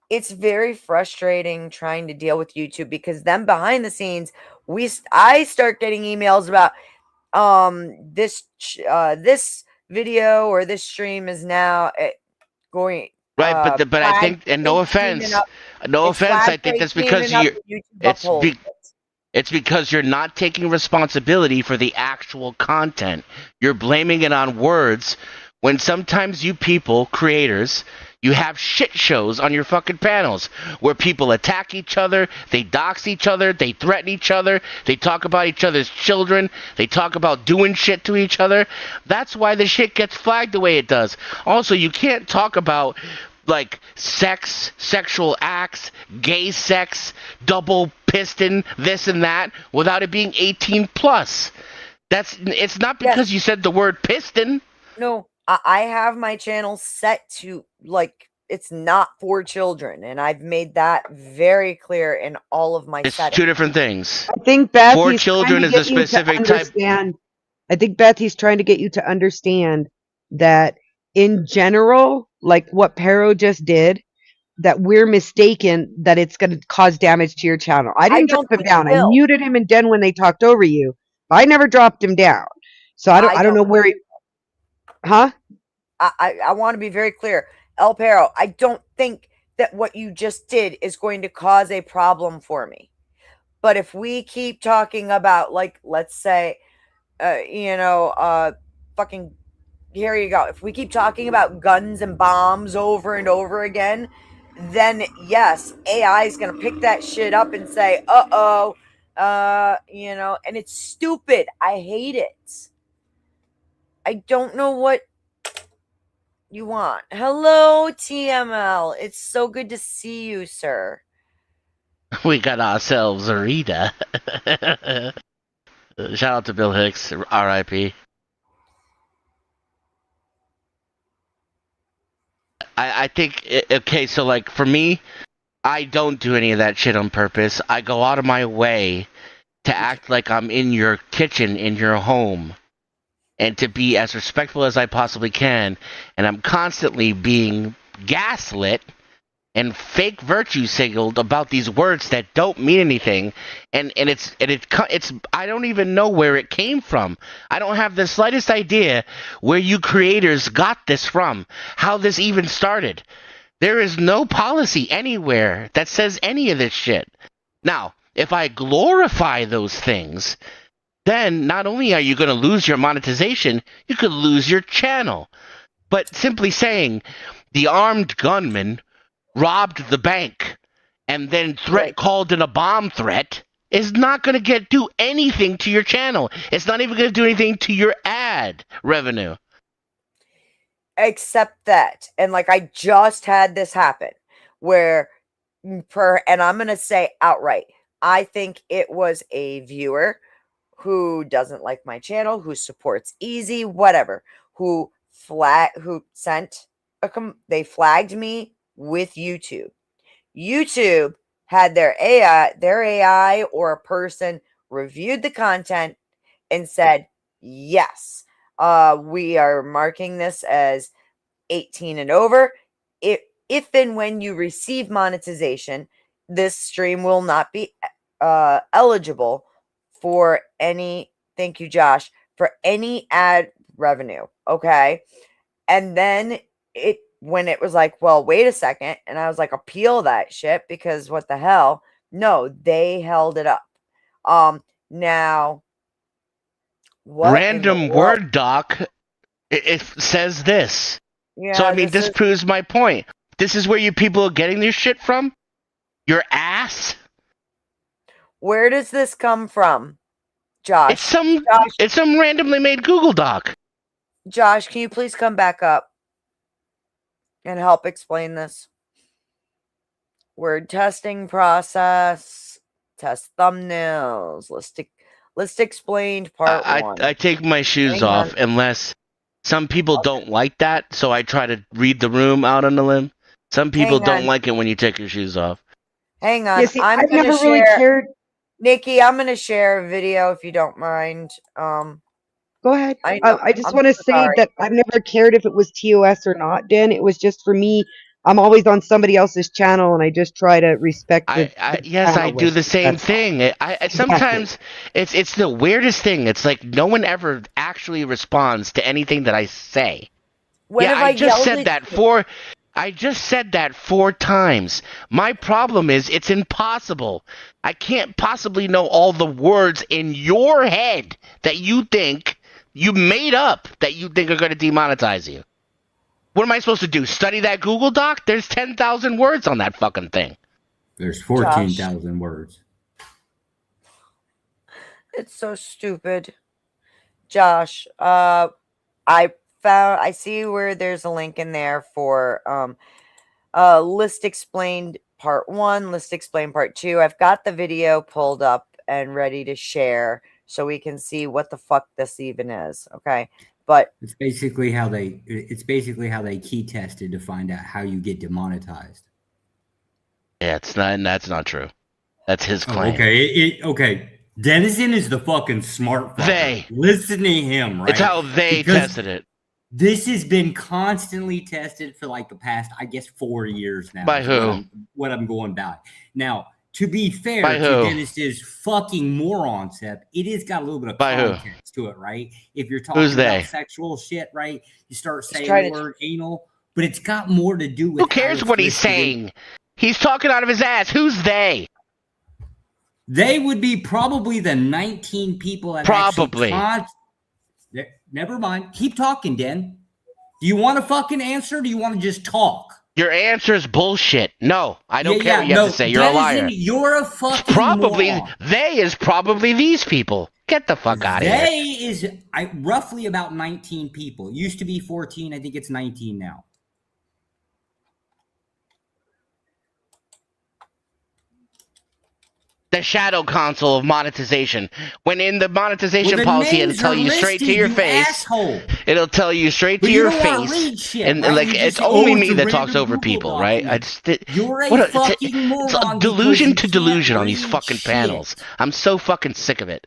it's very frustrating trying to deal with YouTube because then behind the scenes, I start getting emails about this video or this stream is now going right. But I think, and no offense, I think that's because it's because you're not taking responsibility for the actual content. You're blaming it on words when sometimes you people, creators, you have shit shows on your fucking panels where people attack each other, they dox each other, they threaten each other, they talk about each other's children, they talk about doing shit to each other. That's why the shit gets flagged the way it does. Also, you can't talk about like sex, sexual acts, gay sex, double piston, this and that without it being 18 plus. It's not because you said the word piston. No, I have my channel set to like it's not for children, and I've made that very clear in all of my It's settings. 2 different things. I think For Bethy's children trying to is a get you to specific type. understand. I think Bethy's trying to get you to understand that in general, like what Pero just did, that we're mistaken that it's going to cause damage to your channel. I didn't drop don't him think down. it I will. muted him and Den when they talked over you. But I never dropped him down. So I don't know where he, huh? I want to be very clear. El Pero, I don't think that what you just did is going to cause a problem for me. But if we keep talking about, like, let's say, fucking, here you go. If we keep talking about guns and bombs over and over again, then yes, AI is going to pick that shit up and say, and it's stupid. I hate it. I don't know what you want. Hello, TML. It's so good to see you, sir. We got ourselves a Rita. Shout out to Bill Hicks, R.I.P. I think, okay, so like for me, I don't do any of that shit on purpose. I go out of my way to act like I'm in your kitchen, in your home, and to be as respectful as I possibly can. And I'm constantly being gaslit and fake virtue signaled about these words that don't mean anything, and it's I don't even know where it came from. I don't have the slightest idea where you creators got this from, how this even started. There is no policy anywhere that says any of this shit. Now, if I glorify those things, then not only are you going to lose your monetization, you could lose your channel. But simply saying the armed gunman robbed the bank and then called in a bomb threat is not going to do anything to your channel. It's not even going to do anything to your ad revenue. Except that, and like I just had this happen where and I'm going to say outright, I think it was a viewer who doesn't like my channel, who supports Easy, whatever, they flagged me with YouTube. YouTube had their AI or a person reviewed the content and said, yes, we are marking this as 18 and over. If and when you receive monetization, this stream will not be eligible for any, thank you, Josh, for any ad revenue. Okay. And then when it was like, well, wait a second. And I was like, appeal that shit because what the hell? No, they held it up. Now, what? Random Word doc, it says this. Yeah, so, I mean, this proves my point. This is where you people are getting this shit from? Your ass? Where does this come from, Josh? It's some randomly made Google doc. Josh, can you please come back up and help explain this? Word testing process, test thumbnails, list explained part 1. I take my shoes off unless some people don't like that, so I try to read the room out on the limb. Some people don't like it when you take your shoes off. Hang on. I've never really cared. Nikki, I'm going to share a video if you don't mind. Go ahead. I just want to say that I've never cared if it was TOS or not, Dan. It was just for me. I'm always on somebody else's channel, and I just try to respect the yes, I do the same thing. Sometimes it's the weirdest thing. It's like no one ever actually responds to anything that I say. I just said that 4 times. My problem is it's impossible. I can't possibly know all the words in your head that you think you made up that you think are going to demonetize you. What am I supposed to do? Study that Google Doc? There's 10,000 words on that fucking thing. There's 14,000 words. It's so stupid. Josh, I see where there's a link in there for list explained part 1, list explained part 2. I've got the video pulled up and ready to share so we can see what the fuck this even is. Okay. But it's basically how they key tested to find out how you get demonetized. Yeah, that's not true. That's his claim. Okay. Denizen is the fucking smart fucker. Listen to him, right? It's how they tested it. This has been constantly tested for like the past, I guess, 4 years now. By who? What I'm going by. Now, to be fair By to who? Dennis's fucking moronship, it has got a little bit of By context to it, right? If you're talking Who's about they? sexual shit, right? You start saying trying the to- word anal, but it's got more to do with Who cares what he's saying? He's talking out of his ass. Who's they? They would be probably the 19 people that Probably. Never mind. Keep talking, Den. Do you want to fucking answer or do you want to just talk? Your answer's bullshit. No, I don't care what you have to say. You're a liar. You're a fucking Probably moron. they is probably these people. Get the fuck out of here. They is roughly about 19 people. It used to be 14. I think it's 19 now. The shadow console of monetization. When in the monetization policy, it'll tell you straight to your face. Asshole. It'll tell you straight to your face. And like it's only me that talks over people, right? I just You're a fucking moron. It's delusion to delusion on these fucking panels. I'm so fucking sick of it.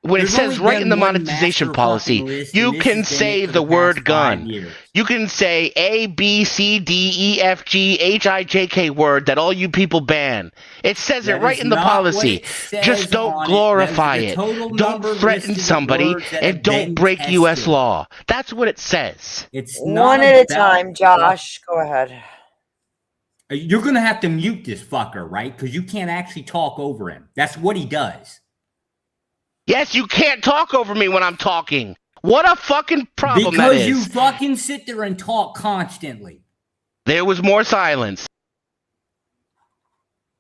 When it says right in the monetization policy, you can say the word gun. You can say A, B, C, D, E, F, G, H, I, J, K word that all you people ban. It says it right in the policy. Just don't glorify it. Don't threaten somebody and don't break U.S. law. That's what it says. It's one at a time, Josh. Go ahead. You're going to have to mute this fucker, right? Because you can't actually talk over him. That's what he does. Yes, you can't talk over me when I'm talking. What a fucking problem that is. Because you fucking sit there and talk constantly. There was more silence.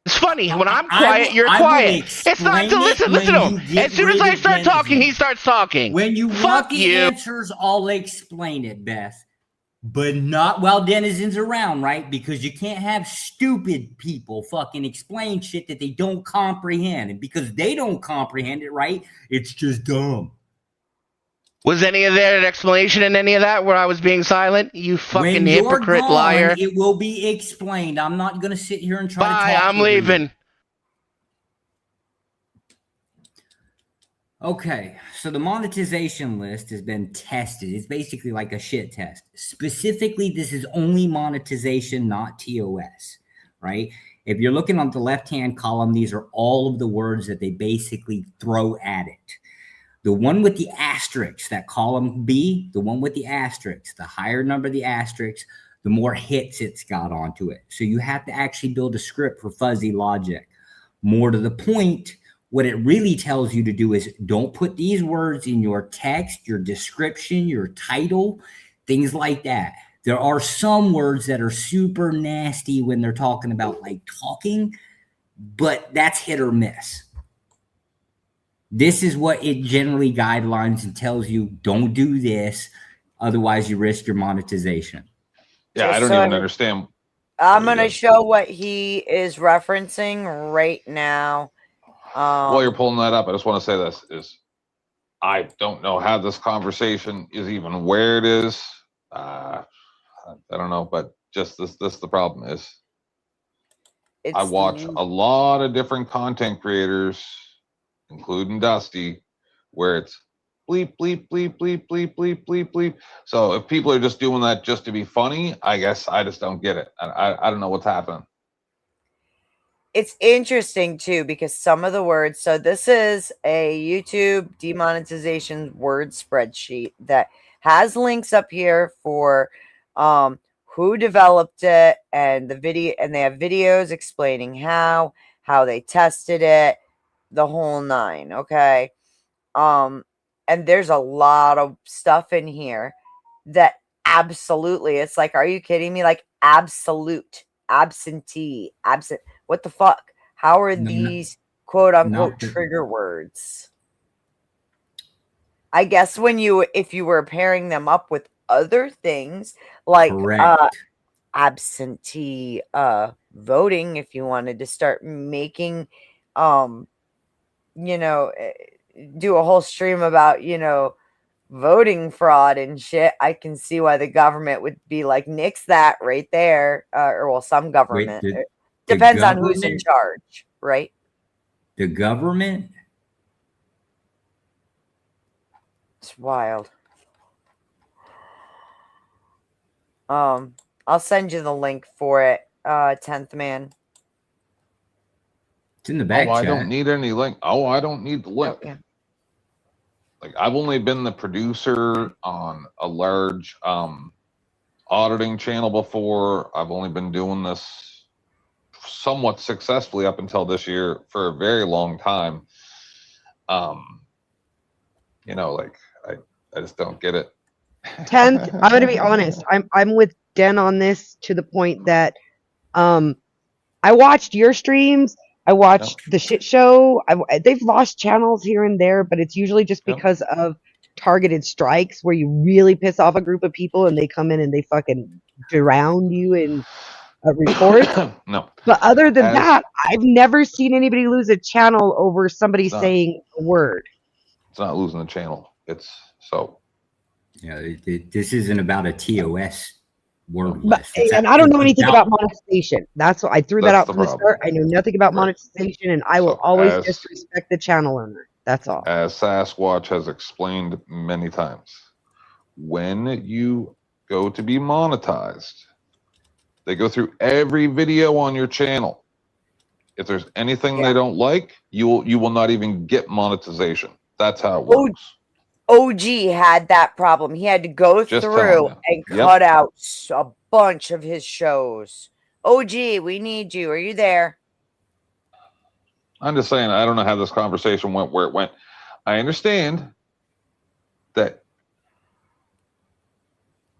It's funny, when I'm quiet, you're quiet. It's not to listen to him. As soon as I start talking, he starts talking. When you want the answers, I'll explain it, Beth. But not while Denizen's around, right? Because you can't have stupid people fucking explain shit that they don't comprehend. And because they don't comprehend it, right? It's just dumb. Was any of that an explanation in any of that where I was being silent? You fucking hypocrite liar. It will be explained. I'm not going to sit here and try to talk. Bye, I'm leaving. Okay, so the monetization list has been tested. It's basically like a shit test. Specifically, this is only monetization, not TOS, right? If you're looking on the left-hand column, these are all of the words that they basically throw at it. The one with the asterisks, that column B, the one with the asterisks, the higher number the asterisks, the more hits it's got onto it. So you have to actually build a script for fuzzy logic. More to the point, what it really tells you to do is don't put these words in your text, your description, your title, things like that. There are some words that are super nasty when they're talking about like talking, but that's hit or miss. This is what it generally guidelines and tells you, don't do this, otherwise you risk your monetization. Yeah, I don't even understand. I'm going to show what he is referencing right now. While you're pulling that up, I just want to say this is I don't know how this conversation is even where it is. I don't know, but just this the problem is I watch a lot of different content creators, including Dusty, where it's bleep, bleep, bleep, bleep, bleep, bleep, bleep, bleep. So if people are just doing that just to be funny, I guess I just don't get it. I don't know what's happening. It's interesting too, because some of the words, so this is a YouTube demonetization word spreadsheet that has links up here for who developed it and the video, and they have videos explaining how they tested it, the whole nine. Okay. And there's a lot of stuff in here that absolutely, it's like, are you kidding me? Like absolute, absentee, absent. What the fuck? How are these quote unquote trigger words? I guess if you were pairing them up with other things like absentee voting, if you wanted to start making do a whole stream about voting fraud and shit, I can see why the government would be like, nix that right there. Or, well, some government. Wait, It depends on who's in government? charge, right? The government? It's wild. I'll send you the link for it, 10th man. It's in the back Oh, I chat. don't need any link. Oh, I don't need the link. Okay. Like, I've only been the producer on a large auditing channel before. I've only been doing this somewhat successfully up until this year for a very long time. You know, like, I just don't get it. 10th, I'm going to be honest. I'm with Den on this to the point that I watched your streams. I watched the shit show. They've lost channels here and there, but it's usually just because of targeted strikes where you really piss off a group of people and they come in and they fucking drown you in reports. No. But other than that, I've never seen anybody lose a channel over somebody saying a word. It's not losing the channel. It's so. Yeah, this isn't about a TOS word But, list. and I don't know anything about monetization. That's what I threw that out from the start. I know nothing about monetization, and I will always just respect the channel owner. That's all. As Sasquatch has explained many times, when you go to be monetized, they go through every video on your channel. If there's anything they don't like, you will not even get monetization. That's how it works. OG had that problem. He had to go through and cut out a bunch of his shows. OG, we need you. Are you there? I'm just saying, I don't know how this conversation went where it went. I understand that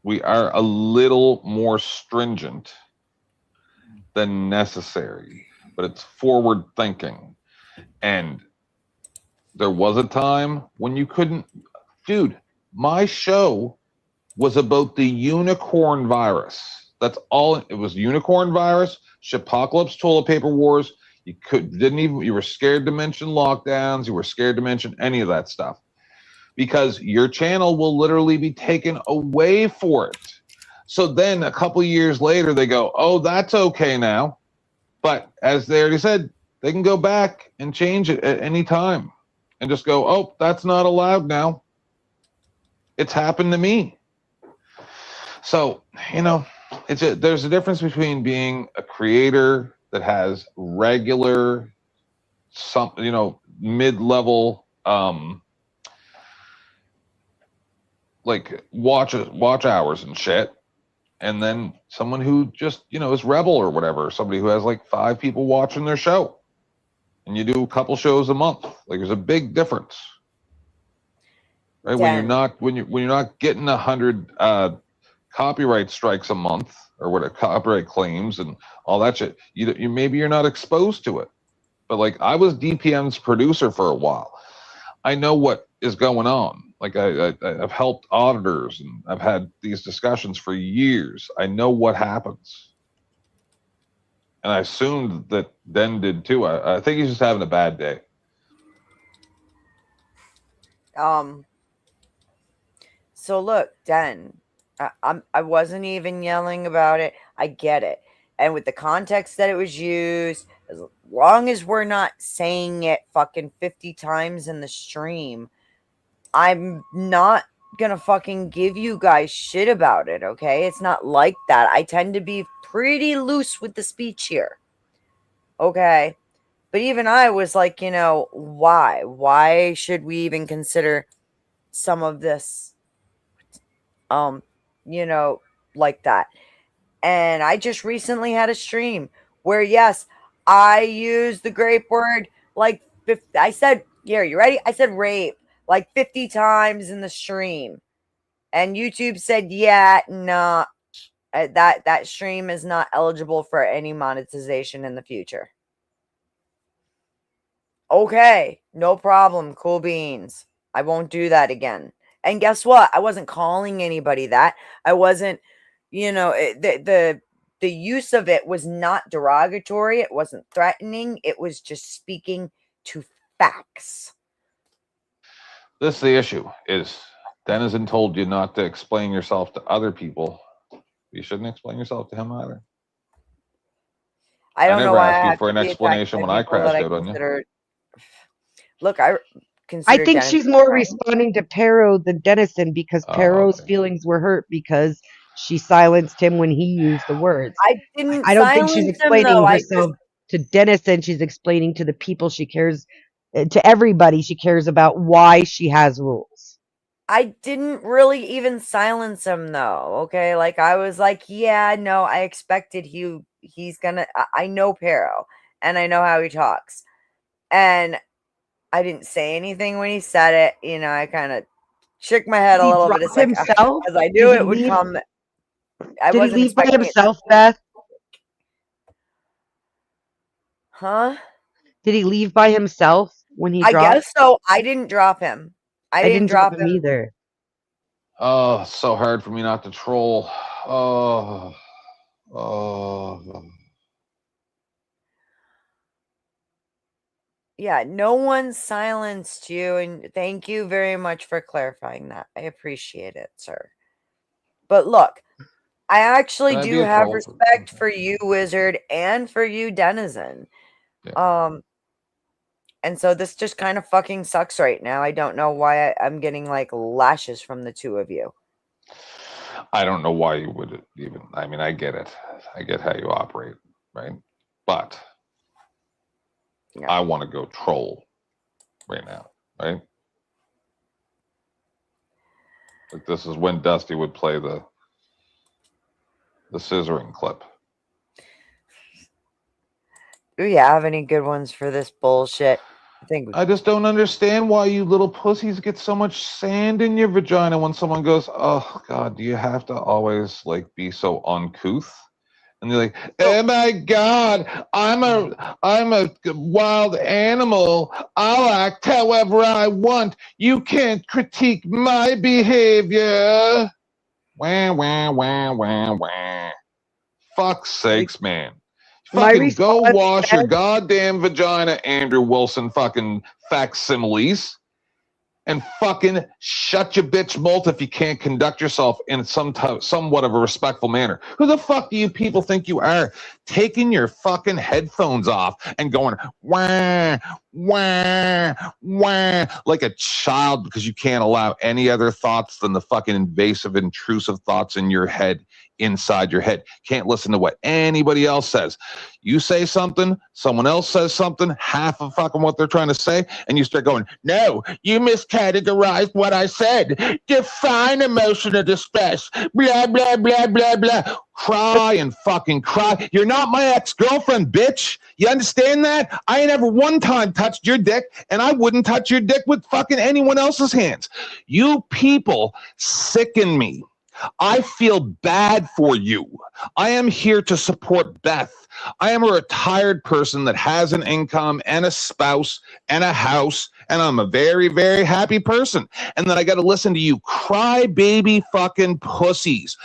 we are a little more stringent than necessary, but it's forward thinking. And there was a time when you couldn't. Dude, my show was about the unicorn virus. That's all. It was unicorn virus, Shipocalypse, toilet paper wars. You were scared to mention lockdowns. You were scared to mention any of that stuff because your channel will literally be taken away for it. So then a couple years later, they go, oh, that's okay now. But as they already said, they can go back and change it at any time and just go, oh, that's not allowed now. It's happened to me. So, you know, there's a difference between being a creator that has regular, mid-level, like watch hours and shit, and then someone who just, is Rebel or whatever, somebody who has like 5 people watching their show, and you do a couple shows a month. Like, there's a big difference. Right, when you're not getting 100 copyright strikes a month or what copyright claims and all that shit, maybe you're not exposed to it. But like, I was DPM's producer for a while. I know what is going on. Like, I've helped auditors and I've had these discussions for years. I know what happens, and I assumed that Den did too. I think he's just having a bad day. So look, Den, I wasn't even yelling about it. I get it. And with the context that it was used, as long as we're not saying it fucking 50 times in the stream, I'm not gonna fucking give you guys shit about it, okay? It's not like that. I tend to be pretty loose with the speech here. Okay? But even I was like, why? Why should we even consider some of this like that? And I just recently had a stream where, yes, I used the grape word like 50, I said, here, you ready? I said rape like 50 times in the stream. And YouTube said, yeah, no, that stream is not eligible for any monetization in the future. Okay, no problem. Cool beans. I won't do that again. And guess what? I wasn't calling anybody that. I wasn't, the use of it was not derogatory. It wasn't threatening. It was just speaking to facts. The issue is Denizen told you not to explain yourself to other people. You shouldn't explain yourself to him either. I don't know never why asked I you have for to an be attacked explanation by when I people that crashed I out on you. consider. Look, I I consider think Dennis she's more responding to Pero than Dennison because Pero's okay. feelings were hurt because she silenced him when he used the words. I didn't I don't think she's silence him explaining though. herself to Dennison. She's explaining to the people she cares, to everybody she cares about, why she has rules. I didn't really even silence him though. Okay, like I was like, yeah, no, I expected he's gonna. I know Pero, and I know how he talks, and I didn't say anything when he said it. You know, I kind of shook my head Did a he little drop bit. It's like himself? because I knew Did he it would leave? come. I Did he wasn't leave by expecting it. himself, Beth? Huh? Did he leave by himself when he I dropped? guess so. I didn't drop him. I I didn't didn't drop drop him him. either. Oh, so hard for me not to troll. Oh. Yeah, no one silenced you, and thank you very much for clarifying that. I appreciate it, sir. But look, I actually Can I be do a have troll? respect for you, Wizard, and for you, Denizen. Yeah. And so this just kind of fucking sucks right now. I don't know why I'm getting like lashes from the two of you. I don't know why you would even. I mean, I get it. I get how you operate, right? But Yeah. I want to go troll right now, right? Like this is when Dusty would play the scissoring clip. Do you have any good ones for this bullshit? I just don't understand why you little pussies get so much sand in your vagina when someone goes, "Oh God, do you have to always like be so uncouth?" And they're like, "Oh my God, I'm a wild animal. I'll act however I want. You can't critique my behavior." Wah wah wah wah wah. Fuck's sakes, man. My Fucking go response wash your said, goddamn vagina, Andrew Wilson fucking facsimiles, and fucking shut your bitch molt if you can't conduct yourself in somewhat of a respectful manner. Who the fuck do you people think you are? Taking your fucking headphones off and going wah, wah, wah, like a child because you can't allow any other thoughts than the fucking invasive, intrusive thoughts in your head, inside your head. Can't listen to what anybody else says. You say something, someone else says something, half of fucking what they're trying to say, and you start going, "No, you miscategorized what I said. Define emotional distress. Blah, blah, blah, blah, blah." Cry and fucking cry. You're not my ex-girlfriend, bitch. You understand that? I ain't ever one time touched your dick, and I wouldn't touch your dick with fucking anyone else's hands. You people sicken me. I feel bad for you. I am here to support Beth. I am a retired person that has an income and a spouse and a house, and I'm a very, very happy person. And then I got to listen to you cry baby fucking pussies.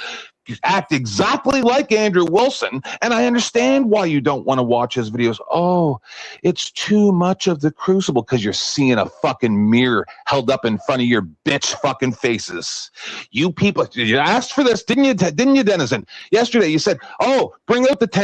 You act exactly like Andrew Wilson, and I understand why you don't want to watch his videos. Oh, it's too much of the crucible because you're seeing a fucking mirror held up in front of your bitch fucking faces. You people, you asked for this, didn't you, Denizen? Yesterday you said, "Oh, bring out the 10